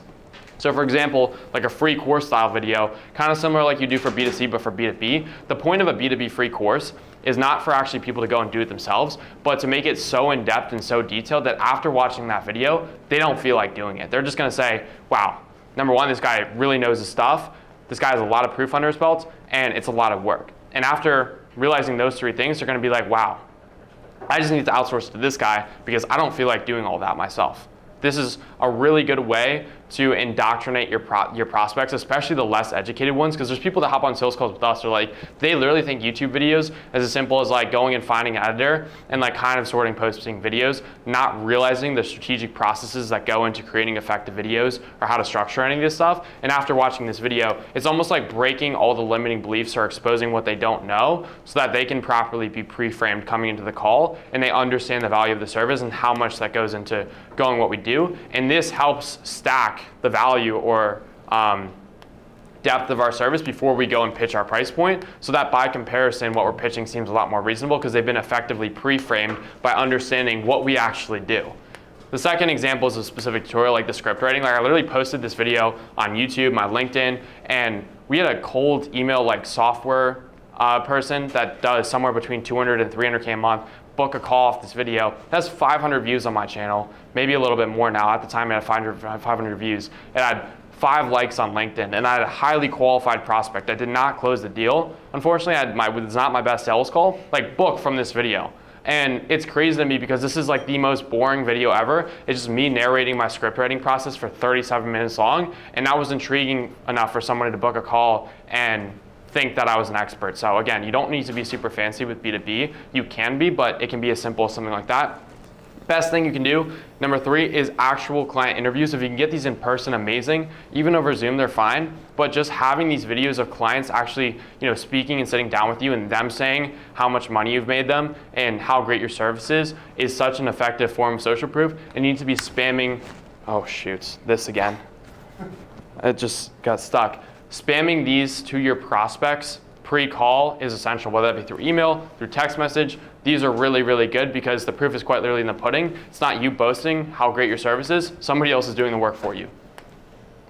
So for example, like a free course style video, kind of similar like you do for B2C, but for B2B. The point of a B2B free course is not for actually people to go and do it themselves, but to make it so in-depth and so detailed that after watching that video, they don't feel like doing it. They're just gonna say, wow, number one, this guy really knows his stuff. This guy has a lot of proof under his belt, and it's a lot of work. And after realizing those three things, they're gonna be like, wow, I just need to outsource to this guy because I don't feel like doing all that myself. This is a really good way to indoctrinate your prospects, especially the less educated ones, because there's people that hop on sales calls with us, they literally think YouTube videos is as simple as like going and finding an editor and like kind of sorting, posting videos, not realizing the strategic processes that go into creating effective videos or how to structure any of this stuff. And after watching this video, it's almost like breaking all the limiting beliefs or exposing what they don't know so that they can properly be pre-framed coming into the call and they understand the value of the service and how much that goes into going what we do. And this helps stack the value or depth of our service before we go and pitch our price point, so that by comparison, what we're pitching seems a lot more reasonable because they've been effectively pre-framed by understanding what we actually do. The second example is a specific tutorial like the script writing. Like I literally posted this video on YouTube, my LinkedIn, and we had a cold email like software person that does somewhere between 200 and 300K a month book a call off this video. That's 500 views on my channel, maybe a little bit more now. At the time, it had 500 views. It had 5 likes on LinkedIn, and I had a highly qualified prospect. I did not close the deal. Unfortunately, it was not my best sales call, like book from this video. And it's crazy to me because this is like the most boring video ever. It's just me narrating my script writing process for 37 minutes long, and that was intriguing enough for somebody to book a call and think that I was an expert. So again, you don't need to be super fancy with B2B. You can be, but it can be as simple as something like that. Best thing you can do, number 3, is actual client interviews. If you can get these in person, amazing. Even over Zoom, they're fine. But just having these videos of clients actually, speaking and sitting down with you and them saying how much money you've made them and how great your service is such an effective form of social proof. And you need to be spamming, oh shoot, this again. It just got stuck. Spamming these to your prospects pre-call is essential, whether that be through email, through text message. These are really, really good because the proof is quite literally in the pudding. It's not you boasting how great your service is. Somebody else is doing the work for you.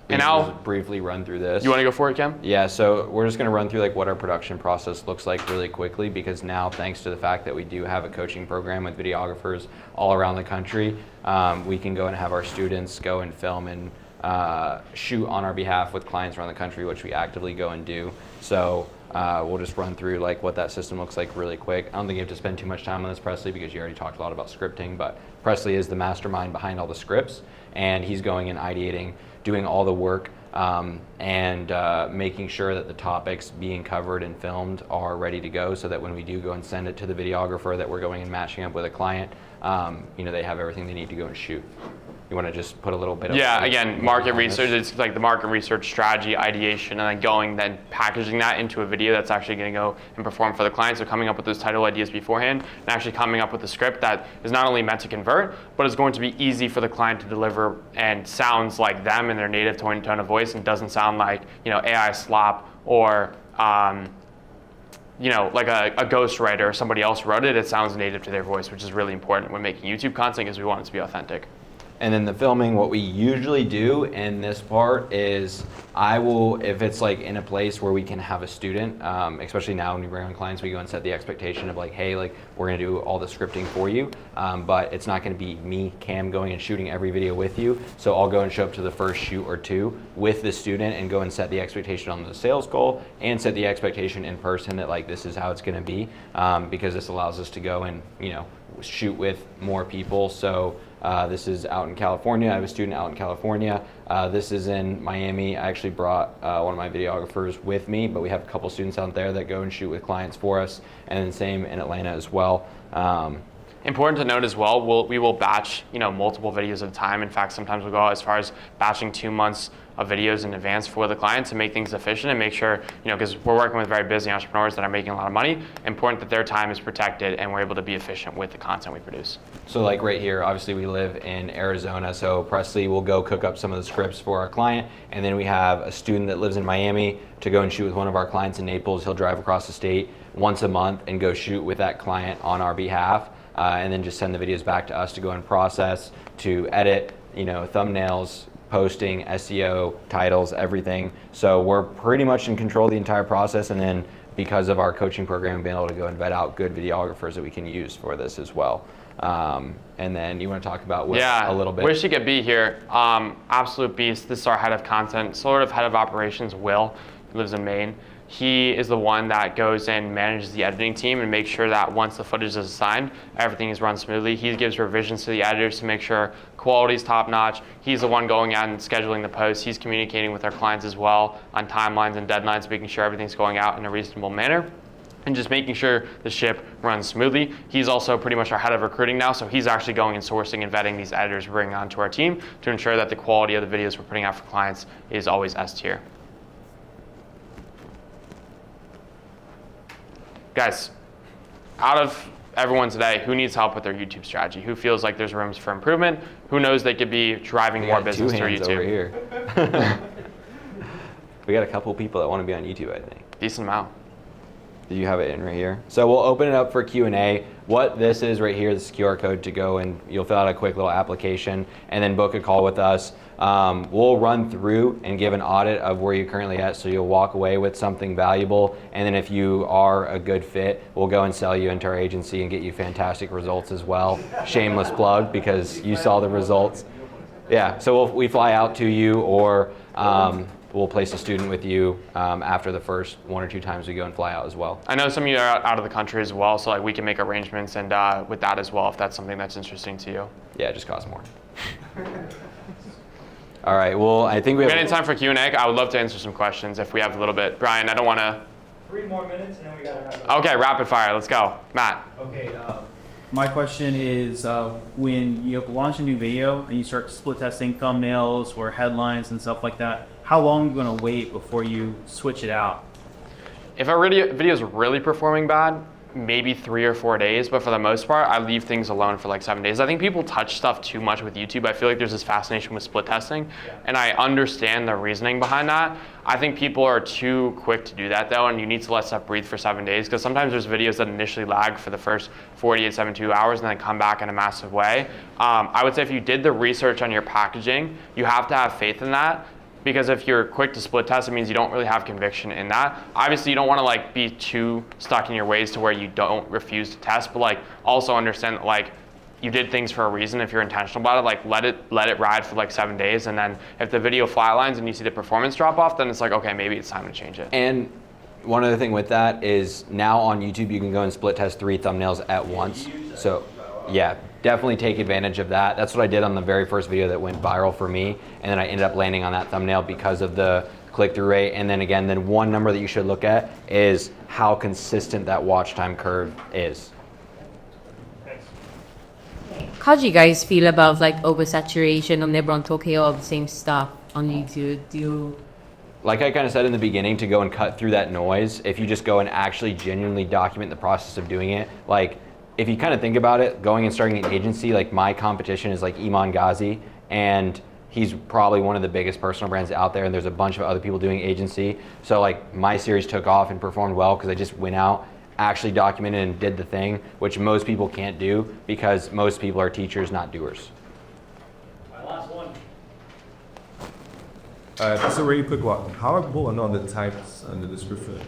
And now, just briefly run through this. You want to go for it, Cam? Yeah, so we're just going to run through like what our production process looks like really quickly, because now, thanks to the fact that we do have a coaching program with videographers all around the country, we can go and have our students go and film and shoot on our behalf with clients around the country, which we actively go and do. So we'll just run through like what that system looks like really quick. I don't think you have to spend too much time on this, Presley, because you already talked a lot about scripting, but Presley is the mastermind behind all the scripts, and he's going and ideating, doing all the work, and making sure that the topics being covered and filmed are ready to go, so that when we do go and send it to the videographer that we're going and matching up with a client, they have everything they need to go and shoot. You want to just put a little bit of... Yeah, again, market research, it's like the market research strategy, ideation, and then packaging that into a video that's actually going to go and perform for the client. So coming up with those title ideas beforehand and actually coming up with a script that is not only meant to convert, but is going to be easy for the client to deliver and sounds like them in their native tone of voice and doesn't sound like, AI slop or, like a ghostwriter or somebody else wrote it. It sounds native to their voice, which is really important when making YouTube content because we want it to be authentic. And then the filming, what we usually do in this part is if it's like in a place where we can have a student, especially now when we bring on clients, we go and set the expectation of like, hey, like we're gonna do all the scripting for you, but it's not gonna be me, Cam, going and shooting every video with you. So I'll go and show up to the first shoot or two with the student and go and set the expectation on the sales call and set the expectation in person that like this is how it's gonna be, because this allows us to go and, shoot with more people. So this is out in California. I have a student out in California. This is in Miami. I actually brought one of my videographers with me, but we have a couple students out there that go and shoot with clients for us, and then same in Atlanta as well. Important to note as well, we will batch multiple videos at a time. In fact, sometimes we'll go as far as batching 2 months of videos in advance for the client to make things efficient and make sure, because we're working with very busy entrepreneurs that are making a lot of money, important that their time is protected and we're able to be efficient with the content we produce. So like right here, obviously we live in Arizona, so Presley will go cook up some of the scripts for our client, and then we have a student that lives in Miami to go and shoot with one of our clients in Naples. He'll drive across the state once a month and go shoot with that client on our behalf, and then just send the videos back to us to go and process, to edit, thumbnails, posting, SEO, titles, everything. So we're pretty much in control of the entire process, and then because of our coaching program, we've been able to go and vet out good videographers that we can use for this as well. And then you want to talk about a little bit? Wish he could be here. Absolute beast. This is our head of content, sort of head of operations, Will. He lives in Maine. He is the one that goes and manages the editing team and makes sure that once the footage is assigned, everything is run smoothly. He gives revisions to the editors to make sure quality is top notch. He's the one going out and scheduling the posts. He's communicating with our clients as well on timelines and deadlines, making sure everything's going out in a reasonable manner, and just making sure the ship runs smoothly. He's also pretty much our head of recruiting now, so he's actually going and sourcing and vetting these editors we're bringing onto our team to ensure that the quality of the videos we're putting out for clients is always S tier. Guys, out of everyone today, who needs help with their YouTube strategy? Who feels like there's rooms for improvement? Who knows they could be driving more business through YouTube? Over here. We got a couple people that want to be on YouTube, I think. Decent amount. Did you have it in right here? So we'll open it up for Q&A. What this is right here, this is QR code to go and you'll fill out a quick little application and then book a call with us. We'll run through and give an audit of where you're currently at, so you'll walk away with something valuable. And then if you are a good fit, we'll go and sell you into our agency and get you fantastic results as well. Shameless plug, because you saw the results. Yeah, so we fly out to you, or we'll place a student with you after the first 1 or 2 times we go and fly out as well. I know some of you are out of the country as well, so like we can make arrangements and with that as well if that's something that's interesting to you. Yeah, it just costs more. All right, well, I think we have... Any time for Q&A? I would love to answer some questions if we have a little bit. Brian, I don't want to... 3 more minutes and then we got to wrap up. Okay, rapid fire, let's go. Matt. Okay, my question is when you launch a new video and you start split testing thumbnails or headlines and stuff like that, how long are you going to wait before you switch it out? If a video is really performing bad, maybe 3 or 4 days, but for the most part, I leave things alone for like 7 days. I think people touch stuff too much with YouTube. I feel like there's this fascination with split testing, and I understand the reasoning behind that. I think people are too quick to do that though, and you need to let stuff breathe for 7 days, because sometimes there's videos that initially lag for the first 48, 72 hours and then come back in a massive way. I would say if you did the research on your packaging, you have to have faith in that. Because if you're quick to split test, it means you don't really have conviction in that. Obviously, you don't want to like be too stuck in your ways to where you don't refuse to test, but like also understand that like you did things for a reason. If you're intentional about it, like let it ride for like 7 days, and then if the video flatlines and you see the performance drop off, then it's like, okay, maybe it's time to change it. And one other thing with that is now on YouTube you can go and split test 3 thumbnails at once. So yeah, definitely take advantage of that. That's what I did on the very first video that went viral for me, and then I ended up landing on that thumbnail because of the click-through rate. And then again, one number that you should look at is how consistent that watch time curve is. How do you guys feel about like oversaturation on everyone talking all the same stuff on YouTube? Do you... Like I kind of said in the beginning, to go and cut through that noise, if you just go and actually genuinely document the process of doing it, like if you kind of think about it, going and starting an agency, like my competition is like Iman Ghazi, and he's probably one of the biggest personal brands out there, and there's a bunch of other people doing agency. So like my series took off and performed well because I just went out, actually documented and did the thing, which most people can't do because most people are teachers, not doers. My last one. That's a really quick one. How important are the types and the description?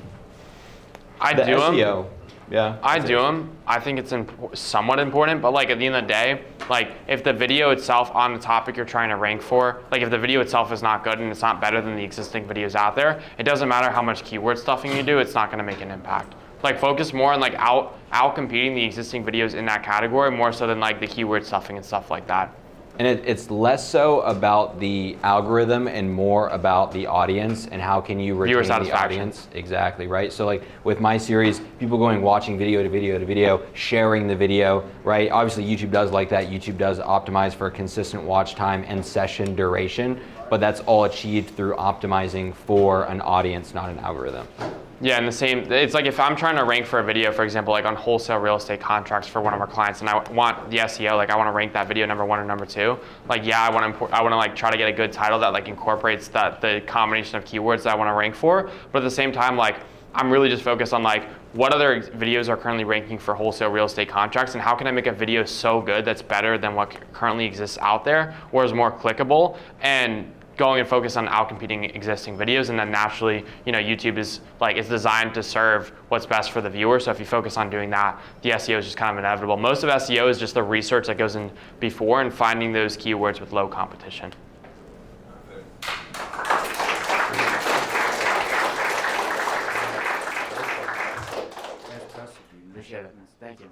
I The do them. SEO. Yeah. I do them. I think it's somewhat important, but like at the end of the day, like if the video itself on the topic you're trying to rank for, like if the video itself is not good and it's not better than the existing videos out there, it doesn't matter how much keyword stuffing you do, it's not gonna make an impact. Like focus more on like out competing the existing videos in that category more so than like the keyword stuffing and stuff like that. And it's less so about the algorithm and more about the audience and how can you retain the audience. Exactly, right? So like with my series, people going watching video to video to video, sharing the video, right? Obviously YouTube does like that. YouTube does optimize for consistent watch time and session duration, but that's all achieved through optimizing for an audience, not an algorithm. Yeah, and the same, it's like if I'm trying to rank for a video, for example, like on wholesale real estate contracts for one of our clients, and I want the SEO, like I want to rank that video number 1 or number 2. Like, yeah, I want to like try to get a good title that like incorporates the combination of keywords that I want to rank for. But at the same time, like I'm really just focused on like what other videos are currently ranking for wholesale real estate contracts, and how can I make a video so good that's better than what currently exists out there, or is more clickable, and going and focus on outcompeting existing videos. And then naturally, you know, YouTube is like, it's designed to serve what's best for the viewer. So if you focus on doing that, the SEO is just kind of inevitable. Most of SEO is just the research that goes in before and finding those keywords with low competition. Appreciate it. Thank you.